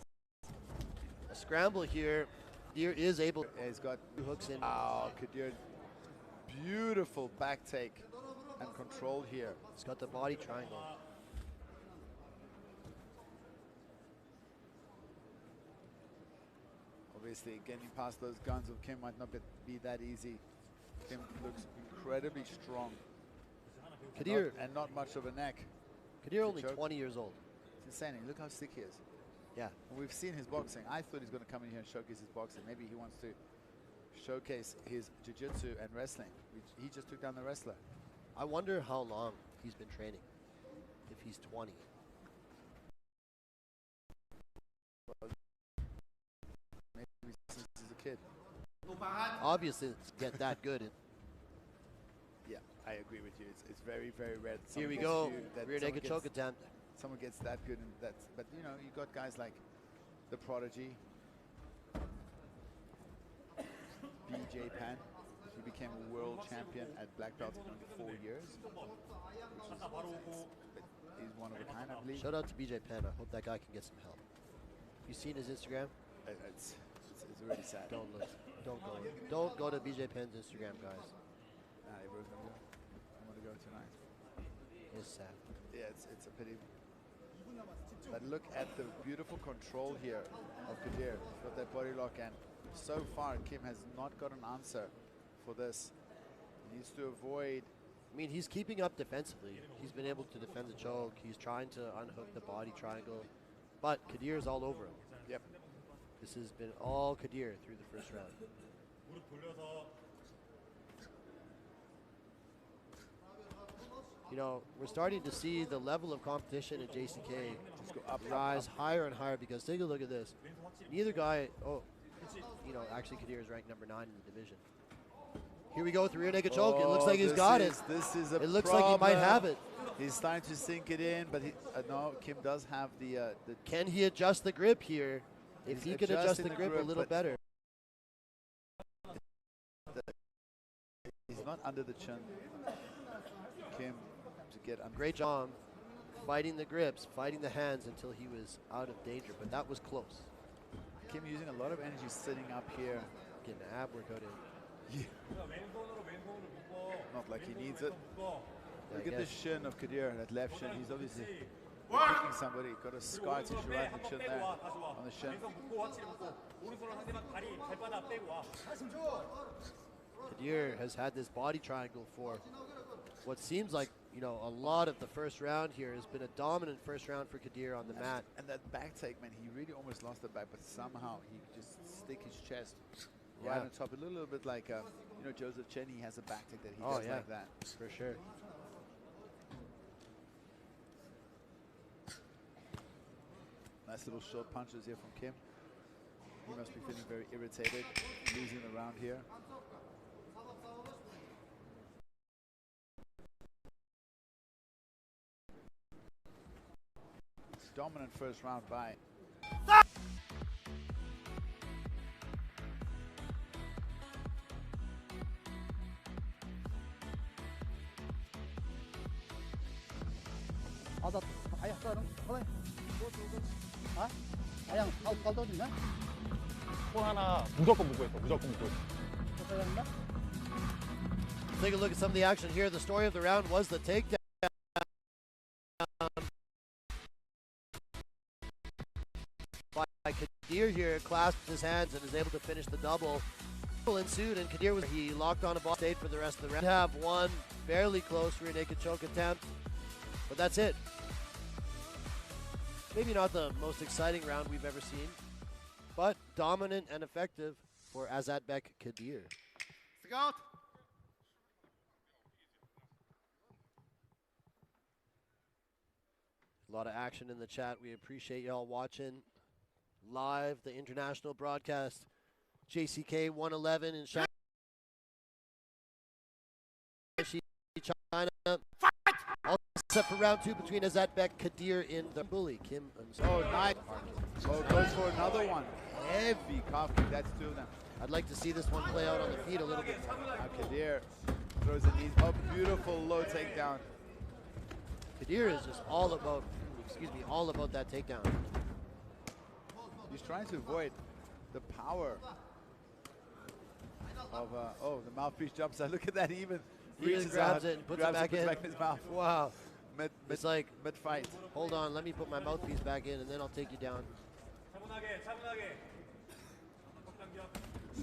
Speaker 1: a scramble here. Kydyr is able.
Speaker 2: Yeah, he's got
Speaker 1: two hooks in.
Speaker 2: Oh, Kydyr, beautiful back take and control here.
Speaker 1: He's got the body triangle.
Speaker 2: Obviously, getting past those guns of Kim might not be that easy. Kim looks incredibly strong.
Speaker 1: Kydyr
Speaker 2: and not much of a neck.
Speaker 1: Kydyr only 20 years old.
Speaker 2: It's insane. Look how sick he is.
Speaker 1: Yeah.
Speaker 2: And we've seen his boxing. I thought he's going to come in here and showcase his boxing. Maybe he wants to showcase his jiu-jitsu and wrestling. He just took down the wrestler.
Speaker 1: I wonder how long he's been training. If he's 20.
Speaker 2: Maybe since he's a kid.
Speaker 1: Obviously, it's get that good.
Speaker 2: Yeah, I agree with you. It's very, very rare.
Speaker 1: Here we go. Rear naked choke attempt.
Speaker 2: Someone gets that good, and that's. But you know, you got guys like the Prodigy, BJ Penn. He became a world champion at black belt in only 4 years. He's one of a kind, I believe.
Speaker 1: Shout out to BJ Penn. I hope that guy can get some help. You seen his Instagram?
Speaker 2: It's really sad.
Speaker 1: Don't look. Don't go to BJ Penn's Instagram, guys.
Speaker 2: Nah, everyone's gonna go. I'm gonna go tonight.
Speaker 1: It's sad.
Speaker 2: Yeah, it's a pity. But look at the beautiful control here of Kydyr. He's got that body lock, and so far Kim has not got an answer for this. He needs to avoid.
Speaker 1: I mean, he's keeping up defensively. He's been able to defend the choke. He's trying to unhook the body triangle, but Kydyr's all over him.
Speaker 2: Yep.
Speaker 1: This has been all Kydyr through the first round. you know, we're starting to see the level of competition in JCK just go up, rise higher and higher, because take a look at this. Neither guy, you know, actually Kydyr is ranked number 9 in the division. Here we go with the rear naked choke. It looks like he's got it.
Speaker 2: This is a
Speaker 1: It looks like he might have it.
Speaker 2: He's starting to sink it in, but no, Kim does have the
Speaker 1: Can he adjust the grip here? If he can adjust the grip a little better.
Speaker 2: He's not under the chin. Kim to get under.
Speaker 1: Great job fighting the grips, fighting the hands until he was out of danger, but that was close.
Speaker 2: Kim using a lot of energy sitting up here.
Speaker 1: Getting an ab workout in.
Speaker 2: Yeah. Not like he needs it. Look at the shin of Kydyr, that left shin. He's obviously kicking somebody. Got a scar tissue right in the chin there, on the shin.
Speaker 1: Kydyr has had this body triangle for what seems like, you know, a lot of the first round here. Has been a dominant first round for Kydyr on the mat.
Speaker 2: And that back take, man, he really almost lost the back, but somehow he just stick his chest right on top. A little bit like, you know, Joseph Chen, he has a back take that he does like that.
Speaker 1: For sure.
Speaker 2: Nice little short punches here from Kim. He must be feeling very irritated, losing the round here. Dominant first round by.
Speaker 1: Take a look at some of the action here. The story of the round was the takedown by Kydyr here. Clasped his hands and is able to finish the double. Ensued, and Kydyr he locked on a ball, stayed for the rest of the round. Have one fairly close rear naked choke attempt, but that's it. Maybe not the most exciting round we've ever seen, but dominant and effective for Azatbek Kydyr.
Speaker 13: Scout.
Speaker 1: A lot of action in the chat. We appreciate y'all watching live the international broadcast. JCK 111 in Shanghai, China. All set for round 2 between Azatbek Kydyr in the bully. Kim Eunsung.
Speaker 2: Oh, nice. Oh, goes for another one. Heavy calf kick. That's 2 of them.
Speaker 1: I'd like to see this one play out on the feet a little bit more.
Speaker 2: Now Kydyr throws the knees up. Beautiful low takedown.
Speaker 1: Kydyr is just all about, all about that takedown.
Speaker 2: He's trying to avoid the power of, the mouthpiece jumps out. Look at that, even
Speaker 1: He grabs it and puts it back in.
Speaker 2: his mouth.
Speaker 1: Wow.
Speaker 2: It's like mid-fight.
Speaker 1: Hold on, let me put my mouthpiece back in and then I'll take you down.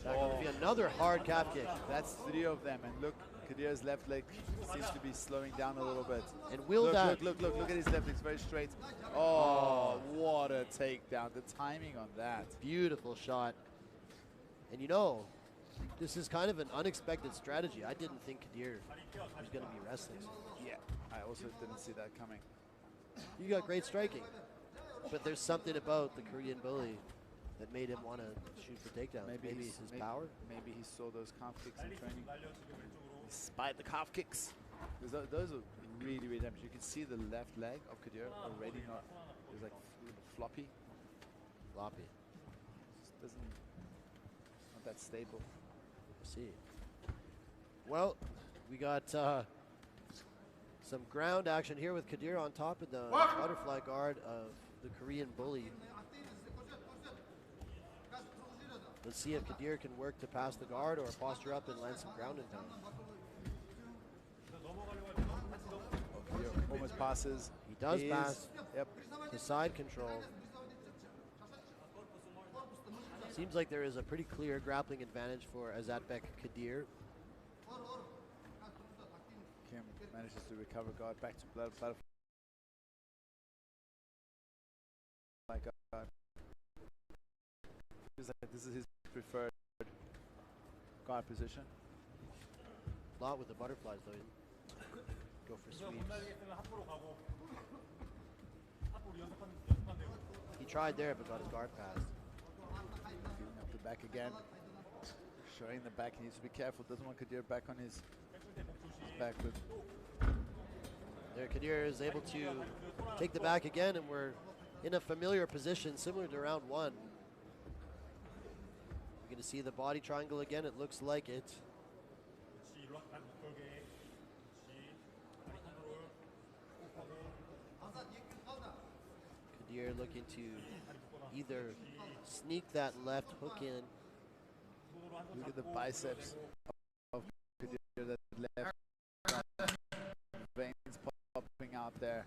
Speaker 1: That could be another hard calf kick.
Speaker 2: That's 3 of them, and look, Kydyr's left leg seems to be slowing down a little bit.
Speaker 1: And look
Speaker 2: at his left leg, it's very straight. Oh, what a takedown. The timing on that.
Speaker 1: Beautiful shot. And you know, this is kind of an unexpected strategy. I didn't think Kydyr was going to be wrestling.
Speaker 2: Yeah, I also didn't see that coming.
Speaker 1: You got great striking, but there's something about the Korean bully that made him want to shoot for takedown. Maybe his power?
Speaker 2: Maybe he saw those calf kicks in training. He spied the calf kicks. Those are really, really damaging. You can see the left leg of Kydyr already not, it's like floppy.
Speaker 1: Floppy.
Speaker 2: Just doesn't, not that stable.
Speaker 1: See. Well, we got some ground action here with Kydyr on top of the butterfly guard of the Korean bully. Let's see if Kydyr can work to pass the guard or posture up and land some ground in time.
Speaker 2: Kydyr almost passes.
Speaker 1: He does pass.
Speaker 2: Yep.
Speaker 1: The side control. Seems like there is a pretty clear grappling advantage for Azatbek Kydyr.
Speaker 2: Kim manages to recover guard back to butterfly. This is his preferred guard position.
Speaker 1: A lot with the butterflies though. go for sweeps. He tried there, but got his guard passed.
Speaker 2: Giving up the back again. Showing the back, he needs to be careful. Doesn't want Kydyr back on his back foot.
Speaker 1: There, Kydyr is able to take the back again, and we're in a familiar position, similar to round one. You're going to see the body triangle again. It looks like it. Kydyr looking to either sneak that left hook in.
Speaker 2: Look at the biceps of Kydyr, that left veins popping out there.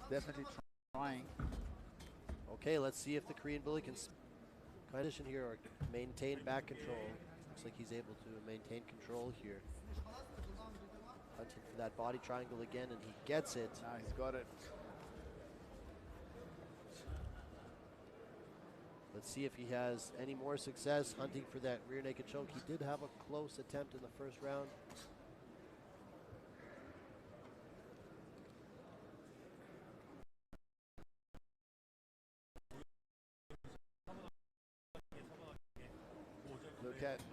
Speaker 2: Definitely trying.
Speaker 1: Okay, let's see if the Korean bully can condition here or maintain back control. Looks like he's able to maintain control here. Hunting for that body triangle again, and he gets it.
Speaker 2: Now he's got it.
Speaker 1: Let's see if he has any more success hunting for that rear naked choke. He did have a close attempt in the first round.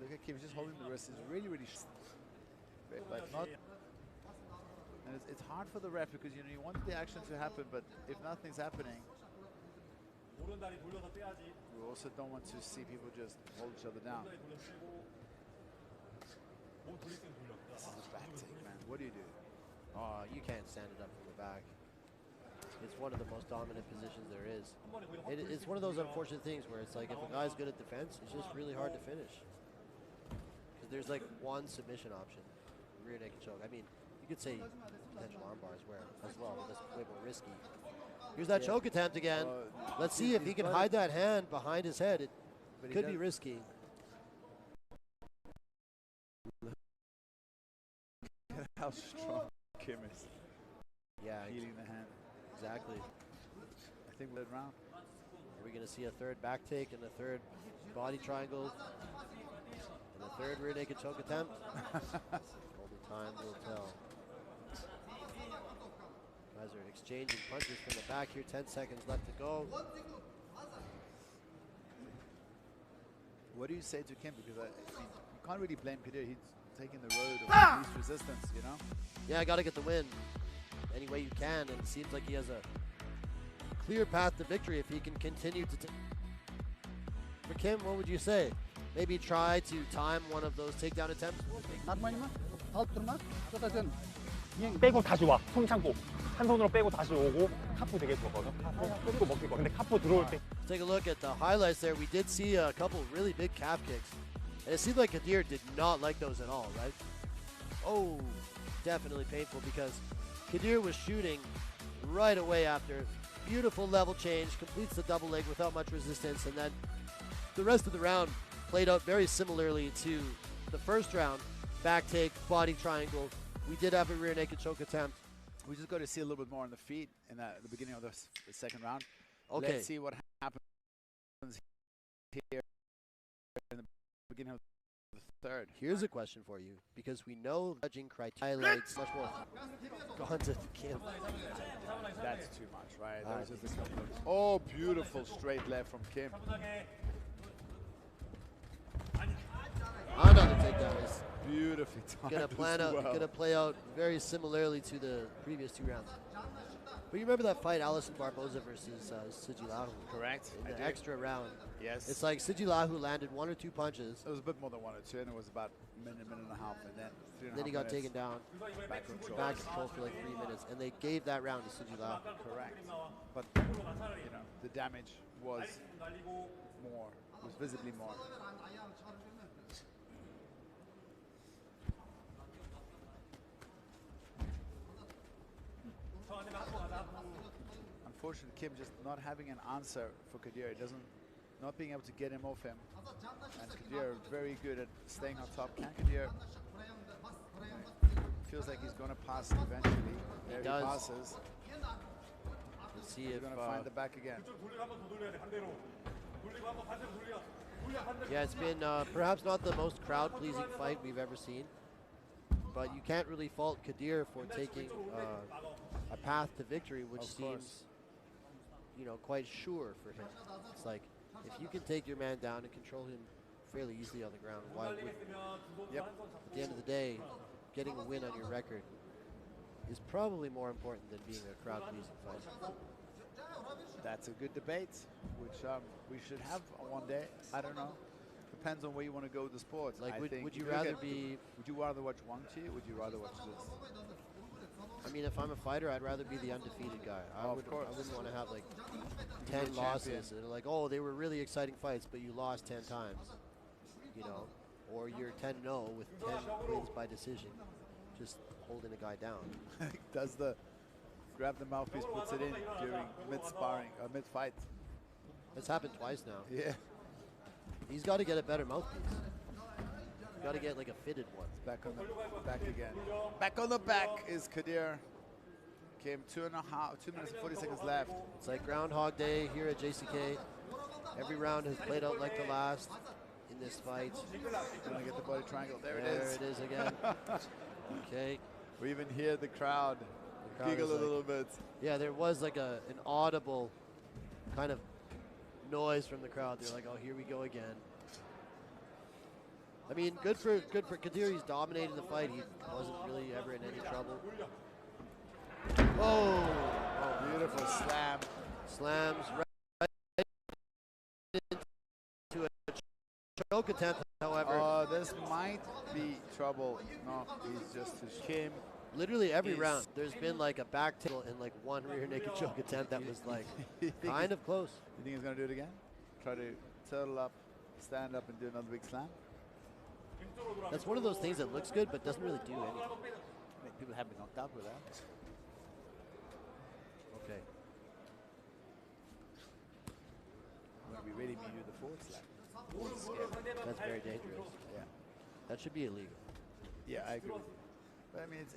Speaker 2: Look at Kim just holding the wrist. It's really, but not. And it's hard for the ref because you want the action to happen, but if nothing's happening, we also don't want to see people just hold each other down. This is a back take, man. What do you do?
Speaker 1: Oh, you can't stand it up from the back. It's one of the most dominant positions there is. It's one of those unfortunate things where it's like if a guy's good at defense, it's just really hard to finish. Because there's like one submission option, rear naked choke. I mean, you could say potential arm bars where as well, but that's way more risky. Here's that choke attempt again. Let's see if he can hide that hand behind his head. It could be risky.
Speaker 2: How strong Kim is.
Speaker 1: Yeah,
Speaker 2: healing the hand.
Speaker 1: Exactly.
Speaker 2: I think we're round.
Speaker 1: Are we going to see a third back take and a third body triangle and a third rear naked choke attempt? Only time will tell. Guys are exchanging punches from the back here. 10 seconds left to go.
Speaker 2: What do you say to Kim? Because I mean, you can't really blame Kydyr. He's taking the road of least resistance, you know?
Speaker 1: Yeah, I got to get the win any way you can, and it seems like he has a clear path to victory if he can continue to. For Kim, what would you say? Maybe try to time one of those takedown attempts?
Speaker 8: 빼고 다시 와. 손 참고. 한 손으로 빼고 다시 오고. 카프 되게 좋거든. 카프 또 먹힐 거. 근데 카프 들어올 때.
Speaker 1: Take a look at the highlights there. We did see a couple really big calf kicks. And it seemed like Kydyr did not like those at all, right? Oh, definitely painful because Kydyr was shooting right away after. Beautiful level change, completes the double leg without much resistance, and then the rest of the round played out very similarly to the first round. Back take, body triangle. We did have a rear naked choke attempt.
Speaker 2: We just got to see a little bit more on the feet in the beginning of the second round.
Speaker 1: Okay.
Speaker 2: Let's see what happens here in the beginning of the third.
Speaker 1: Here's a question for you, because we know judging criteria highlights much more gone to Kim.
Speaker 2: That's too much, right? That was just a couple of, oh, beautiful straight left from Kim.
Speaker 1: Another takedown is
Speaker 2: beautifully timed.
Speaker 1: Gonna play out very similarly to the previous two rounds. But you remember that fight, Alison Barboza versus Sirojiddin?
Speaker 2: Correct.
Speaker 1: In the extra round.
Speaker 2: Yes.
Speaker 1: It's like Sirojiddin landed 1 or 2 punches.
Speaker 2: It was a bit more than 1 or 2, and it was about a minute and a half, and then 3.5 minutes.
Speaker 1: Then he got taken down.
Speaker 2: Back control.
Speaker 1: Back control for like 3 minutes, and they gave that round to Sirojiddin.
Speaker 2: Correct. But you know, the damage was more, was visibly more. Unfortunately, Kim just not having an answer for Kydyr. Not being able to get him off him. And Kydyr very good at staying on top. Can Kydyr? Feels like he's going to pass eventually. There he passes.
Speaker 1: Let's see
Speaker 2: he's
Speaker 1: if
Speaker 2: going to find the back again.
Speaker 1: Yeah, it's been perhaps not the most crowd-pleasing fight we've ever seen. but you can't really fault Kydyr for taking a path to victory, which seems, you know, quite sure for him. It's like, if you can take your man down and control him fairly easily on the ground, why wouldn't you? Yep. At the end of the day, getting a win on your record is probably more important than being a crowd-pleasing fighter.
Speaker 2: That's a good debate, which we should have one day. I don't know. Depends on where you want to go with the sport.
Speaker 1: Like, would you
Speaker 2: Would you rather watch Wang Qi, or would you rather watch this?
Speaker 1: I mean, if I'm a fighter, I'd rather be the undefeated guy. I wouldn't want to have like 10 losses. And like, oh, they were really exciting fights, but you lost 10 times. You know, or you're 10-0 with 10 wins by decision, just holding a guy down.
Speaker 2: Does the grab the mouthpiece, puts it in during mid-sparring, mid-fight.
Speaker 1: That's happened twice now.
Speaker 2: Yeah.
Speaker 1: He's got to get a better mouthpiece. He's got to get like a fitted one.
Speaker 2: Back on the back again. Back on the back is Kydyr. Came 2 minutes and 40 seconds left.
Speaker 1: It's like Groundhog Day here at JCK. Every round has played out like the last in this fight.
Speaker 2: Gonna get the body triangle. There it is.
Speaker 1: There it is again. Okay.
Speaker 2: We even hear the crowd giggle a little bit.
Speaker 1: Yeah, there was like an audible kind of noise from the crowd. They're like, "Oh, here we go again." I mean, good for Kydyr. He's dominated the fight. He wasn't really ever in any trouble. Oh,
Speaker 2: beautiful slam.
Speaker 1: Slams right into a choke attempt. However,
Speaker 2: this might be trouble. No, he's just his Kim.
Speaker 1: Literally every round, there's been like a back tail and like one rear naked choke attempt that was like kind of close.
Speaker 2: You think he's gonna do it again? Try to turtle up, stand up, and do another big slam?
Speaker 1: That's one of those things that looks good but doesn't really do anything.
Speaker 2: I mean, people have been knocked out with that.
Speaker 1: Okay.
Speaker 2: When we really mean the forward slam.
Speaker 1: That's very dangerous.
Speaker 2: Yeah.
Speaker 1: That should be illegal.
Speaker 2: Yeah, I agree with you. But I mean, it's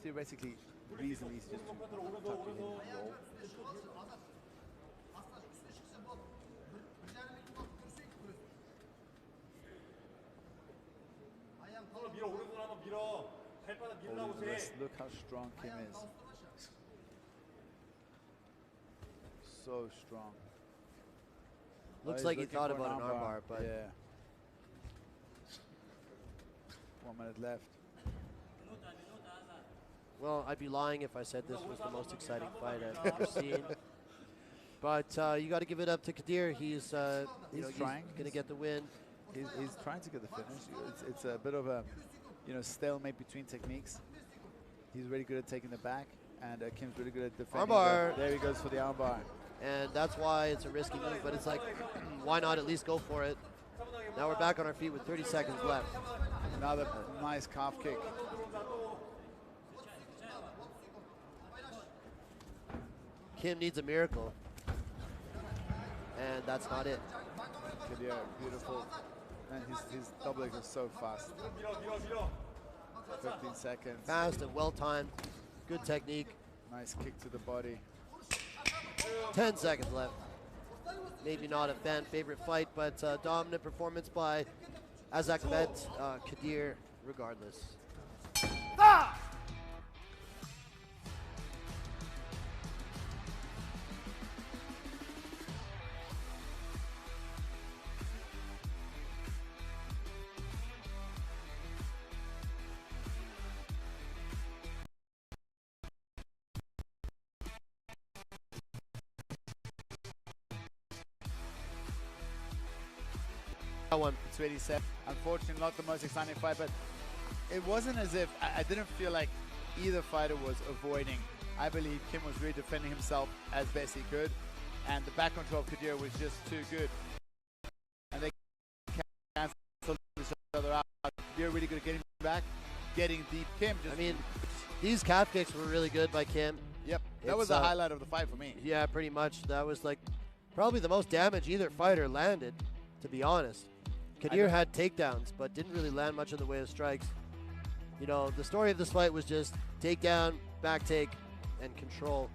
Speaker 2: theoretically reasonably easy just to tuck your head and roll. Look how strong Kim is. So strong.
Speaker 1: Looks like he thought about an armbar, but
Speaker 2: yeah. 1 minute left.
Speaker 1: Well, I'd be lying if I said this was the most exciting fight I've ever seen. But you got to give it up to Kydyr. He's
Speaker 2: trying.
Speaker 1: He's going to get the win.
Speaker 2: He's trying to get the finish. It's a bit of a, stalemate between techniques. He's really good at taking the back, and Kim's really good at defending.
Speaker 1: Armbar.
Speaker 2: There he goes for the armbar.
Speaker 1: And that's why it's a risky move, but it's like, why not at least go for it? Now we're back on our feet with 30 seconds left.
Speaker 2: Another nice calf kick.
Speaker 1: Kim needs a miracle. And that's not it.
Speaker 2: Kydyr, beautiful. And his double leg is so fast. 15 seconds.
Speaker 1: Fast and well-timed. Good technique.
Speaker 2: Nice kick to the body.
Speaker 1: 10 seconds left. Maybe not a fan favorite fight, but dominant performance by Azatbek, Kydyr, regardless.
Speaker 4: Ah!
Speaker 2: One. It's really sad. Unfortunately, not the most exciting fight, but it wasn't as if I didn't feel like either fighter was avoiding. I believe Kim was really defending himself as best he could, and the back control of Kydyr was just too good. And they canceled each other out. Kydyr really good at getting back, getting deep. Kim just.
Speaker 1: I mean, these calf kicks were really good by Kim.
Speaker 2: Yep, that was the highlight of the fight for me.
Speaker 1: Yeah, pretty much. That was like probably the most damage either fighter landed, to be honest. Kydyr had takedowns, but didn't really land much in the way of strikes. You know, the story of this fight was just takedown, back take, and control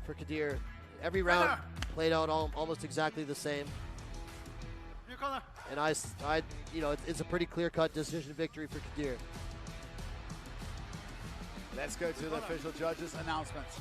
Speaker 1: for Kydyr. Every round played out almost exactly the same. And it's a pretty clear-cut decision victory for Kydyr.
Speaker 2: Let's go to the official judges' announcements.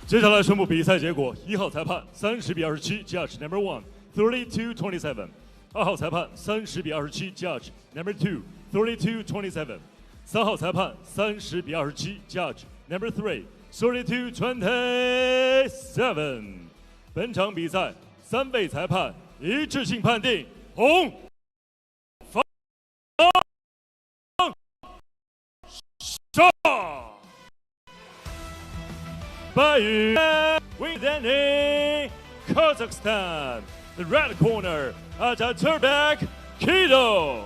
Speaker 3: 接下来宣布比赛结果：1号裁判30比27 ，Judge Number 1 32-27；2号裁判30比27 ，Judge Number 2 32-27；3号裁判30比27 ，Judge Number 3 32-27。本场比赛3位裁判一致性判定红方胜。Representing Kazakhstan, the red corner, Azatbek, Kydyr.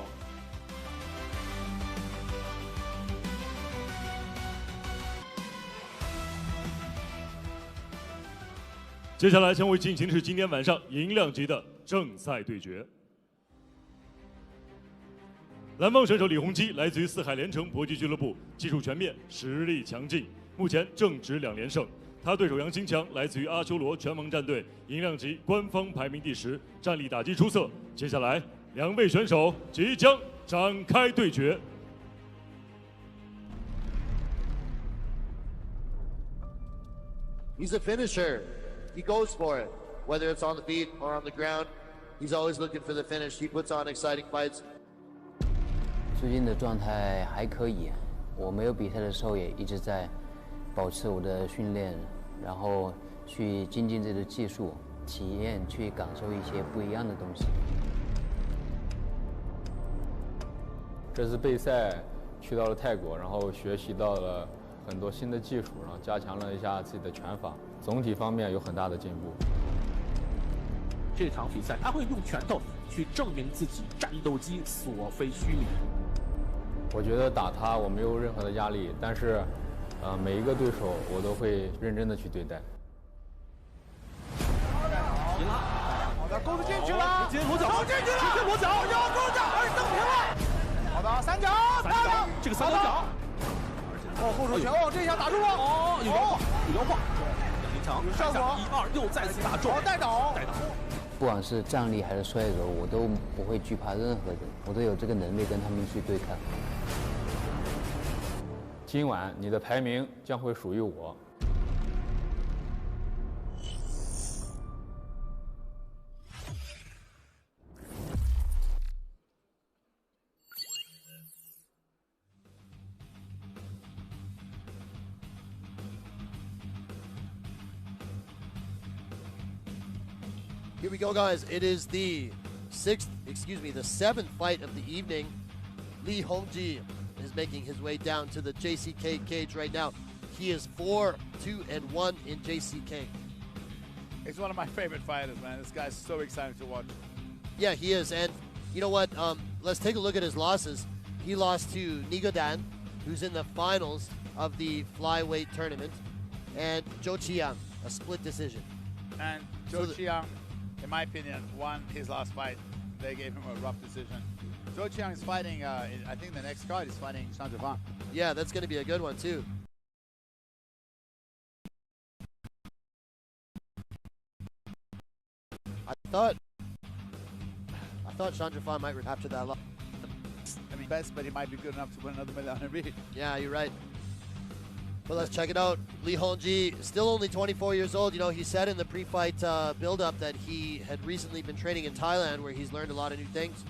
Speaker 3: 接下来将会进行的是今天晚上银量级的正赛对决。蓝方选手李洪基来自于四海连城搏击俱乐部，技术全面，实力强劲，目前正值2连胜。他对手杨新强来自于阿修罗拳王战队，银量级官方排名第10，战力打击出色。接下来2位选手即将展开对决。
Speaker 1: He's a finisher. He goes for it, whether it's on the feet or on the ground. He's always looking for the finish. He puts on exciting fights.
Speaker 15: 最近的状态还可以，我没有比赛的时候也一直在保持我的训练，然后去精进自己的技术，体验，去感受一些不一样的东西。
Speaker 16: 这次备赛去到了泰国，然后学习到了很多新的技术，然后加强了一下自己的拳法，总体方面有很大的进步。
Speaker 8: 这场比赛他会用拳头去证明自己战斗机所非虚拟。
Speaker 16: 我觉得打他我没有任何的压力，但是，每一个对手我都会认真的去对待。
Speaker 7: 提拉，好的，勾子进去了，直接裸脚，进去了，直接裸脚，要勾脚，蹬平了。好的，三脚，漂亮，
Speaker 8: 这个三角脚。
Speaker 7: 后手拳，这一下打中了，
Speaker 8: 有点晃，有点晃。杨新强，
Speaker 7: 效果
Speaker 8: 1、2，又再次打中，
Speaker 7: 带倒，
Speaker 8: 带倒。
Speaker 15: 不管是站立还是摔跤，我都不会惧怕任何人，我都有这个能力跟他们去对抗。
Speaker 16: 今晚你的排名将会属于我。
Speaker 1: Here we go, guys. It is the seventh fight of the evening. Li Hongji is making his way down to the JCK cage right now. He is 4-2-1 in JCK.
Speaker 2: He's one of my favorite fighters, man. This guy's so exciting to watch.
Speaker 1: Yeah, he is. And you know what? Let's take a look at his losses. He lost to Yeerdanna, who's in the finals of the Flyweight tournament, and Qiuyun, a split decision.
Speaker 2: And Qiuyun, in my opinion, won his last fight. They gave him a rough decision. Qiuyun is fighting, I think the next card is fighting Changhao.
Speaker 1: Yeah, that's going to be a good one too. I thought Changhao might after that loss.
Speaker 2: I mean, best, but he might be good enough to win another $1,000,000.
Speaker 1: Yeah, you're right. But let's check it out. Li Hongji, still only 24 years old. You know, he said in the pre-fight build-up that he had recently been training in Thailand, where he's learned a lot of new things.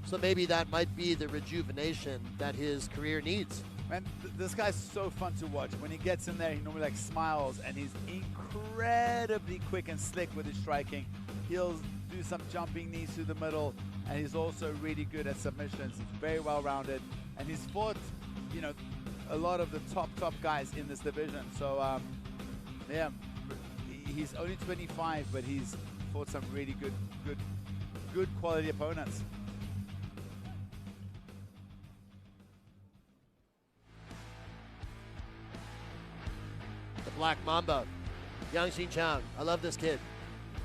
Speaker 1: So maybe that might be the rejuvenation that his career needs.
Speaker 2: Man, this guy's so fun to watch. When he gets in there, he normally like smiles, and he's incredibly quick and slick with his striking. He'll do some jumping knees through the middle, and he's also really good at submissions. He's very well-rounded, and he's fought, you know, a lot of the top guys in this division. So yeah, he's only 25, but he's fought some really good quality opponents.
Speaker 1: The Black Mamba, Xingqiang. I love this kid.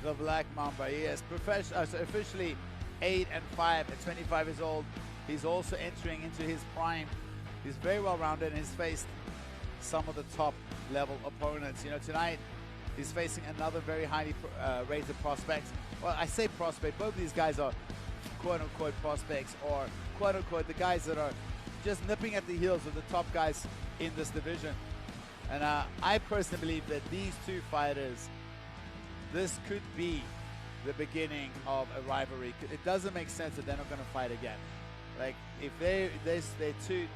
Speaker 2: The Black Mamba, he is officially 8-5 at 25 years old. He's also entering into his prime. He's very well-rounded, and he's faced some of the top-level opponents. You know, tonight He's facing another very highly rated prospect. Well, I say prospect, both of these guys are quote-unquote prospects, or quote-unquote the guys that are just nipping at the heels of the top guys in this division. And I personally believe that these two fighters, this could be the beginning of a rivalry. It doesn't make sense that they're not going to fight again. Like, if they're two,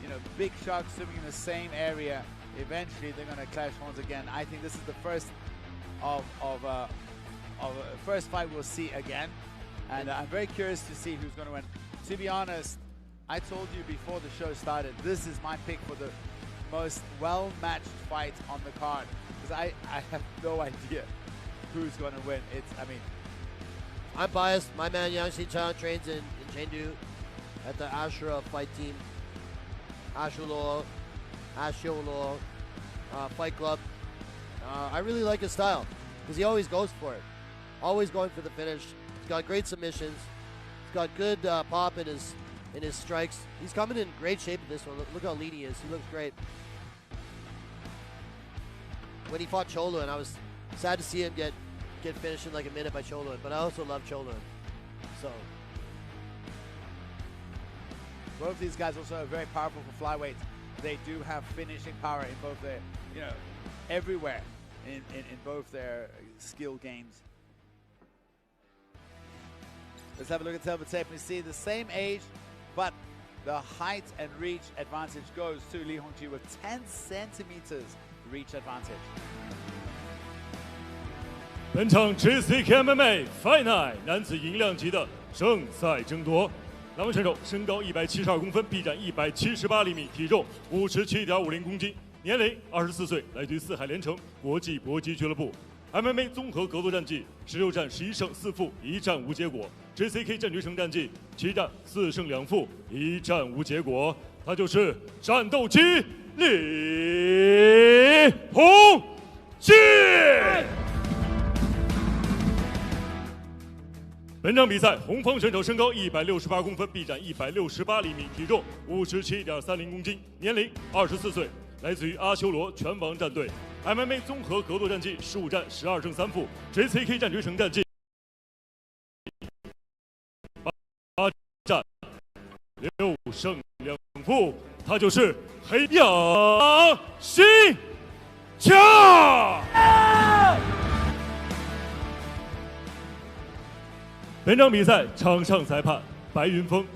Speaker 2: you know, big sharks swimming in the same area, eventually they're going to clash once again. I think this is the first of a first fight we'll see again, and I'm very curious to see who's going to win. To be honest, I told you before the show started, this is my pick for the most well-matched fight on the card, because I have no idea who's going to win.
Speaker 1: I'm biased. My man Xingqiang trains in Chengdu at the Ashura fight team, Asholo Fight Club. I really like his style because he always goes for it, always going for the finish. He's got great submissions. He's got good pop in his strikes. He's coming in great shape in this one. Look how lean he is. He looks great. When he fought Qiuyun, I was sad to see him get finished in like a minute by Qiuyun, but I also love Qiuyun. So
Speaker 2: both of these guys also are very powerful for flyweight. They do have finishing power in both their, you know, everywhere in both their skill games. Let's have a look at silver tape. We see the same age, but the height and reach advantage goes to Li Hongji with 10 centimeters reach advantage.
Speaker 3: 本场 JCK MMA Fight Night 男子银量级的正赛争夺，两位选手身高172公分，臂展178厘米，体重57.50公斤，年龄24岁，来自于四海连城国际搏击俱乐部。MMA 综合格斗战绩16战11胜4负1战无结果。JCK 战决城战绩7战4胜2负1战无结果。他就是战斗机李洪基。本场比赛，红方选手身高168公分，臂展168厘米，体重57.30公斤，年龄24岁，来自于阿修罗拳王战队。MMA 综合格斗战绩15战12胜3负 ，JCK 战决城战绩8战6胜2负，他就是黑羊新强。本场比赛场上裁判白云峰。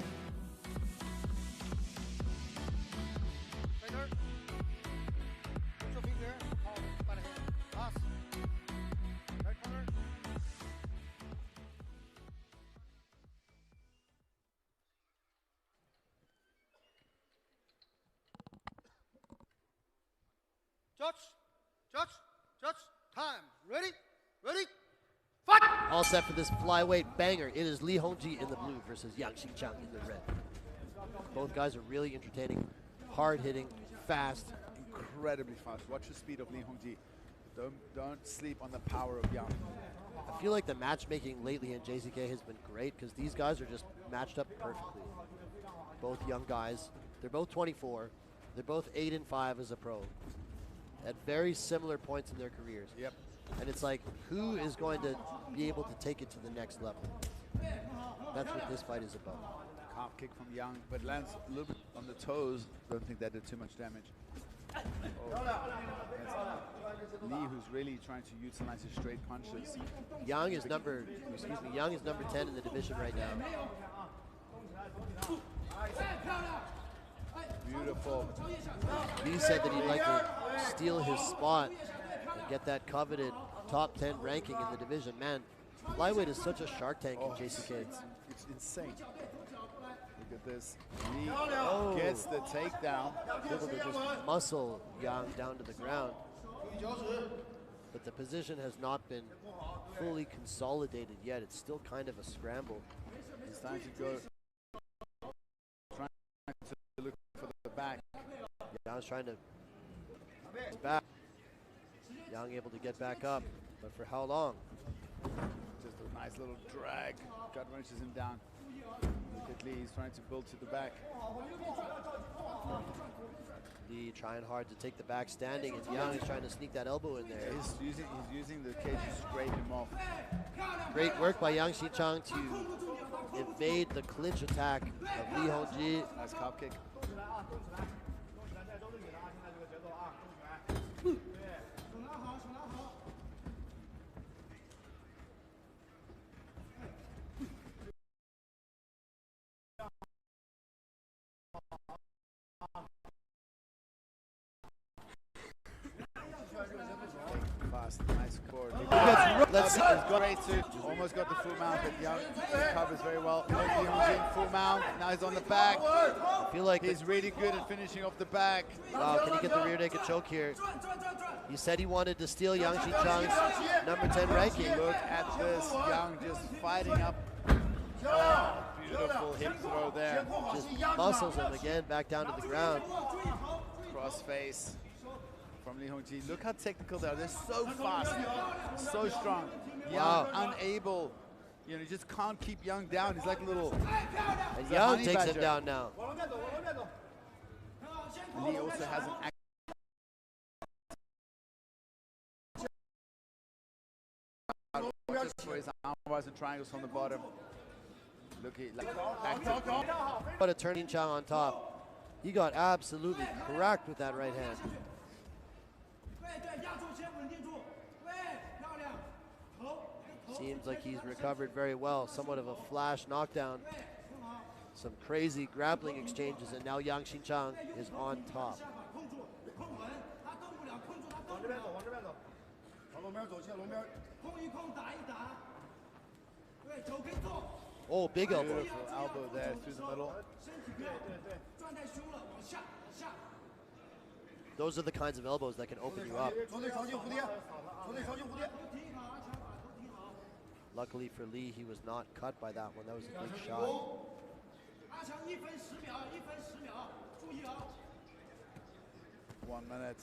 Speaker 13: Judge, time. Ready, fight!
Speaker 1: All set for this flyweight banger. It is Li Hongji in the blue versus Xingqiang in the red. Both guys are really entertaining, hard-hitting, fast.
Speaker 2: Incredibly fast. Watch the speed of Li Hongji. Don't sleep on the power of Yang.
Speaker 1: I feel like the matchmaking lately in JCK has been great because these guys are just matched up perfectly. Both young guys. They're both 24. They're both 8 and 5 as a pro. At very similar points in their careers.
Speaker 2: Yep.
Speaker 1: And it's like, who is going to be able to take it to the next level? That's what this fight is about.
Speaker 2: Calf kick from Yang, but lands a little bit on the toes. Don't think that did too much damage. Li, who's really trying to utilize his straight punches.
Speaker 1: Yang is number 10 in the division right now.
Speaker 2: Beautiful.
Speaker 1: Li said that he'd like to steal his spot and get that coveted top 10 ranking in the division. Man, flyweight is such a shark tank in JCK.
Speaker 2: It's insane. Look at this. Li gets the takedown.
Speaker 1: Able to just muscle Yang down to the ground. But the position has not been fully consolidated yet. It's still kind of a scramble.
Speaker 2: It's time to go. Trying to look for the back.
Speaker 1: Yang's trying to back. Yang able to get back up, but for how long?
Speaker 2: Just a nice little drag. Gut wrenches him down. Look at Li, he's trying to build to the back.
Speaker 1: Li trying hard to take the back standing, and Yang is trying to sneak that elbow in there.
Speaker 2: He's using the cage to scrape him off.
Speaker 1: Great work by Yang Xingqiang to evade the clinch attack of Li Hongji.
Speaker 2: Nice calf kick. Nice score.
Speaker 1: Let's see.
Speaker 2: Great too. Almost got the full mount, but Yang recovers very well. Full mount. Now he's on the back.
Speaker 1: I feel like
Speaker 2: he's really good at finishing off the back.
Speaker 1: Wow, can he get the rear naked choke here? He said he wanted to steal Yang Xingqiang's number 10 ranking.
Speaker 2: Look at this. Yang just fighting up. Oh, beautiful hip throw there.
Speaker 1: Just muscles him again back down to the ground.
Speaker 2: Cross face from Li Hongji. Look how technical they are. They're so fast, so strong. Yang unable, you know, you just can't keep Yang down. He's like a little.
Speaker 1: And Yang takes him down now.
Speaker 2: And he also has an for his arm bars and triangles from the bottom. Look at
Speaker 1: What a turning Chang on top. He got absolutely cracked with that right hand. Seems like he's recovered very well. Somewhat of a flash knockdown. Some crazy grappling exchanges, and now Yang Xingqiang is on top. Oh, big elbow.
Speaker 2: Beautiful elbow there through the middle.
Speaker 1: Those are the kinds of elbows that can open you up. Luckily for Li, he was not cut by that one. That was a big shot.
Speaker 2: 1 minute.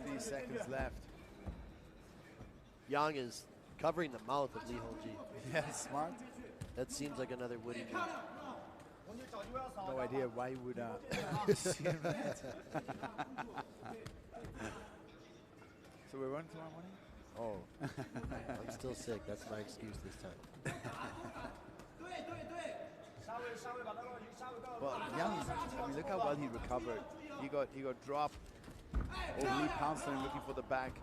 Speaker 2: 3 seconds left.
Speaker 1: Yang is covering the mouth of Li Hongji.
Speaker 2: Yeah, smart.
Speaker 1: That seems like another Woody move.
Speaker 2: No idea why you would assume that. So we're running tomorrow morning?
Speaker 1: Oh, I'm still sick. That's my excuse this time.
Speaker 2: Well, Yang, I mean, look how well he recovered. He got dropped. Oh, Li pounced on him looking for the back.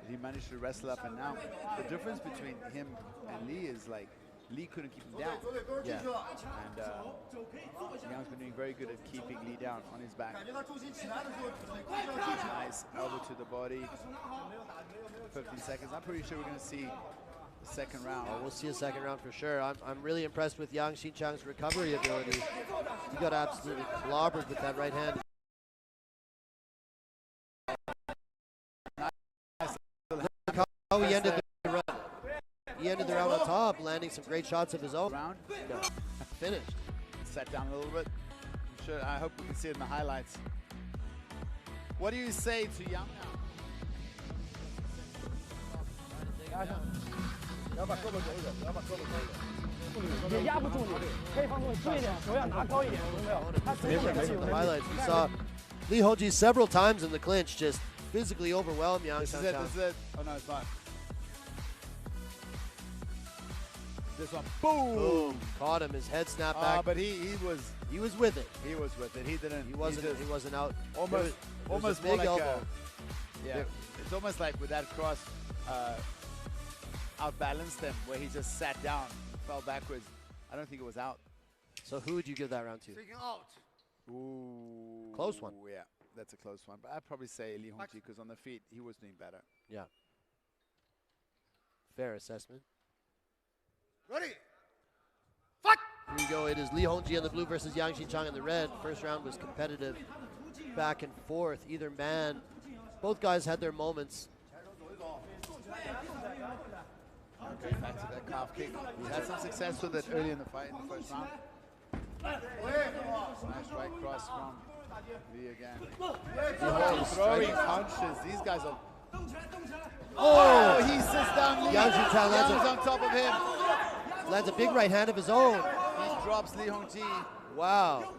Speaker 2: He managed to wrestle up, and now the difference between him and Li is like Li couldn't keep him down.
Speaker 1: Yeah.
Speaker 2: And Yang's been doing very good at keeping Li down on his back. Nice elbow to the body. 15 seconds. I'm pretty sure we're going to see the second round.
Speaker 1: Oh, we'll see a second round for sure. I'm really impressed with Yang Xingqiang's recovery ability. He got absolutely clobbered with that right hand. Look how he ended the round. He ended the round on top, landing some great shots of his own.
Speaker 2: Round?
Speaker 1: No. Finished.
Speaker 2: Sat down a little bit. I'm sure, I hope we can see it in the highlights. What do you say to Yang now?
Speaker 7: 也压不住你，可以放松轻一点，手要拿高一点，有没有？他身体也是有
Speaker 1: The highlights we saw Li Hongji several times in the clinch just physically overwhelmed Yang Xingqiang.
Speaker 2: This is it. Oh no, it's not. This one, boom!
Speaker 1: Boom. Caught him. His head snapped back.
Speaker 2: But he was
Speaker 1: with it.
Speaker 2: He was with it. He didn't.
Speaker 1: He wasn't out.
Speaker 2: Almost
Speaker 1: big
Speaker 2: more like
Speaker 1: elbow.
Speaker 2: Yeah, it's almost like with that cross, outbalanced him where he just sat down, fell backwards. I don't think it was out.
Speaker 1: So who would you give that round to?
Speaker 13: Taking out.
Speaker 2: Ooh.
Speaker 1: Close one.
Speaker 2: Yeah, that's a close one. But I'd probably say Li Hongji because on the feet he was doing better.
Speaker 1: Yeah. Fair assessment.
Speaker 13: Ready? Fight!
Speaker 1: Here we go. It is Li Hongji in the blue versus Yang Xingqiang in the red. First round was competitive, back and forth. Either man, both guys had their moments.
Speaker 2: Back to that calf kick. He had some success with it early in the fight in the first round. Nice right cross from Li again. Throwing punches. These guys are. Oh, he sits down.
Speaker 1: Yang Xingqiang lands
Speaker 2: on top of him.
Speaker 1: Lands a big right hand of his own.
Speaker 2: He drops Li Hongji.
Speaker 1: Wow.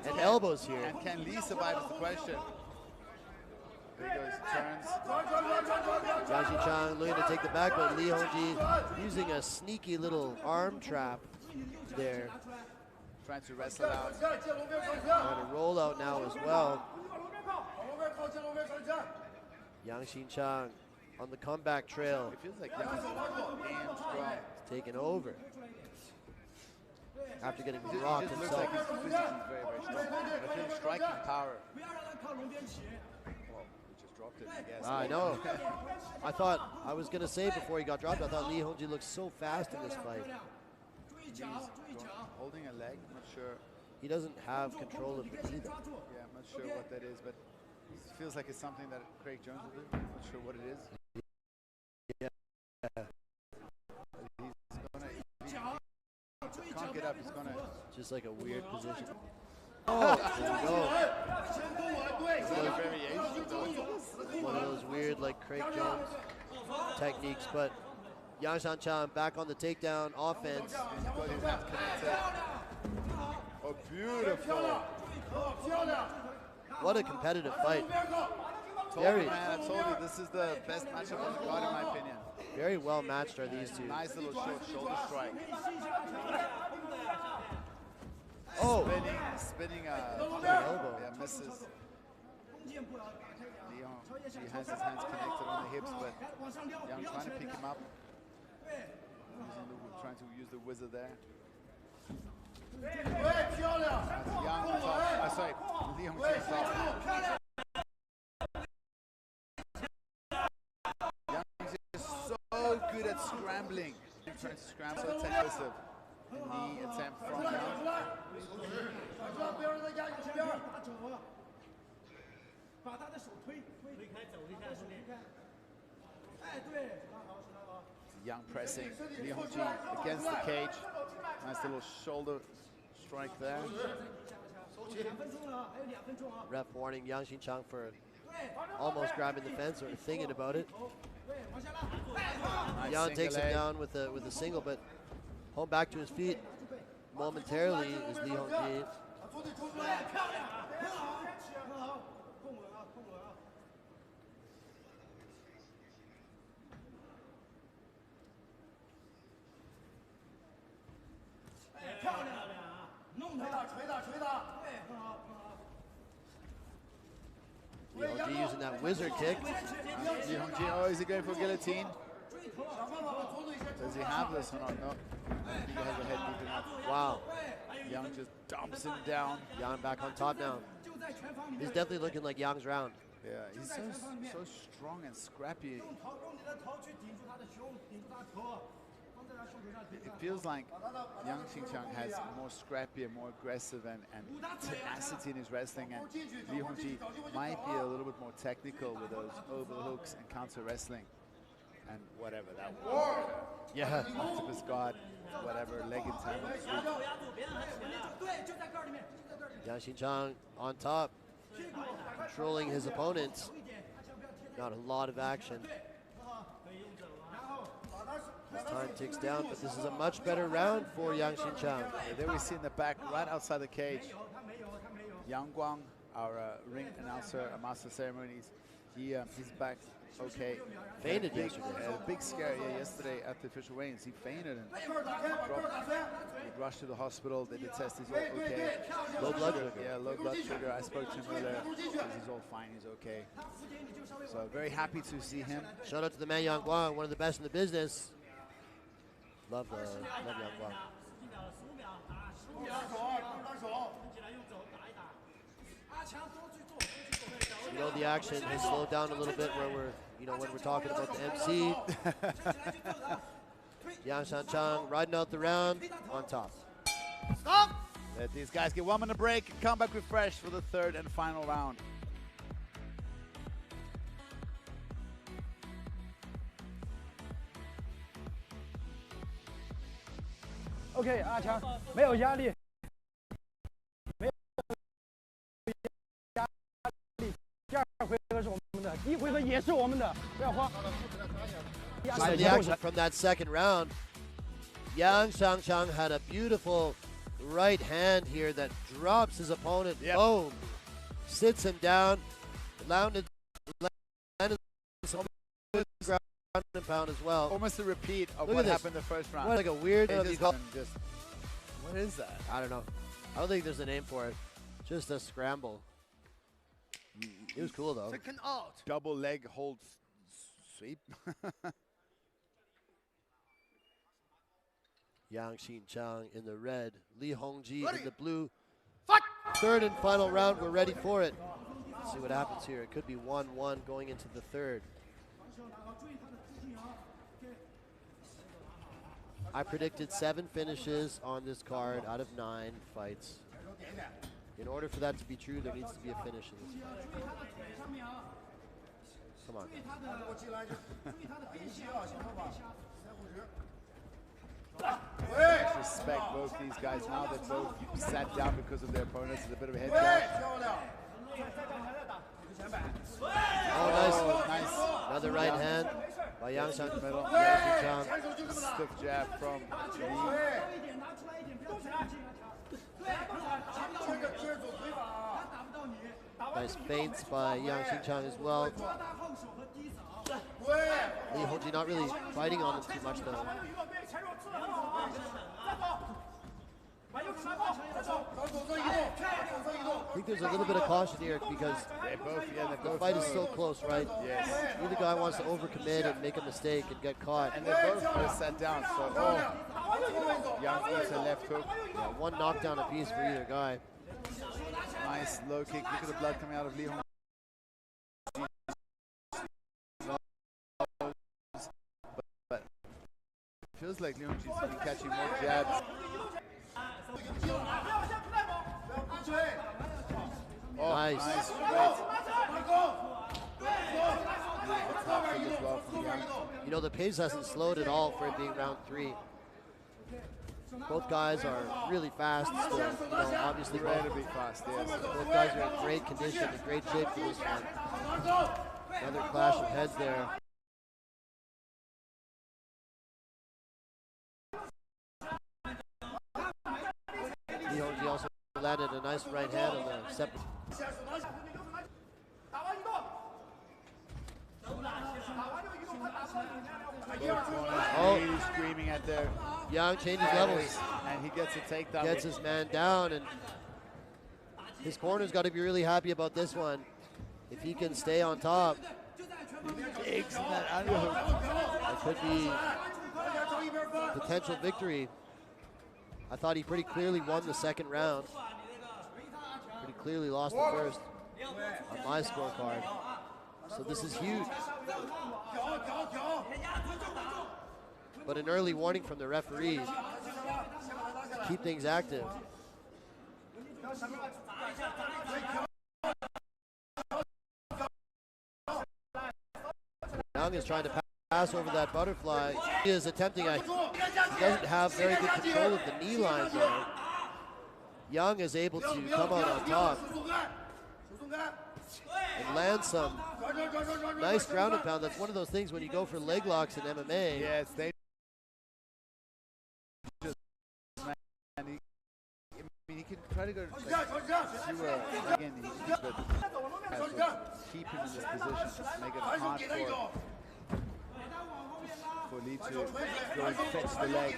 Speaker 1: and elbows here.
Speaker 2: And can Lee survive is the question. There he goes, turns.
Speaker 1: Xingqiang looking to take the back, but Li Hongji using a sneaky little arm trap there.
Speaker 2: Trying to wrestle out.
Speaker 1: Trying to roll out now as well. Xingqiang on the comeback trail.
Speaker 2: It feels like Yang and strong.
Speaker 1: Taking over. After getting
Speaker 2: He
Speaker 1: rocked
Speaker 2: just
Speaker 1: himself.
Speaker 2: looks like he's physically very, very strong. But I feel striking power. Well, we just dropped it, I guess.
Speaker 1: I know. I thought, I was going to say before he got dropped, I thought Li Hongji looked so fast in this fight.
Speaker 2: He's holding a leg, I'm not sure.
Speaker 1: He doesn't have control of it either.
Speaker 2: Yeah, I'm not sure what that is, but it feels like it's something that Craig Jones will do. I'm not sure what it is.
Speaker 1: Yeah.
Speaker 2: He's gonna, he can't get up, he's gonna.
Speaker 1: Just like a weird position. Oh, there we go.
Speaker 2: Is that a variation?
Speaker 1: One of those weird, like Craig Jones techniques, but Xingqiang back on the takedown offense.
Speaker 2: He's got his hands connected. Oh, beautiful.
Speaker 1: What a competitive fight.
Speaker 2: Man, I told you, this is the best matchup on the card in my opinion.
Speaker 1: Very well matched are these two.
Speaker 2: Nice little short shoulder strike.
Speaker 1: Oh!
Speaker 2: Spinning
Speaker 1: elbow.
Speaker 2: Yeah, misses. Leon, he has his hands connected on the hips, but Yang trying to pick him up. Trying to use the wizard there. Yang on top. Sorry, Leon on top. Yang is so good at scrambling. He's trying to scramble, so aggressive. Knee attempt from Yang. Yang pressing, Li Hongji against the cage. Nice little shoulder strike there.
Speaker 1: Ref warning Xingqiang for almost grabbing the fence or thinking about it.
Speaker 2: Nice
Speaker 1: Yang takes him
Speaker 2: leg.
Speaker 1: down with a single, but home back to his feet momentarily is Li Hongji. Li Hongji using that wizard kick.
Speaker 2: Li Hongji, oh, is he going for guillotine? Does he have this or not? No. I think he has a head deep enough.
Speaker 1: Wow.
Speaker 2: Yang just dumps him down.
Speaker 1: Yang back on top now. He's definitely looking like Yang's round.
Speaker 2: Yeah, he's so strong and scrappy. It feels like Xingqiang has more scrappy and more aggressive and tenacity in his wrestling, and Li Hongji might be a little bit more technical with those overhooks and counter wrestling and whatever that was.
Speaker 1: Yeah.
Speaker 2: Octopus guard, whatever, leg entanglement.
Speaker 1: Xingqiang on top, controlling his opponents. Not a lot of action. As time ticks down, but this is a much better round for Xingqiang.
Speaker 2: Yeah, there we see in the back, right outside the cage, Yang Guang, our ring announcer, master of ceremonies, he's back okay.
Speaker 1: Fainted yesterday.
Speaker 2: A big scare, yesterday at the official weigh-ins. He fainted and dropped. He rushed to the hospital. They did test. He's all okay.
Speaker 1: Low blood sugar.
Speaker 2: Yeah, low blood sugar. I spoke to him earlier. He's all fine. He's okay. So very happy to see him.
Speaker 1: Shout out to the man Yang Guang, one of the best in the business. Love Yang Guang. You know, the action has slowed down a little bit where when we're talking about the MC. Xingqiang riding out the round on top.
Speaker 2: Stop! Let these guys get 1 minute break and come back refreshed for the third and final round.
Speaker 7: OK， 阿强没有压力，没有压力。第二回合是我们的，第一回合也是我们的，不要慌。
Speaker 1: Just the action from that second round. Xingqiang had a beautiful right hand here that drops his opponent. Boom. Sits him down. Landed some ground and pound as well.
Speaker 2: Almost a repeat of what happened the first round.
Speaker 1: What, like a weird...
Speaker 2: What is that?
Speaker 1: I don't know. I don't think there's a name for it. Just a scramble. It was cool, though.
Speaker 2: Second out. Double leg hold sweep.
Speaker 1: Xingqiang in the red. Hongji in the blue. Fight! Third and final round. We're ready for it. Let's see what happens here. It could be 1-1 going into the third. I predicted 7 finishes on this card out of 9 fights. In order for that to be true, there needs to be a finish in this fight. Come on.
Speaker 2: Respect both these guys now. They're both sat down because of their opponents. It's a bit of a head jab.
Speaker 1: Oh, nice. Another right hand by Yangshang.
Speaker 2: Stiff jab from Lee.
Speaker 1: Nice feints by Xingqiang as well. Hongji not really fighting on him too much though. I think there's a little bit of caution here because the fight is so close, right?
Speaker 2: Yes.
Speaker 1: Neither guy wants to overcommit and make a mistake and get caught.
Speaker 2: And they're both sat down, so Yang eats a left hook.
Speaker 1: Yeah, one knockdown apiece for either guy.
Speaker 2: Nice low kick. Look at the blood coming out of Lee Hongji. But it feels like Lee Hongji's been catching more jabs. Oh,
Speaker 1: nice. You know, the pace hasn't slowed at all for it being round 3. Both guys are really fast still. You know, obviously
Speaker 2: incredibly fast, yes.
Speaker 1: Both guys are in great condition, in great shape for this one. Another clash of heads there. Hongji also landed a nice right hand on the separate.
Speaker 2: Oh, he's screaming at their
Speaker 1: Yang changes levels.
Speaker 2: And he gets a takedown.
Speaker 1: Gets his man down, and his corner's got to be really happy about this one. If he can stay on top.
Speaker 2: Digs in that underhook.
Speaker 1: It could be potential victory. I thought he pretty clearly won the second round. Pretty clearly lost the first on my scorecard. So this is huge. But an early warning from the referees to keep things active. Young is trying to pass over that butterfly. He is attempting, he doesn't have very good control of the knee line though. Young is able to come out on top and land some nice ground and pound. That's one of those things when you go for leg locks in MMA.
Speaker 2: Yes, they he can try to go again, keep him in this position, make it hard for Lee to go and fetch the leg.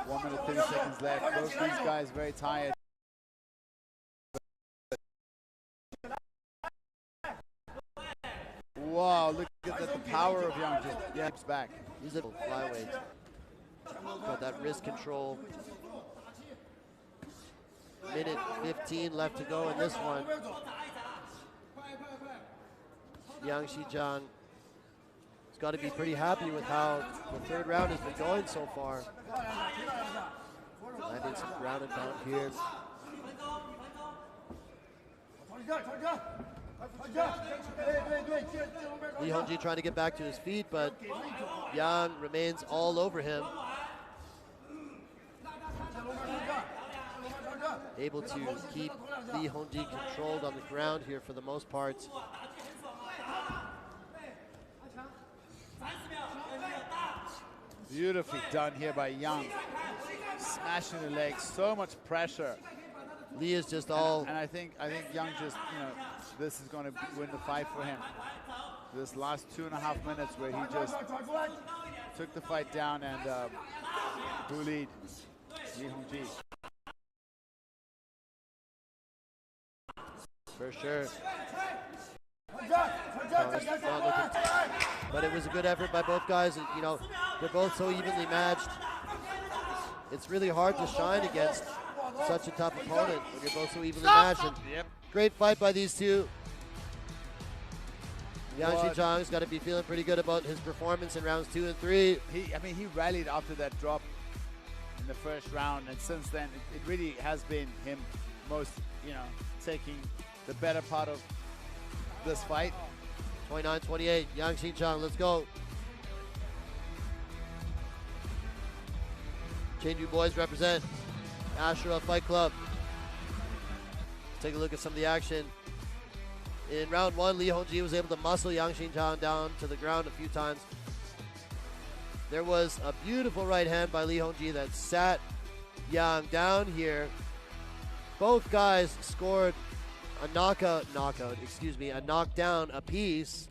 Speaker 2: 1 minute 30 seconds left. Both these guys very tired. Wow, look at the power of Yang. Yeah, he's back.
Speaker 1: He's a flyweight. Got that wrist control. Minute 15 left to go in this one. Xingqiang has got to be pretty happy with how the third round has been going so far. Landing some ground and pound here. Hongji trying to get back to his feet, but Yang remains all over him. Able to keep Hongji controlled on the ground here for the most part.
Speaker 2: Beautifully done here by Yang. smashing the legs, so much pressure.
Speaker 1: Lee is just all.
Speaker 2: And I think Yang just, this is going to win the fight for him. This last 2.5 minutes where he just took the fight down and bullied Li Hongji.
Speaker 1: For sure. But it was a good effort by both guys. And, they're both so evenly matched. It's really hard to shine against such a tough opponent when you're both so evenly matched. And great fight by these two. Yang Xingqiang's got to be feeling pretty good about his performance in rounds 2 and 3.
Speaker 2: He rallied after that drop in the first round, and since then it really has been him most, taking the better part of this fight.
Speaker 1: 29-28, Yang Xingqiang, let's go. Chengdu boys represent Ashura Fight Club. Let's take a look at some of the action. In round 1, Li Hongji was able to muscle Yang Xingqiang down to the ground a few times. There was a beautiful right hand by Li Hongji that sat Yang down here. Both guys scored a knockdown apiece.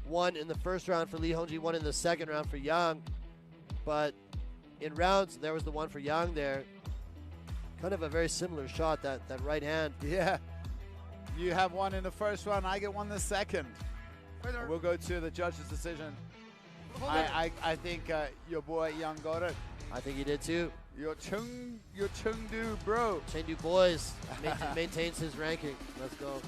Speaker 1: One in the first round for Li Hongji, one in the second round for Yang. But in rounds, there was the one for Yang there. Kind of a very similar shot, that right hand.
Speaker 2: Yeah. You have one in the first round, I get one in the second. We'll go to the judge's decision. I think your boy Yang got it.
Speaker 1: I think he did too.
Speaker 2: Your Chengdu bro.
Speaker 1: Chengdu boys maintains his ranking. Let's go.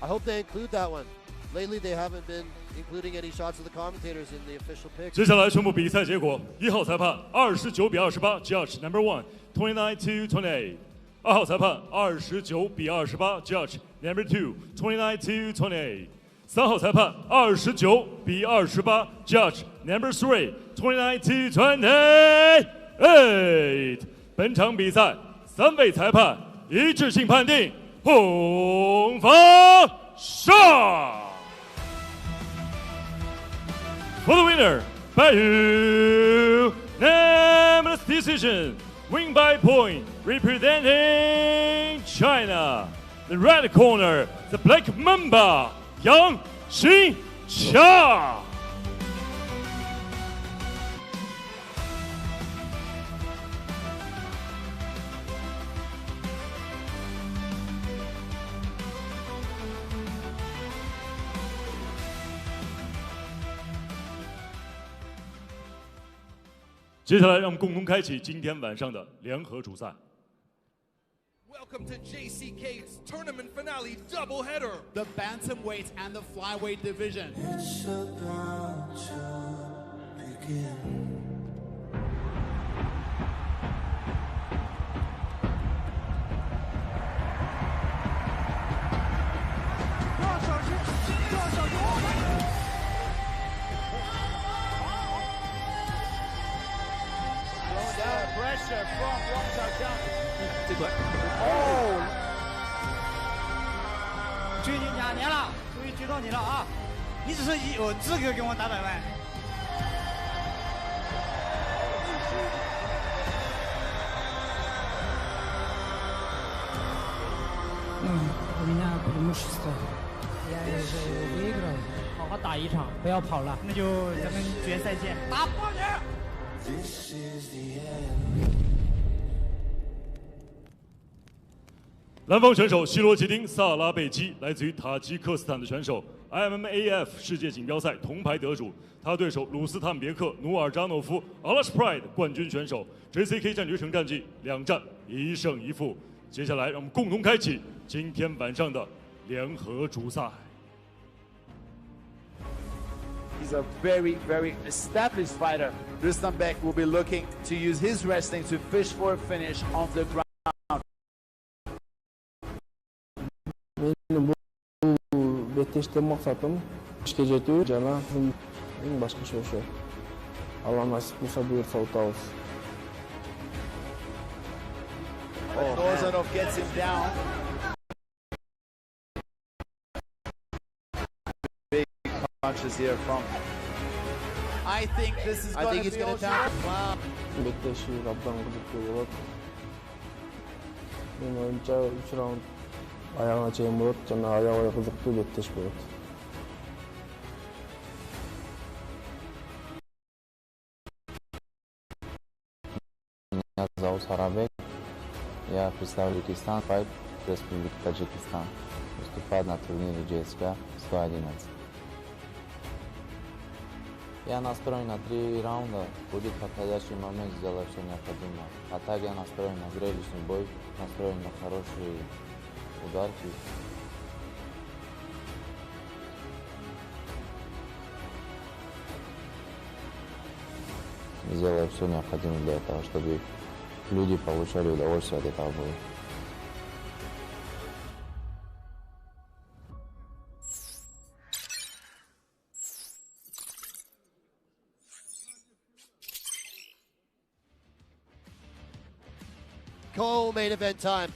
Speaker 1: I hope they include that one. Lately, they haven't been including any shots of the commentators in the official picks.
Speaker 3: 接下来宣布比赛结果：1号裁判29-28 ，Judge number 1 29-28。2号裁判29-28 ，Judge number 2 29-28。3号裁判29-28 ，Judge number 3 29-28。本场比赛3位裁判一致性判定，红方胜。For the winner, by unanimous decision, win by point, representing China. The red corner, the Black Mamba, Yang Xingqiang. 接下来，让我们共同开启今天晚上的联合主赛。
Speaker 6: Welcome to JCK's tournament finale doubleheader.
Speaker 2: The Bantamweight and the Flyweight division.
Speaker 17: It's about to begin.
Speaker 2: Pressure from Wang.
Speaker 7: 这段哦，拘你2年了，终于拘到你了啊！你只是有资格跟我打100万。
Speaker 10: У меня преимущество. Я уже выиграл. 好好打一场，不要跑了。那就咱们决赛见。打破你！
Speaker 17: This is the end.
Speaker 3: 蓝方选手希罗吉丁·萨拉贝基来自于塔吉克斯坦的选手 ，IMMAF 世界锦标赛铜牌得主。他对手鲁斯坦别克·努尔扎诺夫 ，Alash Pride 冠军选手 ，JCK 战决胜战绩2战1胜1负。接下来，让我们共同开启今天晚上的联合主赛。
Speaker 2: He's a very, very established fighter. Rustambek will be looking to use his wrestling to fish for a finish on the ground.
Speaker 9: Беттеште мақсатым ішке жету жана ең башкысы ошо. Алла насип кылса буйрса утабыз.
Speaker 2: Nurzhanov gets him down. Big punches here from I think this is going to be
Speaker 1: gonna tap. Wow.
Speaker 9: Bektashi Rabban Kuzuku. Uçuran ayağına çeymurut, cana ayağı kızıktı Bektaş boyut. Меня зовут Sarabeki. Я представляю Узбекистан, Fight Республика Таджикистан. Выступаю на турнире JCK 111. Я настроен на 3 раунда. Будет подходящий момент сделать все необходимое. А так я настроен на зрелищный бой, настроен на хорошие ударки. Сделаю все необходимое для этого, чтобы люди получали удовольствие от этого боя.
Speaker 1: Co-main event time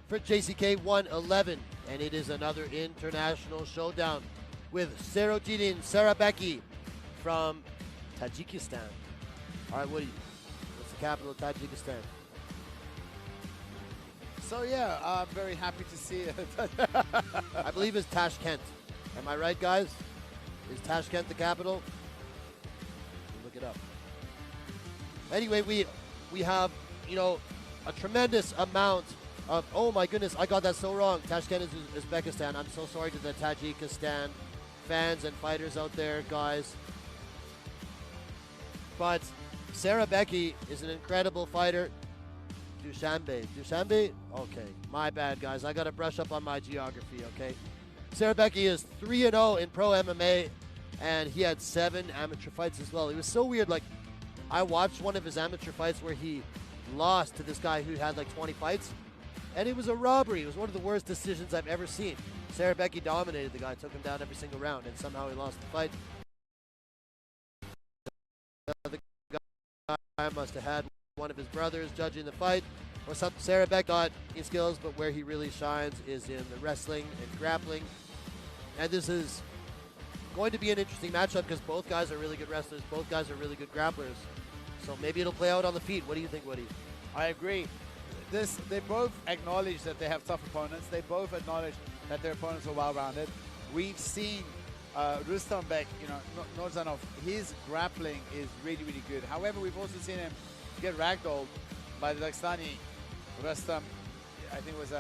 Speaker 1: for JCK 111, and it is another international showdown with Sirojiddin Sarabeki from Tajikistan. All right, Woody, what's the capital of Tajikistan?
Speaker 2: So yeah, I'm very happy to see it.
Speaker 1: I believe it's Tashkent. Am I right, guys? Is Tashkent the capital? Look it up. Anyway, we have, you know, a tremendous amount of, oh my goodness, I got that so wrong. Tashkent is Uzbekistan. I'm so sorry to the Tajikistan fans and fighters out there, guys. But Sarabeki is an incredible fighter. Dushanbe? Okay, my bad, guys. I got to brush up on my geography, okay? Sarabeki is 3-0 in pro MMA, and he had 7 amateur fights as well. It was so weird. Like, I watched one of his amateur fights where he lost to this guy who had like 20 fights, and it was a robbery. It was one of the worst decisions I've ever seen. Sarabeki dominated the guy, took him down every single round, and somehow he lost the fight. The guy must have had one of his brothers judging the fight or something. Sarabeki got his skills, but where he really shines is in the wrestling and grappling. And this is going to be an interesting matchup because both guys are really good wrestlers. Both guys are really good grapplers. So maybe it'll play out on the feet. What do you think, Woody?
Speaker 2: I agree. They both acknowledge that they have tough opponents. They both acknowledge that their opponents are well-rounded. We've seen Rustambek, you know, Nurzhanov, his grappling is really, really good. However, we've also seen him get ragdolled by the Dagestani Rustam, I think it was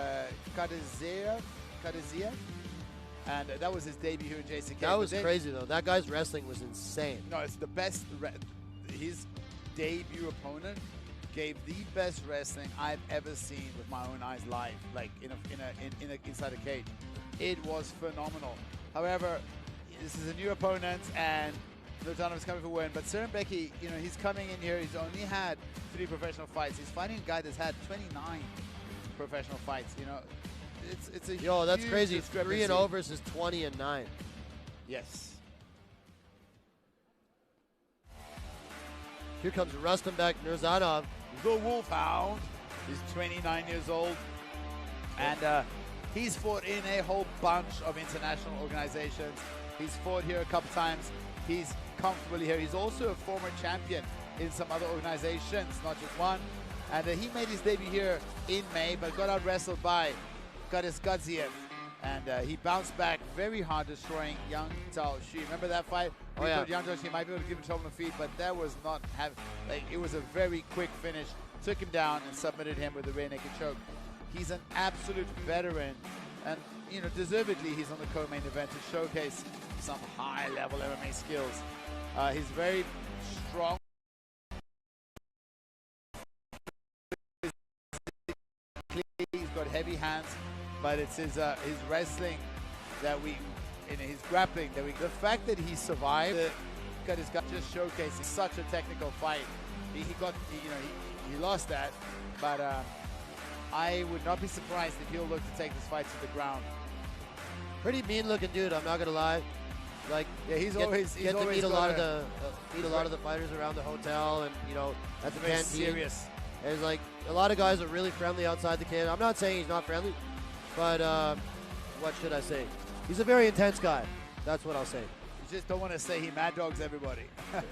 Speaker 2: Kydyr, and that was his debut here in JCK.
Speaker 1: That was crazy, though. That guy's wrestling was insane.
Speaker 2: No, it's the best. His debut opponent gave the best wrestling I've ever seen with my own eyes live, like inside a cage. It was phenomenal. However, this is a new opponent, and Nurzhanov is coming for a win. But Sarabeki, you know, he's coming in here. He's only had 3 professional fights. He's fighting a guy that's had 29 professional fights. You know, it's a
Speaker 1: yo, that's
Speaker 2: huge
Speaker 1: crazy.
Speaker 2: discrepancy.
Speaker 1: 3-0 versus 20-9.
Speaker 2: Yes.
Speaker 1: Here comes Rustambek, Nurzhanov.
Speaker 2: The Wolfhound. He's 29 years old. And he's fought in a whole bunch of international organizations. He's fought here a couple times. He's comfortably here. He's also a former champion in some other organizations, not just one. And he made his debut here in May, but got out-wrestled by Kazbekov. And he bounced back very hard, destroying Yang Zhaoxu. Remember that fight?
Speaker 1: Oh, yeah.
Speaker 2: Yang Zhaoxu might be able to give him trouble on the feet, but that was not it was a very quick finish. Took him down and submitted him with a rear naked choke. He's an absolute veteran, and you know, deservedly, he's on the co-main event to showcase some high-level MMA skills. He's very strong. He's got heavy hands, but it's his wrestling that his grappling that the fact that he survived, just showcases such a technical fight. He lost that, but I would not be surprised if he'll look to take this fight to the ground.
Speaker 1: Pretty mean-looking dude, I'm not gonna lie. Like,
Speaker 2: yeah, he's always
Speaker 1: meet a lot of the fighters around the hotel, and you know, at the canteen.
Speaker 2: Serious.
Speaker 1: There's like a lot of guys are really friendly outside the can. I'm not saying he's not friendly, but what should I say? He's a very intense guy. That's what I'll say.
Speaker 2: just don't want to say he mad dogs everybody.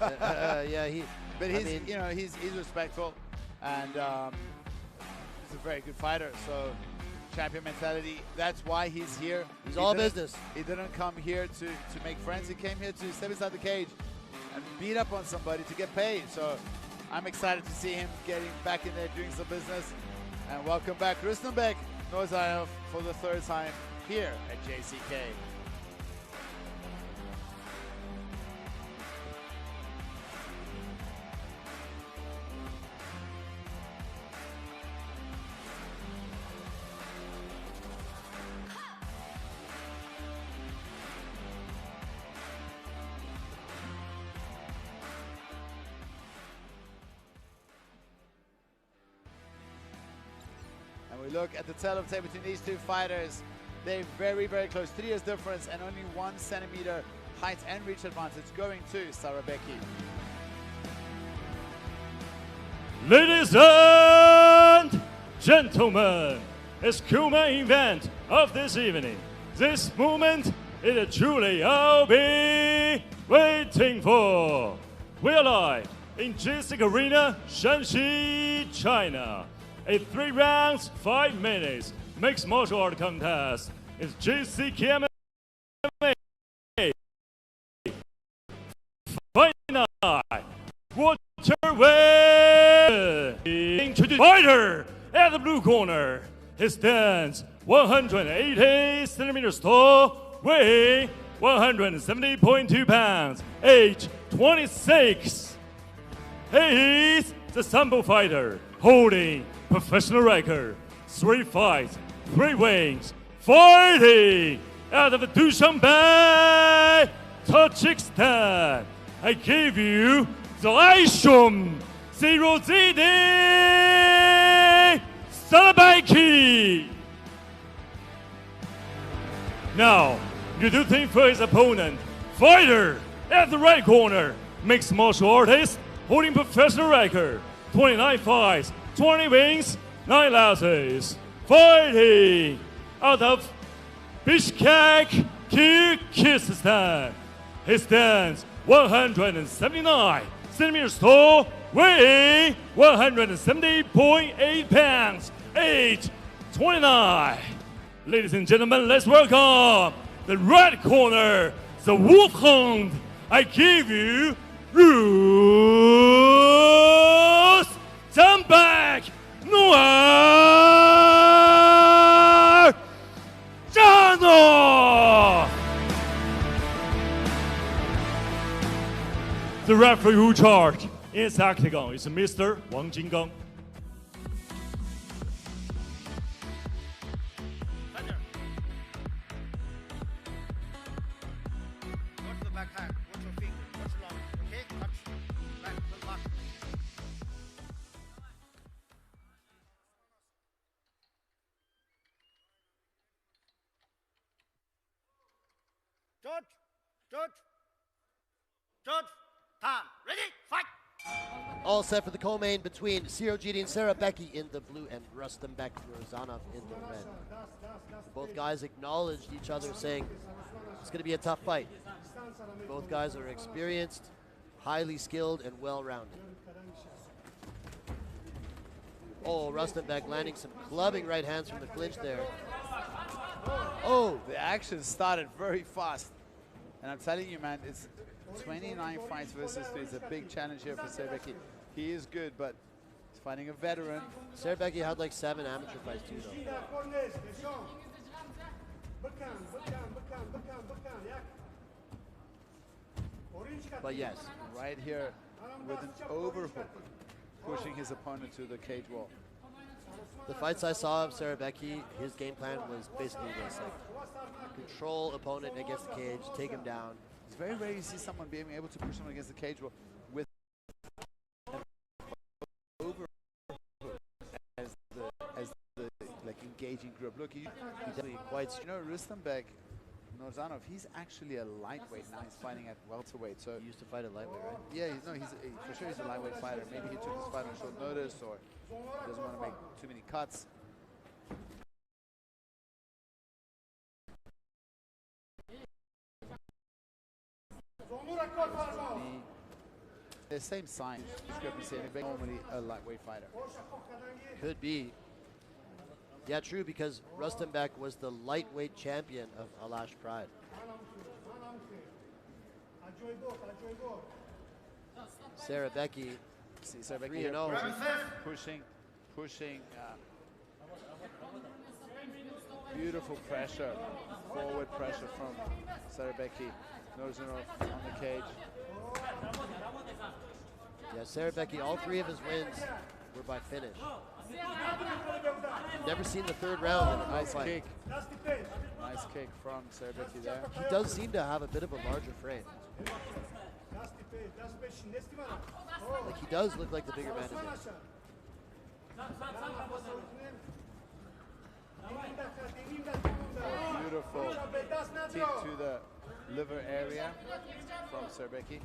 Speaker 1: Yeah,
Speaker 2: but he's respectful, and he's a very good fighter. So champion mentality. That's why he's here.
Speaker 1: He's all business.
Speaker 2: He didn't come here to make friends. He came here to step inside the cage and beat up on somebody to get paid. So I'm excited to see him getting back in there doing some business. And welcome back, Rustambek Nurzhanov, for the third time here at JCK. We look at the tape between these two fighters. They're very, very close. 3 years difference and only 1 centimeter height and reach advantage going to Sarabeki.
Speaker 3: Ladies and gentlemen, it's co-main event of this evening. This moment is truly I'll be waiting for. We are live in JCK Arena, Shanxi, China. A 3 rounds, 5 minutes mixed martial art contest is JCK Fight Night Welterweight. Introduce fighter at the blue corner. He stands 180 centimeters tall, weighing 170.2 pounds, age 26. He's the sambo fighter, holding professional record, 3 fights, 3 wins, fighting out of Dushanbe, Tajikistan. I give you the Aishum Sirojiddin Sarabeki. Now, introducing for his opponent, fighter at the right corner, mixed martial artist, holding professional record, 29 fights, 20 wins, 9 losses, fighting out of Bishkek, Kyrgyzstan. He stands 179 centimeters tall, weighing 170.8 pounds, age 29. Ladies and gentlemen, let's welcome the red corner, the Wolfhound. I give you Rustambek Nurzhanov. The referee who charged in this octagon is Mr. Wang.
Speaker 13: Judge, time, ready, fight!
Speaker 1: All set for the co-main between Sirojiddin and Sarabeki in the blue and Rustambek Nurzhanov in the red. Both guys acknowledged each other, saying it's going to be a tough fight. Both guys are experienced, highly skilled, and well-rounded. Oh, Rustambek landing some clubbing right hands from the clinch there.
Speaker 2: Oh, the action started very fast. And I'm telling you, man, it's 29 fights versus 3. It's a big challenge here for Sarabeki. He is good, but he's fighting a veteran.
Speaker 1: Sarabeki had like 7 amateur fights too, though. But yes,
Speaker 2: right here with an overhook, pushing his opponent to the cage wall.
Speaker 1: The fights I saw of Sarabeki, his game plan was basically this, like control opponent against the cage, take him down.
Speaker 2: It's very rare you see someone being able to push someone against the cage wall with an overhook as the like engaging grip. Look, he's definitely quite. You know, Rustambek Nurzhanov, he's actually a lightweight. Now he's fighting at welterweight. So
Speaker 1: he used to fight at lightweight, right?
Speaker 2: Yeah, for sure he's a lightweight fighter. Maybe he took this fight on short notice, or he doesn't want to make too many cuts. The same sign discrepancy, and normally a lightweight fighter.
Speaker 1: Could be. Yeah, true, because Rustambek was the lightweight champion of Alash Pride. Sarabeki.
Speaker 2: See Sarabeki here pushing. Beautiful pressure, forward pressure from Sarabeki. Nurzhanov on the cage.
Speaker 1: Yeah, Sarabeki, all 3 of his wins were by finish. Never seen the 3rd round in a
Speaker 2: nice
Speaker 1: fight.
Speaker 2: kick. Nice kick from Sarabeki there.
Speaker 1: He does seem to have a bit of a larger frame. Like, he does look like the bigger man in there.
Speaker 2: Beautiful kick to the liver area from Sarabeki.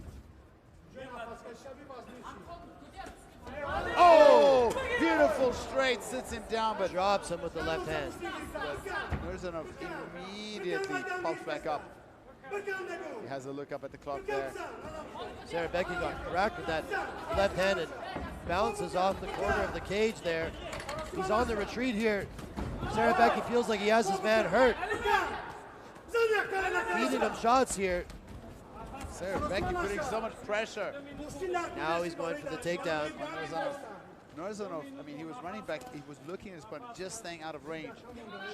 Speaker 2: Oh, beautiful straight, sits him down, but
Speaker 1: drops him with the left hand.
Speaker 2: Nurzhanov immediately pops back up. He has a look up at the clock there.
Speaker 1: Sarabeki got cracked with that left hand and bounces off the corner of the cage there. He's on the retreat here. Sarabeki feels like he has his man hurt. Feeding him shots here.
Speaker 2: Sarabeki putting so much pressure.
Speaker 1: Now he's going for the takedown.
Speaker 2: Nurzhanov, I mean, he was running back, he was looking at his opponent, just staying out of range,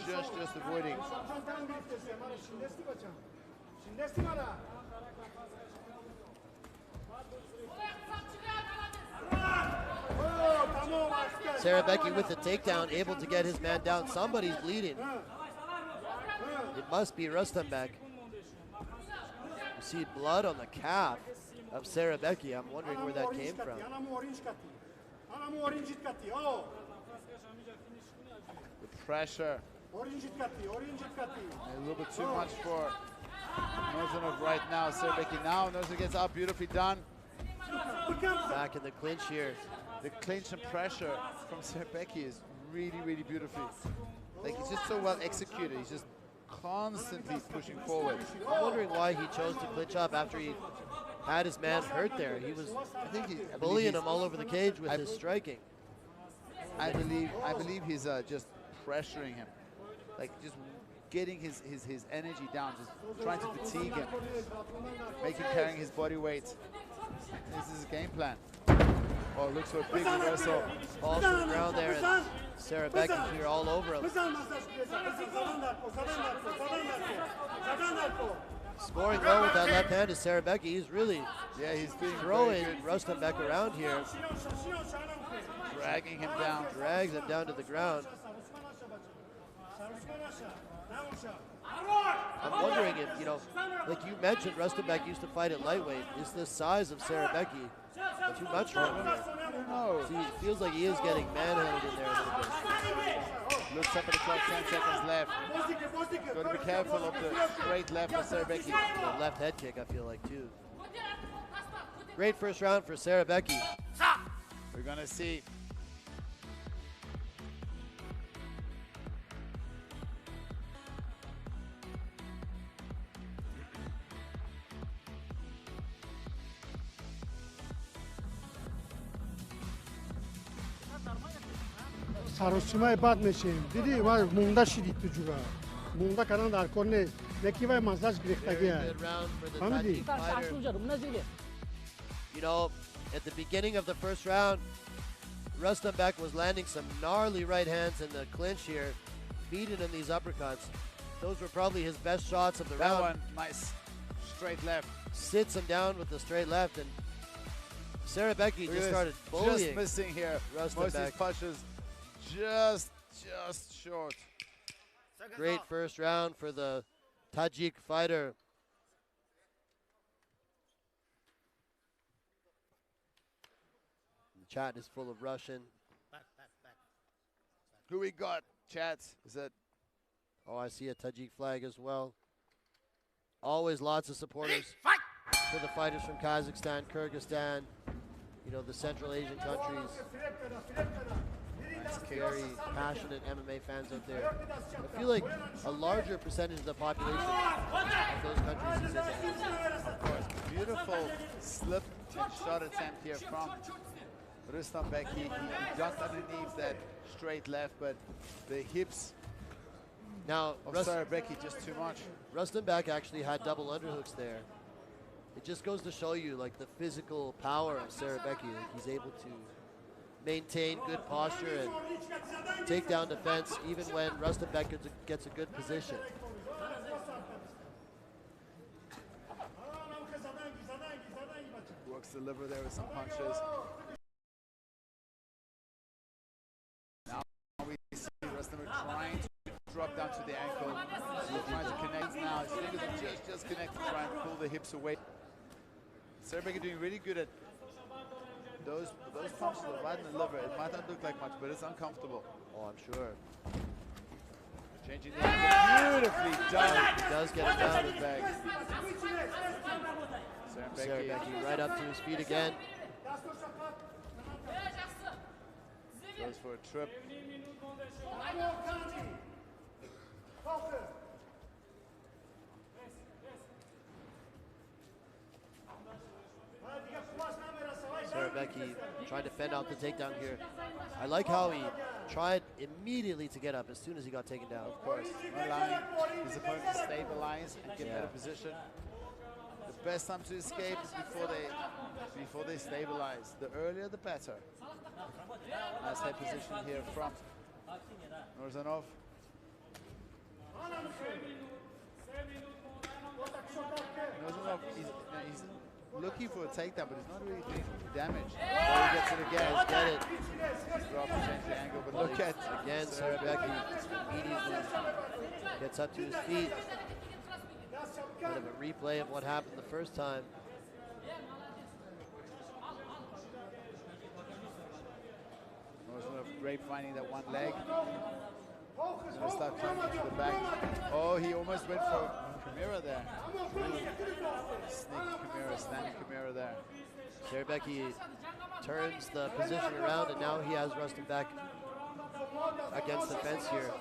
Speaker 2: just avoiding.
Speaker 1: Sarabeki with the takedown, able to get his man down. Somebody's bleeding. It must be Rustambek. You see blood on the calf of Sarabeki. I'm wondering where that came from.
Speaker 2: The pressure. A little bit too much for Nurzhanov right now. Sarabeki now. Nurzhanov gets up, beautifully done.
Speaker 1: Back in the clinch here.
Speaker 2: The clinch and pressure from Sarabeki is really, really beautiful. Like, he's just so well executed. He's just constantly pushing forward.
Speaker 1: I'm wondering why he chose to clinch up after he had his man hurt there. He was bullying him all over the cage with his striking.
Speaker 2: I believe he's just pressuring him, like just getting his energy down, just trying to fatigue him, make him carrying his body weight. This is his game plan. Oh, looks for a big reversal.
Speaker 1: Falls to the ground there, and Sarabeki here all over him. Scoring well with that left hand is Sarabeki. He's really
Speaker 2: he's
Speaker 1: throwing Rustambek around here.
Speaker 2: Dragging him down.
Speaker 1: Drags him down to the ground. I'm wondering if, like you mentioned, Rustambek used to fight at lightweight. Is the size of Sarabeki too much for him?
Speaker 2: I don't know.
Speaker 1: See, it feels like he is getting manhandled in there a little bit.
Speaker 2: Looks up at the clock, 10 seconds left. Got to be careful of the straight left of Sarabeki.
Speaker 1: The left head kick, I feel like, too. Great first round for Sarabeki.
Speaker 2: We're going to see.
Speaker 18: Sarosima bad machine. Didi var munda shidit juga. Munda karan dar korne. Neki vai massage
Speaker 1: Very good round for the Tajik fighter. At the beginning of the first round, Rustambek was landing some gnarly right hands in the clinch here, feeding him these uppercuts. Those were probably his best shots of the round.
Speaker 2: That one, nice straight left.
Speaker 1: Sits him down with the straight left, and Sarabeki just started bullying.
Speaker 2: Just missing here. Most of his punches just short.
Speaker 1: Great first round for the Tajik fighter. The chat is full of Russian.
Speaker 2: Who we got, chats? Is that?
Speaker 1: Oh, I see a Tajik flag as well. Always lots of supporters for the fighters from Kazakhstan, Kyrgyzstan, the Central Asian countries. very passionate MMA fans out there. I feel like a larger percentage of the population of those countries is in there.
Speaker 2: Of course, beautiful slip and shot attempt here from Rustambek. He got underneath that straight left, but the hips
Speaker 1: now
Speaker 2: of Sarabeki just too much.
Speaker 1: Rustambek actually had double underhooks there. It just goes to show you like the physical power of Sarabeki. Like he's able to maintain good posture and take down defense even when Rustambek gets a good position.
Speaker 2: Works the liver there with some punches. Now we see Rustambek trying to drop down to the ankle. He's trying to connect now. His fingers are just connected, trying to pull the hips away. Sarabeki doing really good at those punches right in the liver. It might not look like much, but it's uncomfortable.
Speaker 1: Oh, I'm sure.
Speaker 2: Changing the angle, beautifully done.
Speaker 1: He does get it down.
Speaker 2: Sarabeki
Speaker 1: right up to his feet again.
Speaker 2: Goes for a trip.
Speaker 1: Sarabeki trying to fend out the takedown here. I like how he tried immediately to get up as soon as he got taken down.
Speaker 2: Of course, allowing his opponent to stabilize and get out of position. The best time to escape is before they stabilize. The earlier, the better. Nice head position here from Nurzhanov. Nurzhanov he's looking for a takedown, but he's not really doing damage. Oh, he gets it again.
Speaker 1: Get it.
Speaker 2: Drop and change the angle, but look at
Speaker 1: again. Sarabeki immediately gets up to his feet. Bit of a replay of what happened the first time.
Speaker 2: Nurzhanov great finding that one leg. He's gonna start climbing to the back. Oh, he almost went for Kimura there. Sneak Kimura, stand Kimura there.
Speaker 1: Sarabeki turns the position around, and now he has Rustambek against the fence here.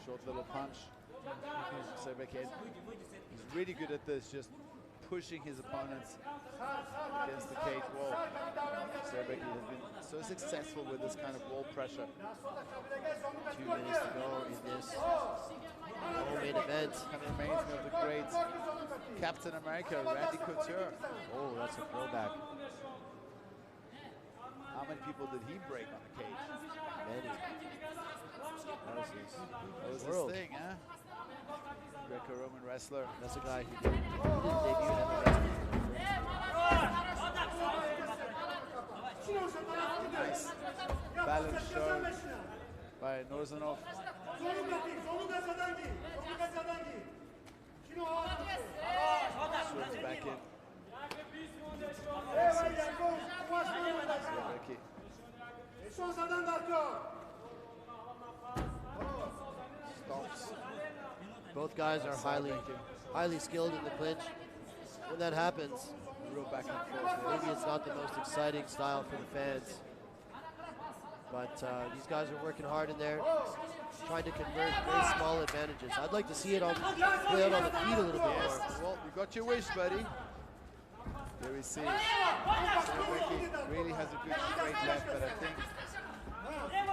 Speaker 2: Short little punch. Sarabeki, he's really good at this, just pushing his opponents against the cage wall. Sarabeki has been so successful with this kind of wall pressure.
Speaker 1: 2 minutes to go in this main event.
Speaker 2: Kind of reminds me of the great Captain America, Randy Couture.
Speaker 1: Oh, that's a throwback.
Speaker 2: How many people did he break on the cage?
Speaker 1: Many.
Speaker 2: That was his thing, huh? Greco-Roman wrestler.
Speaker 1: That's a guy who didn't debut in MMA.
Speaker 2: Nice balance show by Nurzhanov. Swings back in. Stomps.
Speaker 1: Both guys are highly skilled in the clinch. When that happens,
Speaker 2: real back and forth.
Speaker 1: Maybe it's not the most exciting style for the fans, but these guys are working hard in there, trying to convert very small advantages. I'd like to see it play out on the feet a little bit more.
Speaker 2: Well, you got your wish, buddy. There we see. Sarabeki really has a good straight left, but I think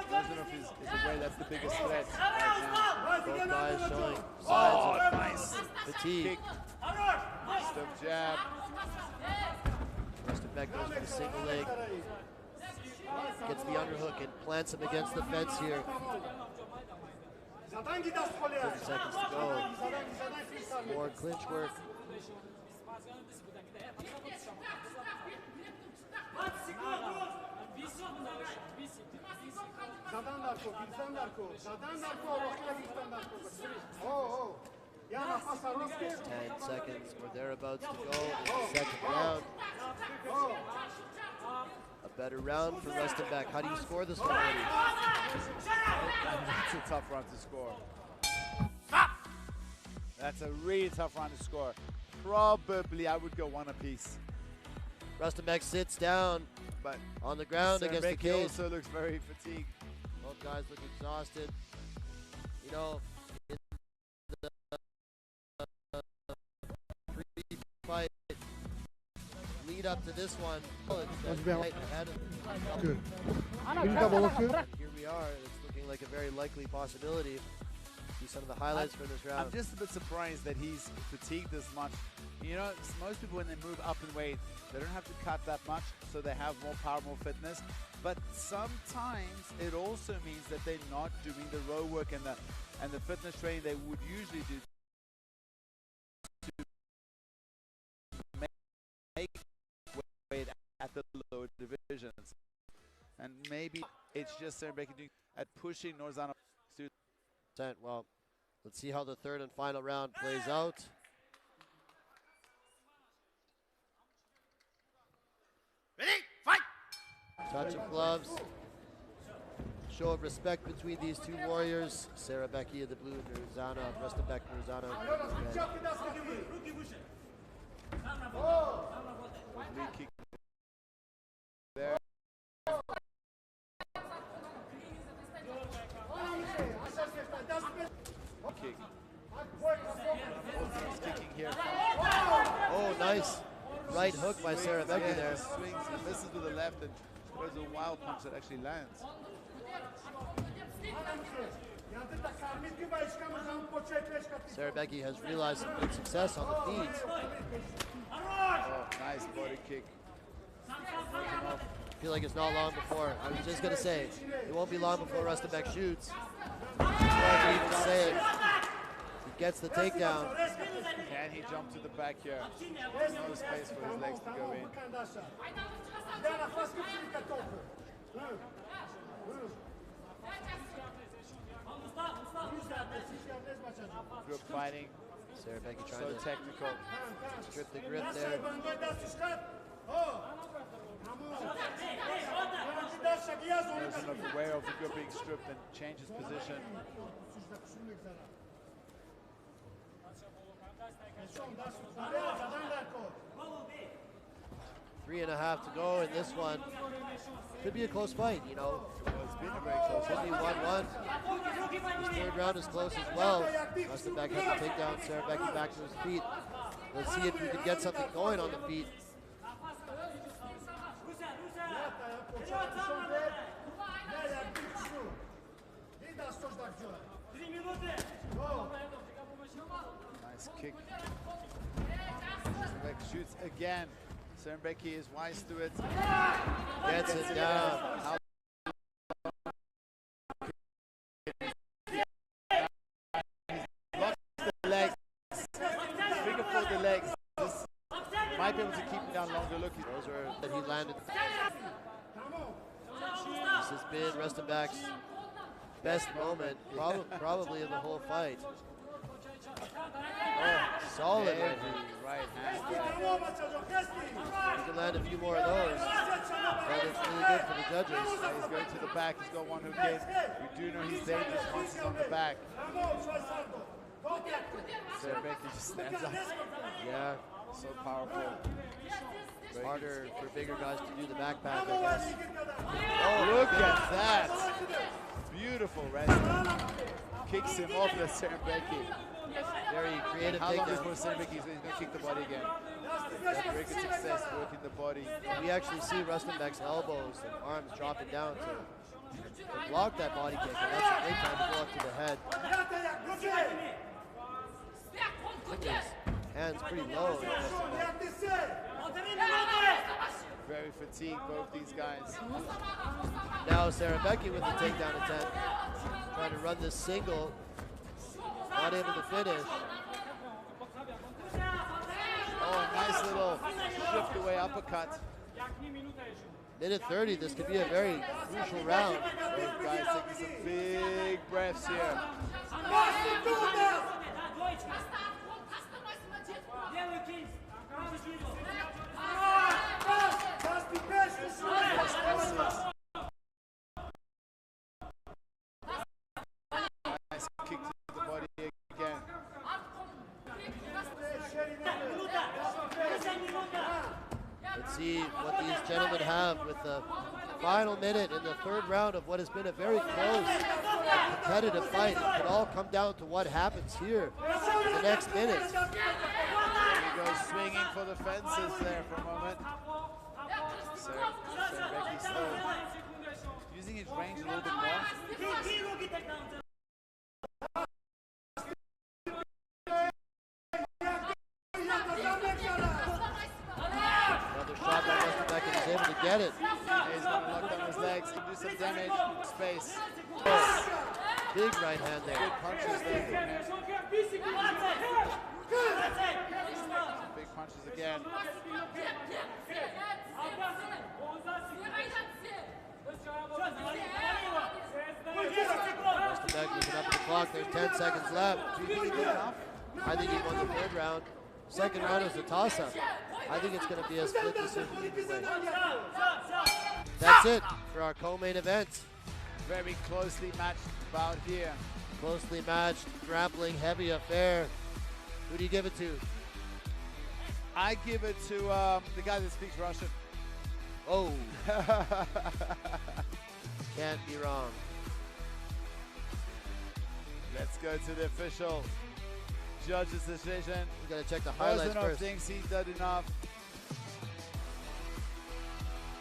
Speaker 2: Nurzhanov is aware that's the biggest threat right now.
Speaker 1: Both guys showing signs of
Speaker 2: nice
Speaker 1: fatigue.
Speaker 2: Kick. Stiff jab.
Speaker 1: Rustambek goes for the single leg. Gets the underhook and plants him against the fence here. 30 seconds to go. More clinch work.
Speaker 7: Oh.
Speaker 1: 10 seconds or thereabouts to go in the second round. A better round for Rustambek. How do you score this one, Eddie?
Speaker 2: That's a tough round to score. That's a really tough round to score. Probably I would go one apiece.
Speaker 1: Rustambek sits down
Speaker 2: but
Speaker 1: on the ground against the
Speaker 2: Sarabeki
Speaker 1: cage.
Speaker 2: also looks very fatigued.
Speaker 1: Both guys look exhausted. You know, in the pre-fight lead up to this one, right ahead of
Speaker 18: Good.
Speaker 1: Here we are. It's looking like a very likely possibility. See some of the highlights from this round.
Speaker 2: I'm just a bit surprised that he's fatigued this much. You know, most people when they move up in weight, they don't have to cut that much, so they have more power, more fitness. But sometimes it also means that they're not doing the row work and the fitness training they would usually do to make weight at the lower divisions. And maybe it's just Sarabeki doing at pushing Nurzhanov to.
Speaker 1: Well, let's see how the third and final round plays out.
Speaker 13: Ready, fight!
Speaker 1: Touch of gloves. Show of respect between these two warriors. Sarabeki in the blue, Nurzhanov, Rustambek, Nurzhanov.
Speaker 2: Kick there. Kick. Kicking here.
Speaker 1: Oh, nice. Right hook by Sarabeki there.
Speaker 2: Swings, he misses with the left and throws a wild punch that actually lands.
Speaker 1: Sarabeki has realized some good success on the feet.
Speaker 2: Oh, nice body kick.
Speaker 1: I feel like it's not long before. I was just going to say, it won't be long before Rustambek shoots. Before I can even say it. He gets the takedown.
Speaker 2: Can he jump to the back here? There's no space for his legs to go in. Grip fighting.
Speaker 1: Sarabeki trying
Speaker 2: so
Speaker 1: to
Speaker 2: technical.
Speaker 1: Strip the grip there.
Speaker 2: Nurzhanov aware of the grip being stripped and changes position.
Speaker 1: 3.5 to go in this one. Could be a close fight, you know.
Speaker 2: It's been a very close
Speaker 1: fight. Could be 1-1. This third round is close as well. Rustambek has to take down Sarabeki back to his feet. Let's see if we can get something going on the feet.
Speaker 2: Nice kick. Sarabeki shoots again. Sarabeki is wise to it.
Speaker 1: Gets it down.
Speaker 2: Blocks the legs. Finger for the legs. This might be able to keep him down longer. Look,
Speaker 1: those are that he landed. This has been Rustambek's best moment, probably in the whole fight. Oh, solid
Speaker 2: right hand.
Speaker 1: He can land a few more of those. But it's really good for the judges.
Speaker 2: He's going to the back. He's got one hook in. We do know he's dangerous once he's on the back. Sarabeki just stands up.
Speaker 1: Yeah.
Speaker 2: So powerful.
Speaker 1: It's harder for bigger guys to do the backpack, I guess.
Speaker 2: Oh, look at that. Beautiful wrestling. Kicks him off the Sarabeki.
Speaker 1: Very creative
Speaker 2: How long
Speaker 1: takedown.
Speaker 2: before Sarabeki is going to kick the body again? Very good success working the body.
Speaker 1: We actually see Rustambek's elbows and arms dropping down to block that body kick, and that's a great time to go up to the head. I think his hands pretty low.
Speaker 2: Very fatigued, both these guys.
Speaker 1: Now Sarabeki with the takedown attempt, trying to run this single, not able to finish.
Speaker 2: Oh, a nice little shift away uppercut.
Speaker 1: Minute 30, this could be a very crucial round.
Speaker 2: Both guys taking some big breaths here. Nice kick to the body again.
Speaker 1: Let's see have with the final minute in the third round of what has been a very close and competitive fight. It could all come down to what happens here in the next minute.
Speaker 2: He goes swinging for the fences there for a moment. Sarabeki still using his range a little bit more.
Speaker 1: Another shot by Rustambek, and he's able to get it.
Speaker 2: He's going to lock down his legs, can do some damage. Space.
Speaker 1: Big right hand there.
Speaker 2: Good punches there from him. Big punches again.
Speaker 1: Rustambek looking up at the clock. There's 10 seconds left.
Speaker 2: Do you think he did enough?
Speaker 1: I think he won the third round. Second round was a toss-up. I think it's going to be a split decision either way. That's it for our co-main event.
Speaker 2: Very closely matched bout here.
Speaker 1: Closely matched, grappling, heavy affair. Who do you give it to?
Speaker 2: I give it to the guy that speaks Russian.
Speaker 1: Oh. Can't be wrong.
Speaker 2: Let's go to the official judge's decision.
Speaker 1: We gotta check the highlights first.
Speaker 2: Thinks he did enough.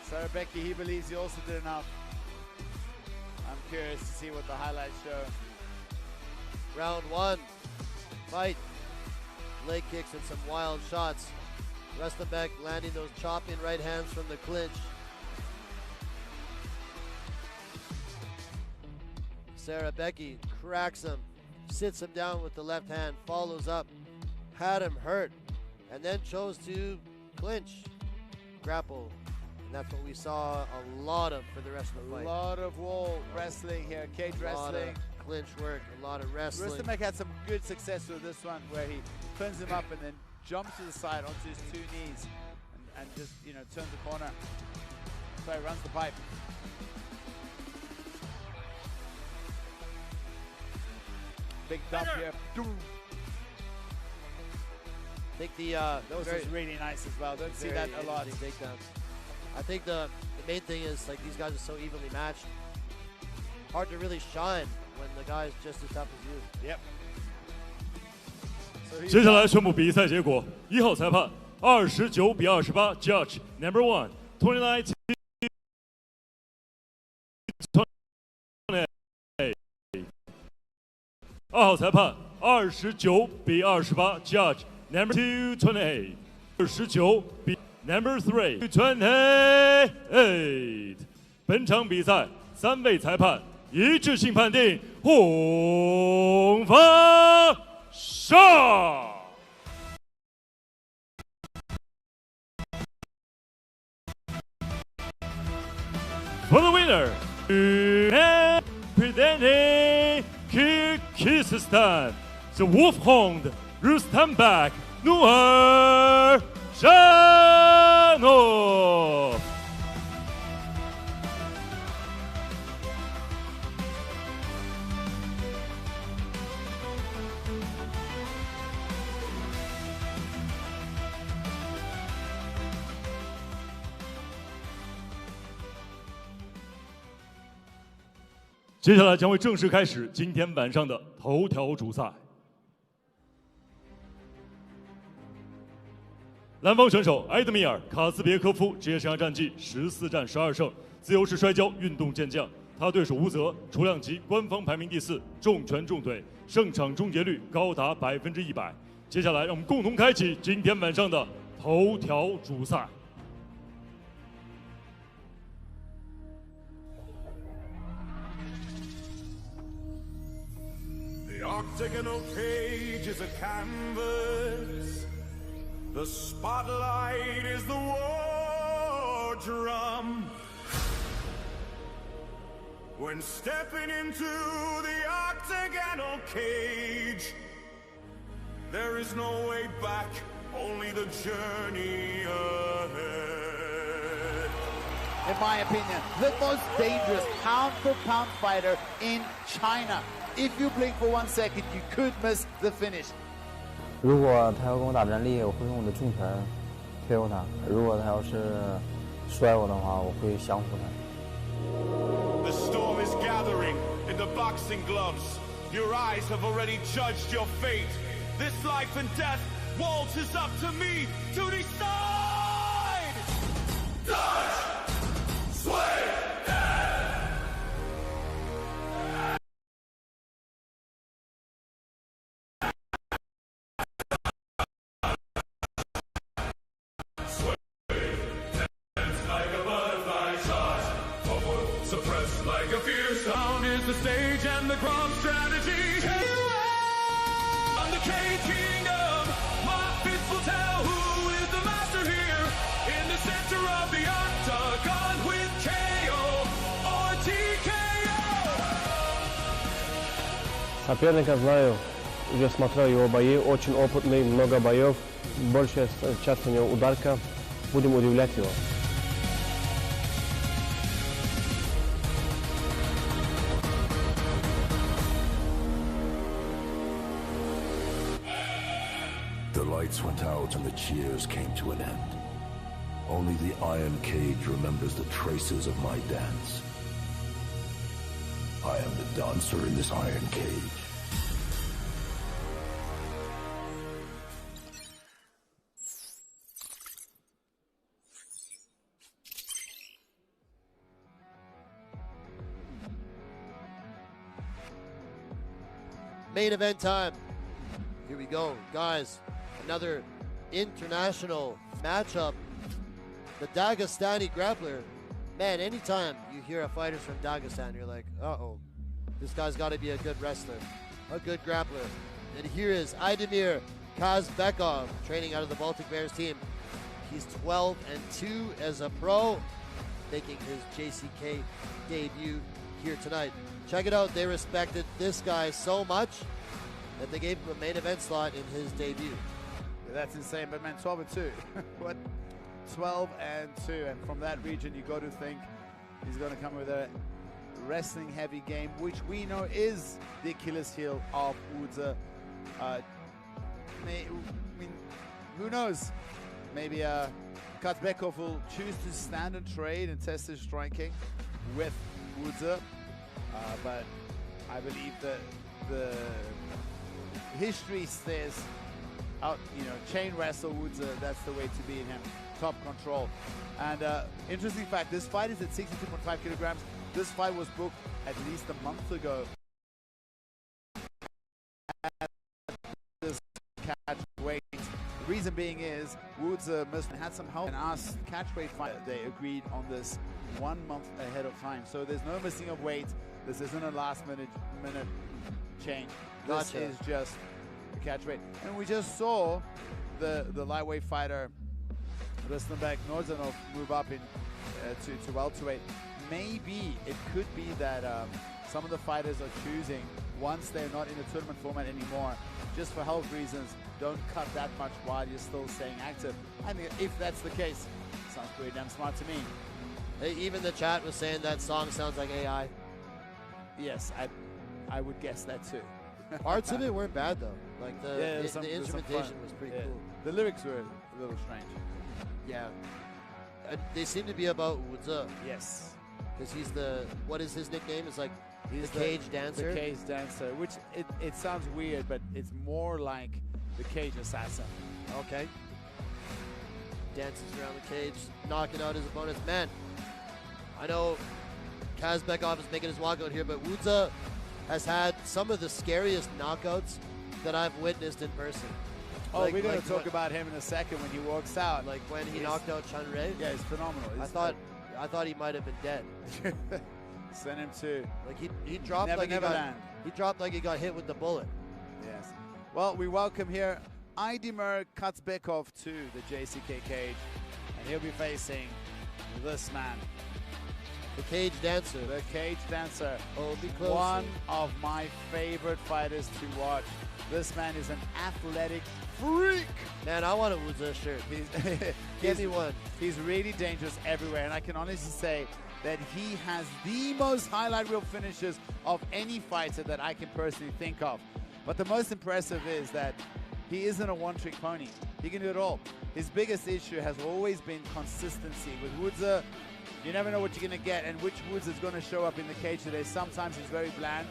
Speaker 2: Sarabeki, he believes he also did enough. I'm curious to see what the highlights show.
Speaker 1: Round one, fight. Leg kicks and some wild shots. Rustambek landing those chopping right hands from the clinch. Sarabeki cracks him, sits him down with the left hand, follows up, had him hurt, and then chose to clinch, grapple. And that's what we saw a lot of for the rest of the fight.
Speaker 2: A lot of wall wrestling here, cage wrestling.
Speaker 1: Clinch work, a lot of wrestling.
Speaker 2: Rustambek had some good success with this one where he pins him up and then jumps to the side onto his two knees and just, you know, turns the corner. So he runs the pipe. Big dump here.
Speaker 1: I think the
Speaker 2: those are really nice as well. Don't see that a lot.
Speaker 1: I think the main thing is like these guys are so evenly matched. Hard to really shine when the guy is just as tough as you.
Speaker 2: Yep.
Speaker 3: 接下来宣布比赛结果：1号裁判29比28 ，Judge Number 1 29. 2号裁判29比28 ，Judge Number 228 29比 Number 3 28。本场比赛3位裁判一致性判定，红方胜。For the winner, presenting Kyrgyzstan, the Wolfhound Rustambek Nurzhanov.接下来将会正式开始今天晚上的头条主赛。蓝方选手埃德米尔·卡斯别科夫，职业生涯战绩14战12胜，自由式摔跤运动健将。他对手吴泽，重量级官方排名第4，重拳重腿，胜场终结率高达100%。接下来，让我们共同开启今天晚上的头条主赛。
Speaker 17: The octagonal cage is a canvas. The spotlight is the war drum. When stepping into the octagonal cage, there is no way back, only the journey ahead.
Speaker 2: In my opinion, the most dangerous pound-for-pound fighter in China. If you blink for 1 second, you could miss the finish.
Speaker 10: 如果他要跟我打站立，我会用我的重拳 KO 他；如果他要是摔我的话，我会降服他。
Speaker 17: The storm is gathering in the boxing gloves. Your eyes have already judged your fate. This life and death waltzes up to me to decide! Dodge! Sway! The stage and the grand strategy. On the cage kingdom, my fist will tell who is the master here. In the center of the octagon with KO or TKO.
Speaker 19: Соперника знаю, уже смотрел его бои, очень опытный, много боев, большая часть у него ударка, будем удивлять его.
Speaker 20: The lights went out and the cheers came to an end. Only the iron cage remembers the traces of my dance. I am the dancer in this iron cage.
Speaker 1: Main event time. Here we go, guys. Another international matchup. The Dagestani grappler. Man, anytime you hear a fighter from Dagestan, you're like, uh-oh, this guy's got to be a good wrestler, a good grappler. And here is Aidemir Kazbekov, training out of the Baltic Bears team. He's 12-2 as a pro, making his JCK debut here tonight. Check it out, they respected this guy so much that they gave him a main event slot in his debut.
Speaker 2: That's insane, but man, 12-2. What? 12-2, and from that region, you got to think he's going to come with a wrestling-heavy game, which we know is the Achilles heel of Udze. I mean, who knows? Maybe Kazbekov will choose to stand and trade and test his striking with Udze, but I believe that the history says, chain wrestle Udze, that's the way to beat him. Top control. And interesting fact, this fight is at 62.5 kilograms. This fight was booked at least a month ago. At this catch weight. The reason being is Udze had some help and asked catch weight fight. They agreed on this 1 month ahead of time. So there's no missing of weight. This isn't a last minute change. This is just a catch weight. And we just saw the lightweight fighter Rustambek Nurzhanov move up in to welterweight. Maybe it could be that some of the fighters are choosing, once they're not in the tournament format anymore, just for health reasons, don't cut that much while you're still staying active. I mean, if that's the case, sounds pretty damn smart to me.
Speaker 1: Hey, even the chat was saying that song sounds like AI.
Speaker 2: Yes, I would guess that too.
Speaker 1: Parts of it weren't bad though. Like the instrumentation was pretty cool.
Speaker 2: The lyrics were a little strange.
Speaker 1: Yeah. They seem to be about Udze.
Speaker 2: Yes.
Speaker 1: Because he's what is his nickname? It's like he's the cage dancer.
Speaker 2: The cage dancer, which it sounds weird, but it's more like the cage assassin.
Speaker 1: Okay. Dances around the cage, knocking out his opponents. Man, I know Kazbekov is making his walkout here, but Udze has had some of the scariest knockouts that I've witnessed in person.
Speaker 2: Oh, we're going to talk about him in a second when he walks out.
Speaker 1: Like when he knocked out Chanrei.
Speaker 2: Yeah, it's phenomenal.
Speaker 1: I thought he might have been dead.
Speaker 2: Send him to.
Speaker 1: Like he dropped he dropped like he got hit with the bullet.
Speaker 2: Yes. Well, we welcome here Aidemir Kazbekov to the JCK cage, and he'll be facing this man.
Speaker 1: The cage dancer.
Speaker 2: The cage dancer.
Speaker 1: Oh, be close.
Speaker 2: One of my favorite fighters to watch. This man is an athletic freak.
Speaker 1: Man, I want a Udze shirt. Give me one.
Speaker 2: He's really dangerous everywhere, and I can honestly say that he has the most highlight reel finishes of any fighter that I can personally think of. But the most impressive is that he isn't a one-trick pony. He can do it all. His biggest issue has always been consistency. With Woods, you never know what you're going to get and which Woods is going to show up in the cage today. Sometimes he's very bland,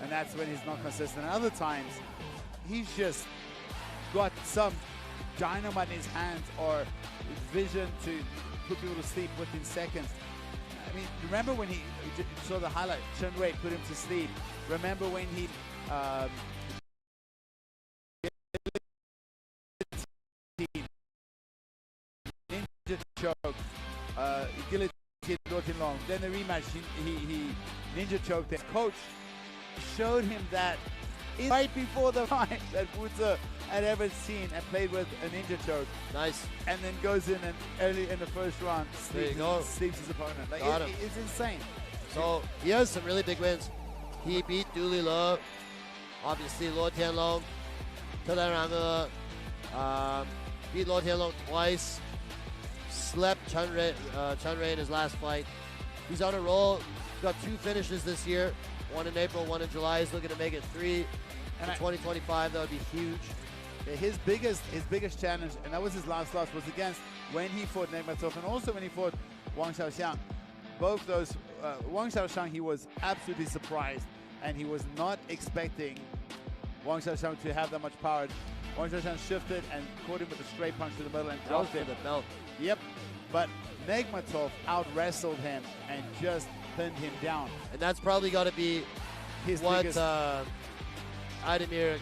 Speaker 2: and that's when he's not consistent. And other times, he's just got some dynamite in his hands or vision to put people to sleep within seconds. I mean, remember when he saw the highlight, Chunwei put him to sleep. Remember when he ninja choke, guillotine Dortin Long. Then the rematch, he ninja choked his coach. Showed him that right before the fight that Woods had ever seen and played with a ninja choke.
Speaker 1: Nice.
Speaker 2: And then goes in and early in the first round sleeps his opponent. Like it's insane.
Speaker 1: So he has some really big wins. He beat Dooley Lo, obviously Lo Tianlong, Telaranga, beat Lo Tianlong twice, slept Chunwei in his last fight. He's on a roll. Got 2 finishes this year. 1 in April, 1 in July. He's looking to make it 3 in 2025. That would be huge.
Speaker 2: Yeah, his biggest challenge, and that was his last loss, was against when he fought Nigmatov and also when he fought Wang Xiaoxiang. Both those, Wang Xiaoxiang, he was absolutely surprised, and he was not expecting Wang Xiaoxiang to have that much power. Wang Xiaoxiang shifted and caught him with a straight punch to the middle and dropped him.
Speaker 1: The belt.
Speaker 2: Yep, but Nigmatov out-wrestled him and just pinned him down.
Speaker 1: And that's probably got to be
Speaker 2: his
Speaker 1: what
Speaker 2: biggest...
Speaker 1: Aidemir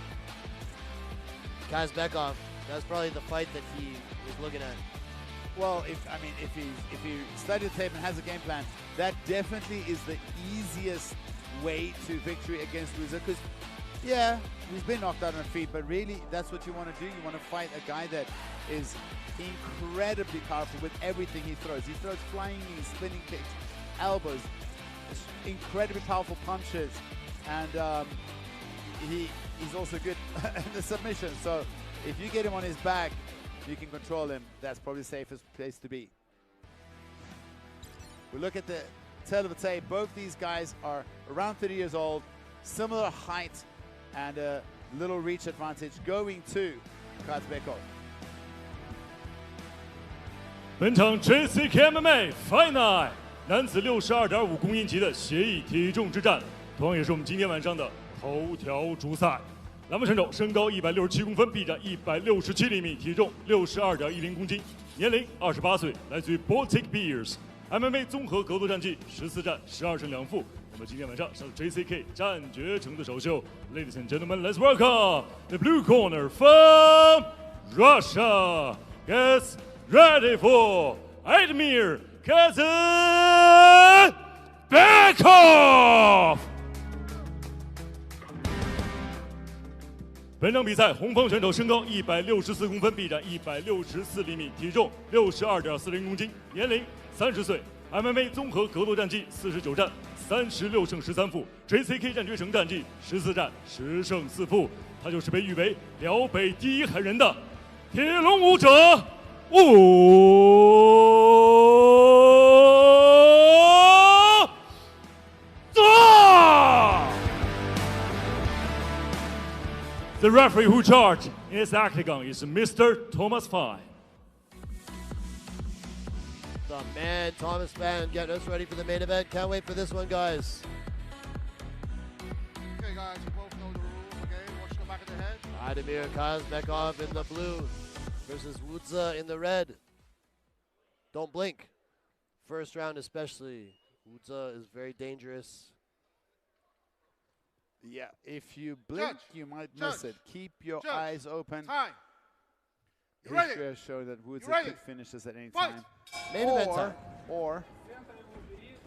Speaker 1: Kazbekov, that's probably the fight that he was looking at.
Speaker 2: Well, if he studied the tape and has a game plan, that definitely is the easiest way to victory against Ruza. Because, yeah, he's been knocked out on feet, but really, that's what you want to do. You want to fight a guy that is incredibly powerful with everything he throws. He throws flying knees, spinning kicks, elbows, incredibly powerful punches, and he's also good in the submission. So if you get him on his back, you can control him. That's probably the safest place to be. We look at the tail of the tape. Both these guys are around 30 years old, similar height, and a little reach advantage going to Kazbekov.
Speaker 3: 本场 JCK MMA Fight Night 男子62.5公斤级的协议体重之战，同样也是我们今天晚上的头条主赛。栏目选手身高167公分，臂展167厘米，体重62.10公斤，年龄28岁，来自于 Baltic Beers。MMA 综合格斗战绩14战12胜2负。那么今天晚上是 JCK 战决城的首秀。Ladies and gentlemen, let's welcome the blue corner from Russia. Gets ready for Aidemir Kazbekov。本场比赛，红方选手身高164公分，臂展164厘米，体重62.40公斤，年龄30岁。MMA 综合格斗战绩49战36胜13负。JCK 战决城战绩14战10胜4负。他就是被誉为辽北第一狠人的铁笼舞者The referee who charged in his octagon is Mr. Thomas Fine.
Speaker 1: The man, Thomas Fine, getting us ready for the main event. Can't wait for this one, guys.
Speaker 7: Okay, guys, you both know the rules, okay? Watch the back of the head.
Speaker 1: Aidemir Kazbekov in the blue versus Wudza in the red. Don't blink. First round especially. Wudza is very dangerous.
Speaker 2: Yeah, if you blink, you might miss it. Keep your eyes open.
Speaker 7: Time.
Speaker 2: History has shown that Woods could finish this at any time.
Speaker 1: Main event time.
Speaker 2: Or,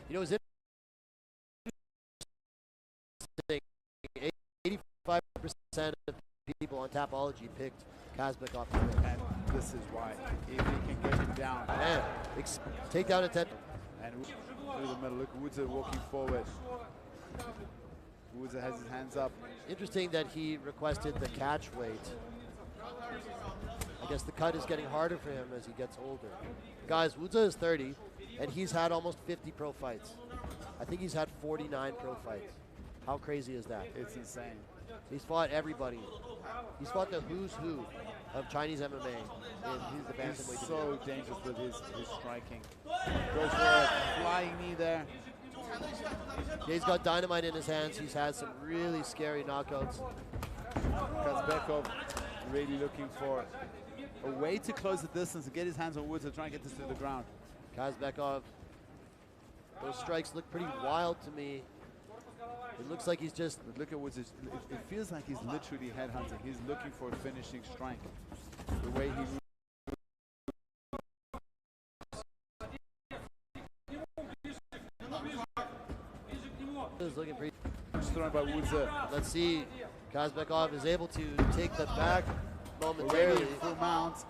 Speaker 1: you know, it's interesting. 85% of people on Tapology picked Kazbekov.
Speaker 2: And this is why. If he can get him down.
Speaker 1: Man, take down attempt.
Speaker 2: And through the middle, look at Woods walking forward. Woods has his hands up.
Speaker 1: Interesting that he requested the catch weight. I guess the cut is getting harder for him as he gets older. Guys, Wudza is 30, and he's had almost 50 pro fights. I think he's had 49 pro fights. How crazy is that?
Speaker 2: It's insane.
Speaker 1: He's fought everybody. He's fought the who's who of Chinese MMA. And he's the bantamweight.
Speaker 2: He's so dangerous with his striking. Goes for a flying knee there.
Speaker 1: Yeah, he's got dynamite in his hands. He's had some really scary knockouts.
Speaker 2: Kazbekov really looking for a way to close the distance and get his hands on Woods to try and get this to the ground.
Speaker 1: Kazbekov, those strikes look pretty wild to me. It looks like he's just...
Speaker 2: But look at Woods. It feels like he's literally headhunting. He's looking for a finishing strike. The way he moves.
Speaker 1: Is looking pretty...
Speaker 2: Thrown by Woods.
Speaker 1: Let's see. Kazbekov is able to take the back momentarily.
Speaker 2: Full mount.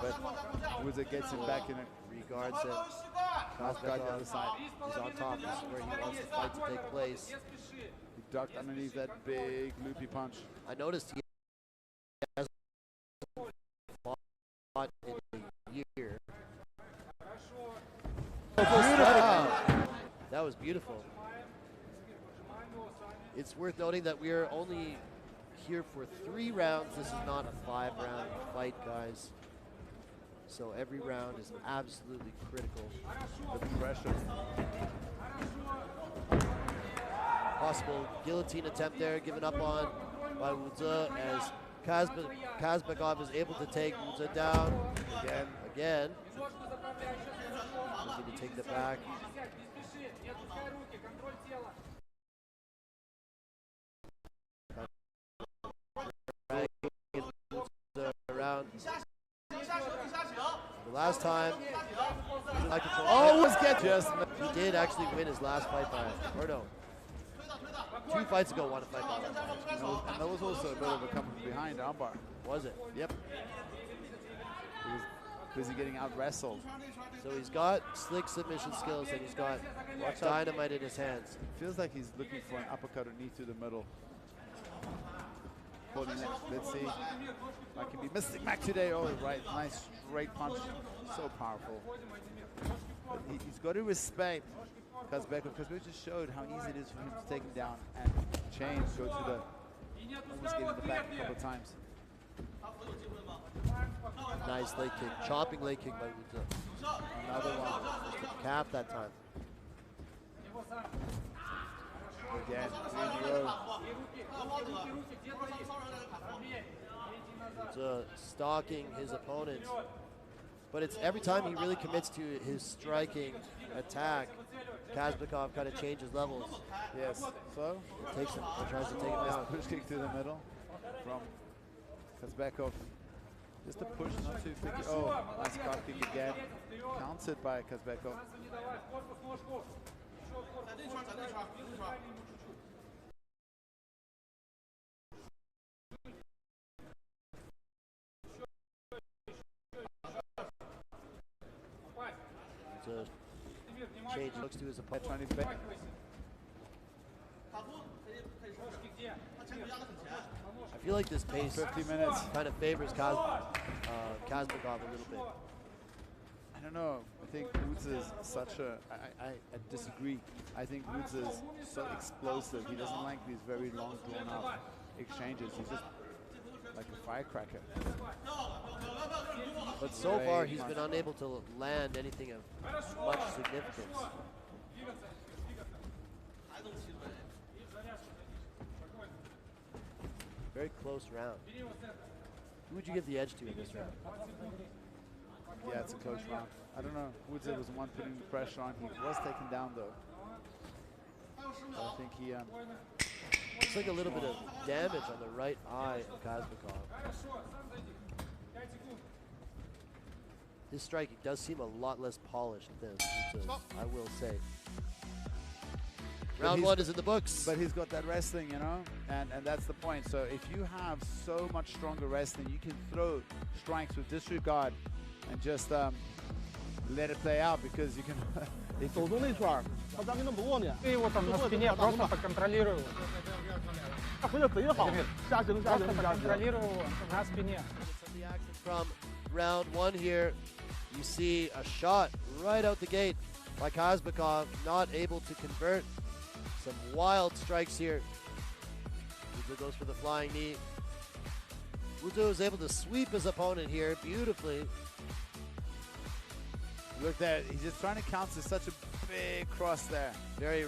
Speaker 2: But Woods gets him back in it.
Speaker 1: Regards it. Kazbekov
Speaker 2: the other side.
Speaker 1: He's on top. This is where he wants the fight to take place.
Speaker 2: He ducked underneath that big loopy punch.
Speaker 1: I noticed he hasn't fought in a year. That was beautiful. It's worth noting that we are only here for 3 rounds. This is not a 5-round fight, guys. So every round is absolutely critical.
Speaker 2: The pressure.
Speaker 1: Possible guillotine attempt there, given up on by Woods as Kazbekov is able to take Woods down again. He's going to take the back. Around. The last time, he did actually win his last fight by, or no, 2 fights ago won a fight by.
Speaker 2: And that was also a bit of a coming behind armbar.
Speaker 1: Was it?
Speaker 2: Yep. He was busy getting out wrestled.
Speaker 1: So he's got slick submission skills and he's got dynamite in his hands.
Speaker 2: Feels like he's looking for an uppercut or knee through the middle. Let's see. I can be Mystic Mac today. Oh, right. Nice straight punch. So powerful. But he's got to respect Kazbekov, because we just showed how easy it is for him to take him down and change, go to the, almost get in the back a couple of times.
Speaker 1: Nice leg kick, chopping leg kick by Woods. Another one, just the cap that time.
Speaker 2: Again,
Speaker 1: Woods stalking his opponent. But it's every time he really commits to his striking attack, Kazbekov kind of changes levels.
Speaker 2: Yes. So
Speaker 1: it takes him, tries to take him down.
Speaker 2: Push kick through the middle from Kazbekov. Just a push, not too thick. Oh, nice calf kick again. Countered by Kazbekov.
Speaker 1: Change looks to his opponent.
Speaker 2: Trying to back.
Speaker 1: I feel like this pace
Speaker 2: 50 minutes
Speaker 1: kind of favors Kazbekov a little bit.
Speaker 2: I don't know. I think Woods is such a... I disagree. I think Woods is so explosive. He doesn't like these very long, drawn-out exchanges. He's just like a firecracker.
Speaker 1: But so far, he's been unable to land anything of much significance. Very close round. Who would you give the edge to in this round?
Speaker 2: Yeah, it's a close round. I don't know. Woods was the one putting the pressure on. He was taken down, though. I think he...
Speaker 1: looks like a little bit of damage on the right eye of Kazbekov. His striking does seem a lot less polished than Woods, I will say. Round 1 is in the books.
Speaker 2: But he's got that wrestling, you know, and that's the point. So if you have so much stronger wrestling, you can throw strikes with disregard and just let it play out, because you can...
Speaker 7: 走中那圈儿，他咱跟他不过呢。对我怎么спине просто поконтролирую. 他回的贼好，加行加行加行。Контролировал на спине.
Speaker 1: From round 1 here, you see a shot right out the gate by Kazbekov, not able to convert. Some wild strikes here. Woods goes for the flying knee. Woods is able to sweep his opponent here beautifully.
Speaker 2: Look there, he's just trying to counter such a big cross there.
Speaker 1: Very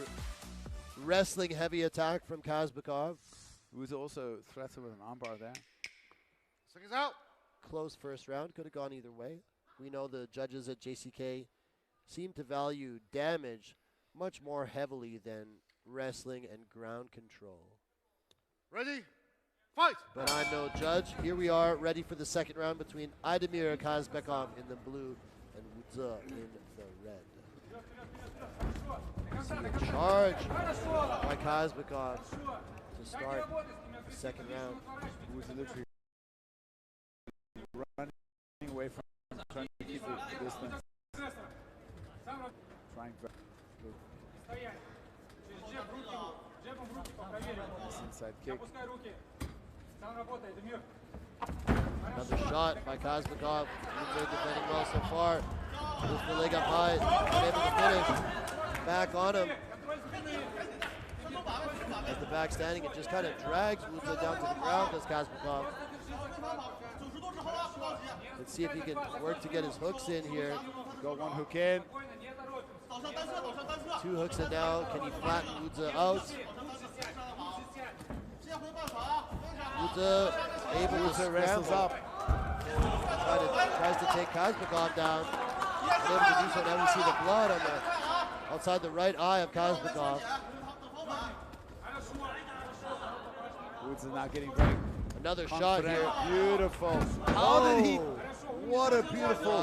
Speaker 1: wrestling heavy attack from Kazbekov.
Speaker 2: Woods also threatened with an armbar there.
Speaker 1: Seconds out. Close first round, could have gone either way. We know the judges at JCK seem to value damage much more heavily than wrestling and ground control.
Speaker 4: Ready? Fight!
Speaker 1: But I'm no judge. Here we are, ready for the second round between Aidemir and Kazbekov in the blue and Woods in the red. See a charge by Kazbekov to start the second round.
Speaker 2: Woods literally running away from him, trying to keep the distance. Trying to nice inside kick.
Speaker 1: Another shot by Kazbekov. Woods defending well so far. With the leg up high, able to finish. Back on him. As the back standing, it just kind of drags Woods down to the ground, does Kazbekov. Let's see if he can work to get his hooks in here.
Speaker 2: Got one hook in.
Speaker 1: Two hooks in now. Can he flatten Woods out? Woods able to
Speaker 2: wrestles up.
Speaker 1: Tries to take Kazbekov down. Able to do so. Now we see the blood on the outside the right eye of Kazbekov.
Speaker 2: Woods is not getting very
Speaker 1: Another
Speaker 2: confident.
Speaker 1: shot here.
Speaker 2: Beautiful. How did he? What a beautiful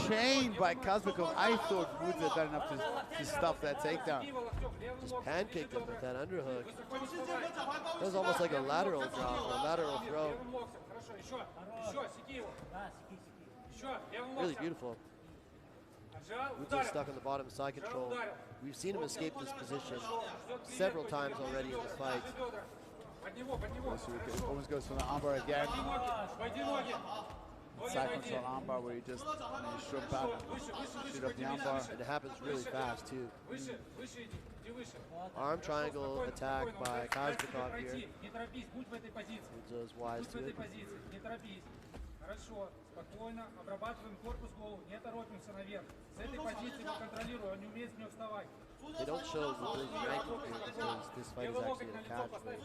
Speaker 2: chain by Kazbekov. I thought Woods had done enough to stop that takedown.
Speaker 1: Just pancaked him with that underhook. That was almost like a lateral drop, or a lateral throw. Really beautiful. Woods is stuck on the bottom side control. We've seen him escape this position several times already in the fight.
Speaker 2: Almost goes for the armbar again. Side control armbar where you just shrimp out, shoot up the armbar.
Speaker 1: And it happens really fast too. Arm triangle attack by Kazbekov here. Woods is wise to it.
Speaker 21: Хорошо, спокойно, обрабатываем корпус, голову, не торопимся наверх. С этой позиции мы контролируем, он не умеет с нее вставать.
Speaker 1: They don't show Woods' ranking here because this fight is actually a catch weight.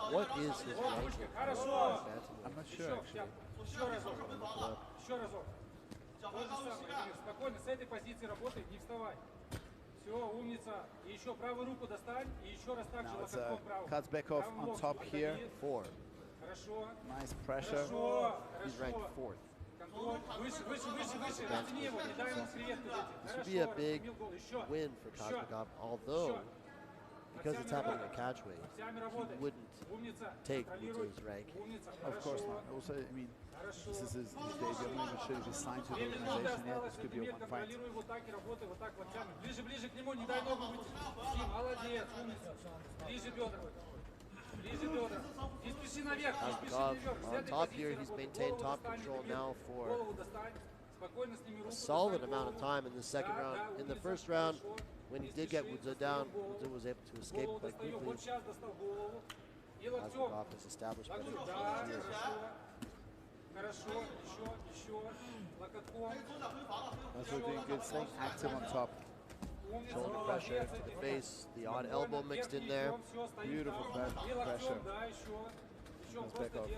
Speaker 1: What is his ranking?
Speaker 2: I'm not sure actually.
Speaker 21: Еще разок. Еще разок. То же самое, спокойно, с этой позиции работай, не вставай. Все, умница. И еще правую руку достань, и еще раз так же локотком правую.
Speaker 2: Kazbekov on top here.
Speaker 1: 4.
Speaker 2: Nice pressure.
Speaker 1: He's ranked 4th.
Speaker 21: Выше, выше, выше, выше. Оттяни его, не дай ему креветку.
Speaker 1: This would be a big win for Kazbekov, although, because it's happening at catch weight, he wouldn't take Woods' ranking.
Speaker 2: Of course not. Also, I mean, this is his debut. I'm not even sure if he's signed to the organization yet. This could be a one fight.
Speaker 21: Ближе, ближе к нему, не дай ногу вытянуть. Молодец, умница. Ближе бедра.
Speaker 1: On top here, he's maintained top control now for a solid amount of time in the second round. In the first round, when he did get Woods down, Woods was able to escape quite quickly. Kazbekov has established better control here.
Speaker 2: That's what doing good, staying active on top.
Speaker 1: Shoulder pressure to the face, the odd elbow mixed in there.
Speaker 2: Beautiful pressure. Kazbekov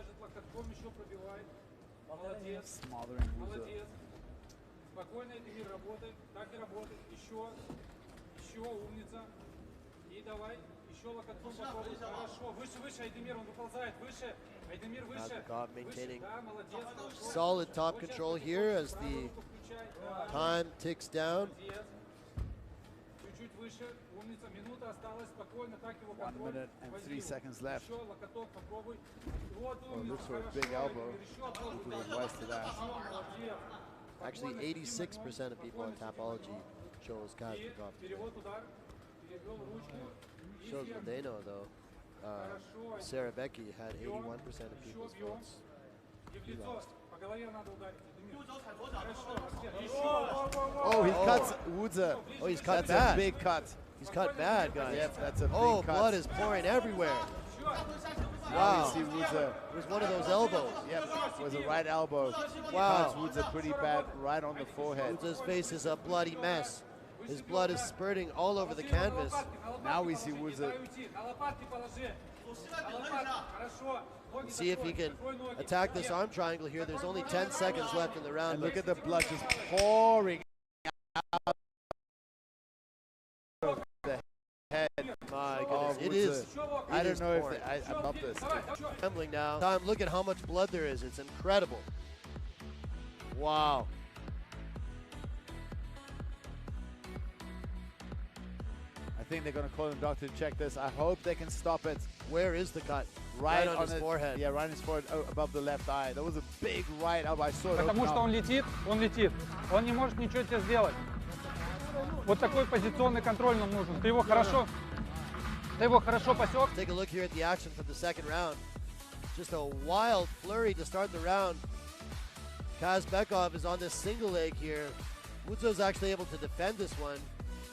Speaker 2: smothering Woods.
Speaker 21: Спокойно, Эдемир, работай. Так и работай. Еще. Еще, умница. И давай. Еще локотком попробуй. Хорошо. Выше, выше, Эдемир, он выползает. Выше. Эдемир, выше.
Speaker 1: Kazbekov maintaining solid top control here as the time ticks down.
Speaker 2: 1 minute and 3 seconds left. Oh, looks for a big elbow. Woods was wise to that.
Speaker 1: Actually, 86% of people on Tapology chose Kazbekov. Shows what they know, though. Sarabeki had 81% of people's votes. He lost.
Speaker 2: Oh, he cuts Woods.
Speaker 1: Oh, he's cut
Speaker 2: That's
Speaker 1: bad.
Speaker 2: a big cut.
Speaker 1: He's cut bad, guys.
Speaker 2: Yep, that's a big
Speaker 1: cut. Blood is pouring everywhere. Wow.
Speaker 2: It
Speaker 1: was one of those elbows.
Speaker 2: Yep, it was a right elbow.
Speaker 1: Wow.
Speaker 2: Woods pretty bad right on the forehead.
Speaker 1: Woods' face is a bloody mess. His blood is spurting all over the canvas.
Speaker 2: Now we see Woods.
Speaker 1: See if he can attack this arm triangle here. There's only 10 seconds left in the round.
Speaker 2: And look at the blood just pouring out of the head.
Speaker 1: My goodness, it is.
Speaker 2: I don't know if I love this.
Speaker 1: Trembling now. Time, look at how much blood there is. It's incredible. Wow.
Speaker 2: I think they're going to call the doctor to check this. I hope they can stop it.
Speaker 1: Where is the cut?
Speaker 2: Right
Speaker 1: on his forehead.
Speaker 2: Yeah, right on his forehead, above the left eye. That was a big right elbow. I saw it.
Speaker 21: Потому что он летит. Он не может ничего тебе сделать. Вот такой позиционный контроль нам нужен. Ты его хорошо посек.
Speaker 1: Take a look here at the action from the second round. Just a wild flurry to start the round. Kazbekov is on this single leg here. Woods actually able to defend this one,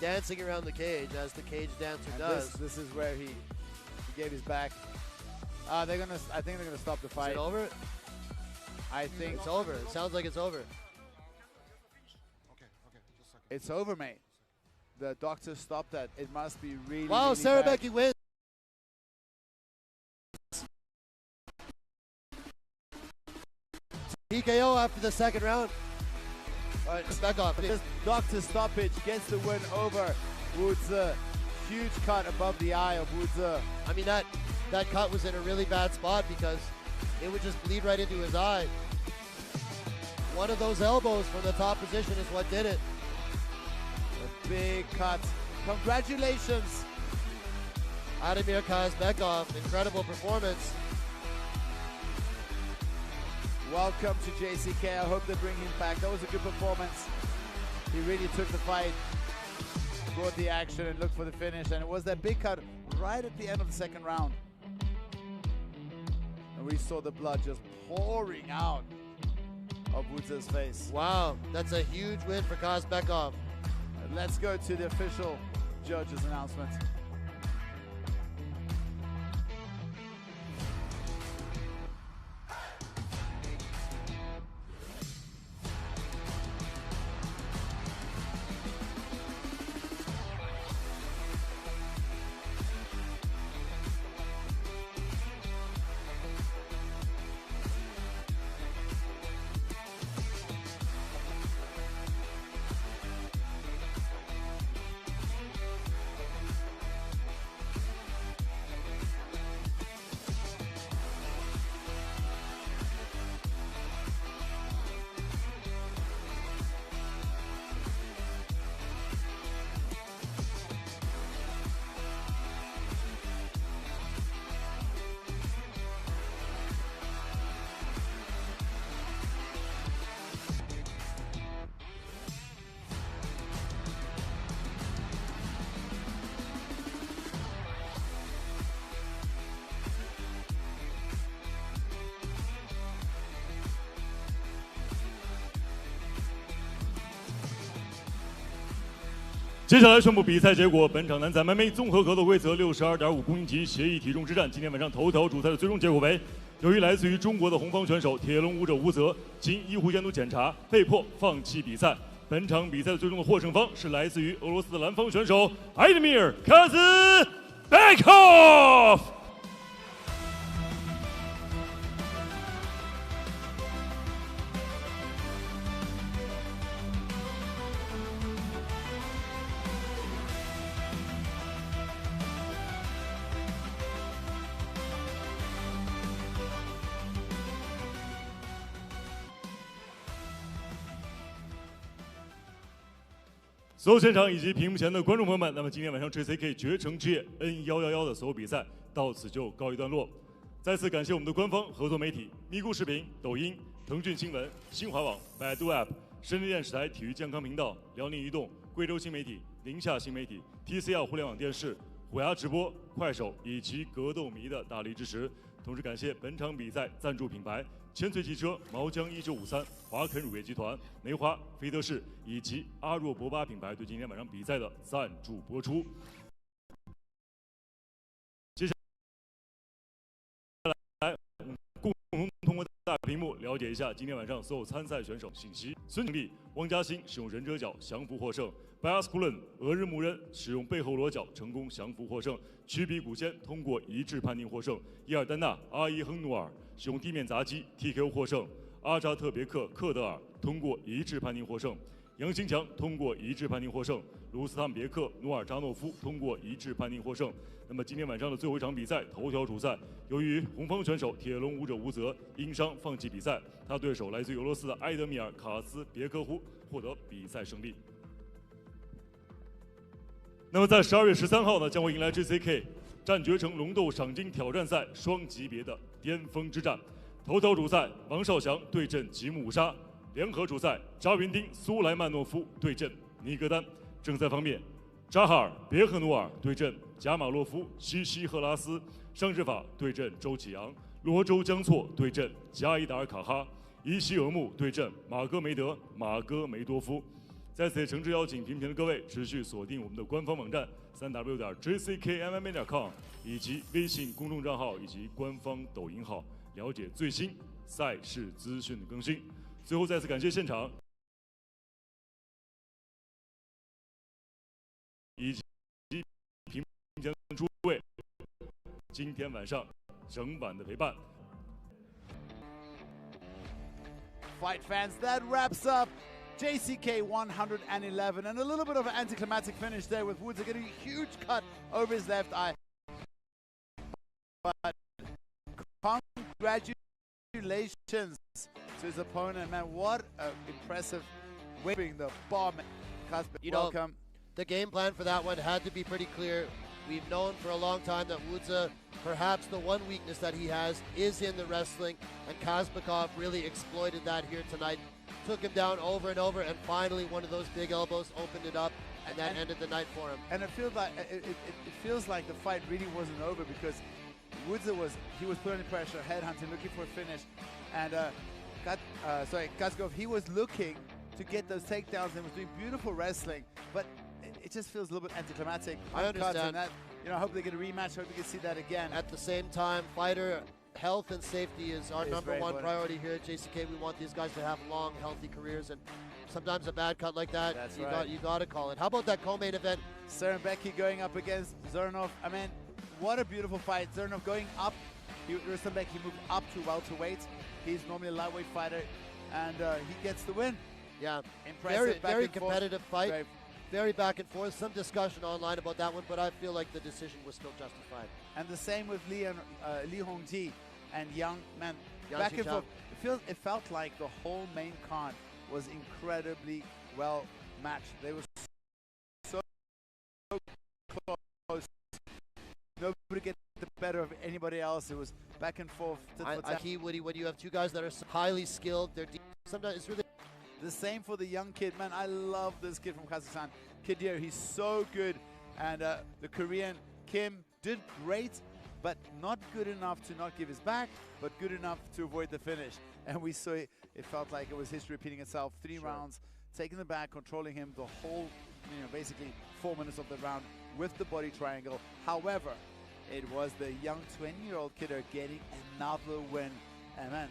Speaker 1: dancing around the cage as the cage dancer does.
Speaker 2: This is where he gave his back. I think they're gonna stop the fight.
Speaker 1: Is it over?
Speaker 2: I think
Speaker 1: it's over. It sounds like it's over.
Speaker 2: It's over, mate. The doctor stopped that. It must be really.
Speaker 1: Wow,
Speaker 2: really
Speaker 1: Sarabeki wins. TKO after the second round. All right, back off.
Speaker 2: This doctor stoppage gets the win over Woods. Huge cut above the eye of Woods.
Speaker 1: I mean, that cut was in a really bad spot because it would just bleed right into his eye. One of those elbows from the top position is what did it.
Speaker 2: A big cut. Congratulations.
Speaker 1: Aidemir Kazbekov, incredible performance.
Speaker 2: Welcome to JCK. I hope they bring him back. That was a good performance. He really took the fight, brought the action, and looked for the finish. And it was that big cut right at the end of the second round. And we saw the blood just pouring out of Woods' face.
Speaker 1: Wow, that's a huge win for Kazbekov.
Speaker 2: Let's go to the official judges' announcement.
Speaker 3: 接下来宣布比赛结果。本场男子 MMA 综合格斗规则62.5公斤级协议体重之战，今天晚上头条主赛的最终结果为：由于来自于中国的红方选手铁笼舞者吴泽经医护监督检查，被迫放弃比赛。本场比赛的最终的获胜方是来自于俄罗斯的蓝方选手 Aidemir Kazbekov。所有现场以及屏幕前的观众朋友们，那么今天晚上 JCK 绝城之夜 N111的所有比赛到此就告一段落。再次感谢我们的官方合作媒体咪咕视频、抖音、腾讯新闻、新华网、百度 App、深圳电视台体育健康频道、辽宁移动、贵州新媒体、宁夏新媒体、TCL 互联网电视、虎牙直播、快手以及格斗迷的大力支持。同时感谢本场比赛赞助品牌千岁汽车、毛江1953、华肯乳业集团、梅花、飞德士以及阿若博巴品牌对今天晚上比赛的赞助播出。屏幕了解一下今天晚上所有参赛选手信息。孙景丽、汪嘉欣使用忍者脚降服获胜；Bayasgalan、俄日木人使用背后裸脚成功降服获胜；Qubiguqian通过一致判定获胜；Yeerdanna、Ayihengnuur使用地面砸击 TKO 获胜；Azatbek、克德尔通过一致判定获胜。Xingqiang通过一致判定获胜，Rustambek、努尔扎诺夫通过一致判定获胜。那么今天晚上的最后一场比赛，头条主赛，由于红方选手铁笼舞者吴泽因伤放弃比赛，他对手来自于俄罗斯的埃德米尔·卡斯别科夫获得比赛胜利。那么在12月13号呢，将会迎来 JCK 战绝城龙斗赏金挑战赛双级别的巅峰之战。头条主赛，王少祥对阵吉木五沙。联合主赛，扎云丁、苏莱曼诺夫对阵尼格丹。正赛方面，扎哈尔、别赫努尔对阵贾马洛夫、西赫拉斯；上肢法对阵周启阳；罗周江措对阵加伊达尔卡哈；伊西尔木对阵马戈梅多夫。在此也诚挚邀请屏前的各位持续锁定我们的官方网站3w.jckmma.com 以及微信公众账号以及官方抖音号，了解最新赛事资讯的更新。最后再次感谢现场以及屏前的诸位今天晚上整晚的陪伴。
Speaker 2: Fight fans, that wraps up JCK 111 and a little bit of an anticlimactic finish there with Woods getting a huge cut over his left eye. But congratulations to his opponent, man. What an impressive whipping the bomb. Kazbekov, welcome.
Speaker 1: The game plan for that one had to be pretty clear. We've known for a long time that Woods, perhaps the one weakness that he has is in the wrestling, and Kazbekov really exploited that here tonight. Took him down over and over, and finally one of those big elbows opened it up, and that ended the night for him.
Speaker 2: And it feels like the fight really wasn't over, because Woods was put under pressure, headhunting, looking for a finish, and Kazbekov, he was looking to get those takedowns and was doing beautiful wrestling, but it just feels a little bit anticlimactic.
Speaker 1: I understand.
Speaker 2: And that, I hope they get a rematch. Hope we can see that again.
Speaker 1: At the same time, fighter health and safety is our number one priority here at JCK. We want these guys to have long, healthy careers, and sometimes a bad cut like that, you got to call it. How about that co-main event?
Speaker 2: Sarabeki going up against Nurzhanov. I mean, what a beautiful fight. Nurzhanov going up. Rustambek, he moved up to welterweight. He's normally a lightweight fighter, and he gets the win.
Speaker 1: Yeah,
Speaker 2: impressive.
Speaker 1: Very competitive fight. Right. Very back and forth. Some discussion online about that one, but I feel like the decision was still justified.
Speaker 2: And the same with Li Hongji and Yang, man, back and forth. It felt like the whole main card was incredibly well matched. They were so close. Nobody get the better of anybody else. It was back and forth.
Speaker 1: Woody, when you have two guys that are highly skilled, they're deep. Sometimes it's really
Speaker 2: the same for the young kid. Man, I love this kid from Kazakhstan, Kydyr. He's so good. And the Korean Kim did great, but not good enough to not give his back, but good enough to avoid the finish. And we saw it felt like it was history repeating itself. 3 rounds, taking the back, controlling him the whole, basically 4 minutes of the round with the body triangle. However, it was the young 20-year-old Kydyr getting another win. And man,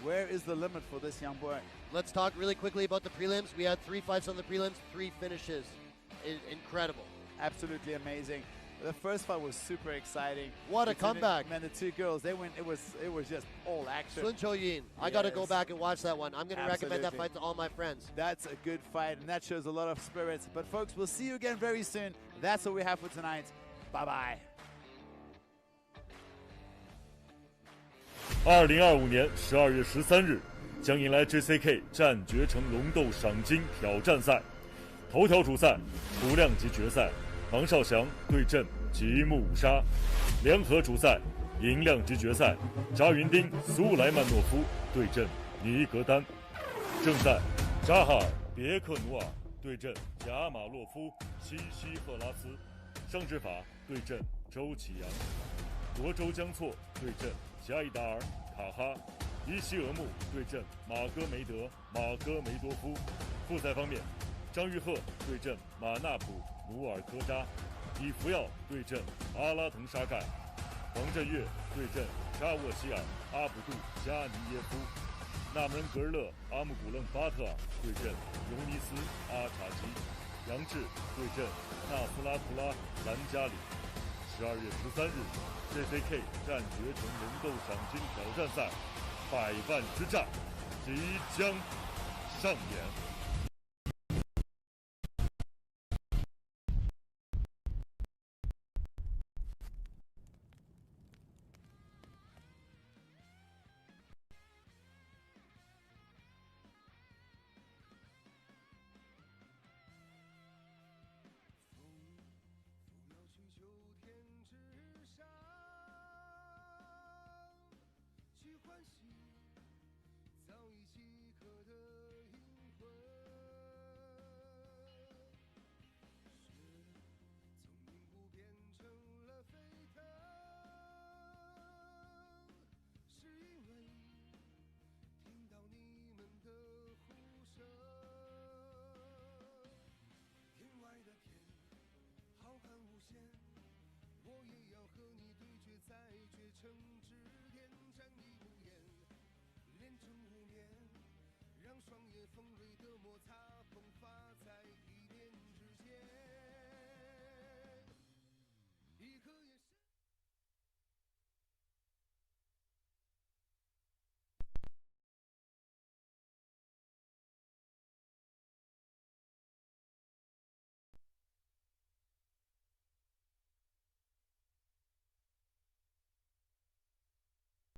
Speaker 2: where is the limit for this young boy?
Speaker 1: Let's talk really quickly about the prelims. We had 3 fights on the prelims, 3 finishes. Incredible.
Speaker 2: Absolutely amazing. The first fight was super exciting.
Speaker 1: What a comeback.
Speaker 2: Man, the 2 girls, they went, it was just all action.
Speaker 1: Qiuyun. I got to go back and watch that one. I'm going to recommend that fight to all my friends.
Speaker 2: That's a good fight, and that shows a lot of spirit. But folks, we'll see you again very soon. That's what we have for tonight. Bye-bye.
Speaker 3: 2025年12月13日将迎来 JCK 战绝城龙斗赏金挑战赛，头条主赛，无量级决赛，王少祥对阵吉木五沙；联合主赛，银量级决赛，扎云丁、苏莱曼诺夫对阵尼格丹；正赛，扎哈尔、别克努尔对阵贾马洛夫、西赫拉斯；上肢法对阵周启阳；罗周江措对阵加伊达尔卡哈；伊西尔木对阵马戈梅多夫。复赛方面，张玉鹤对阵马纳普努尔科扎；以福耀对阵阿拉腾沙盖；王振岳对阵沙沃希尔阿卜杜加尼耶夫，纳门格尔勒阿姆古楞巴特尔对阵尤尼斯阿查基，杨志对阵纳斯拉图拉兰加里。12月13日 ，JCK 战绝城龙斗赏金挑战赛100万之战即将上演。
Speaker 5: 双眼锋锐的摩擦。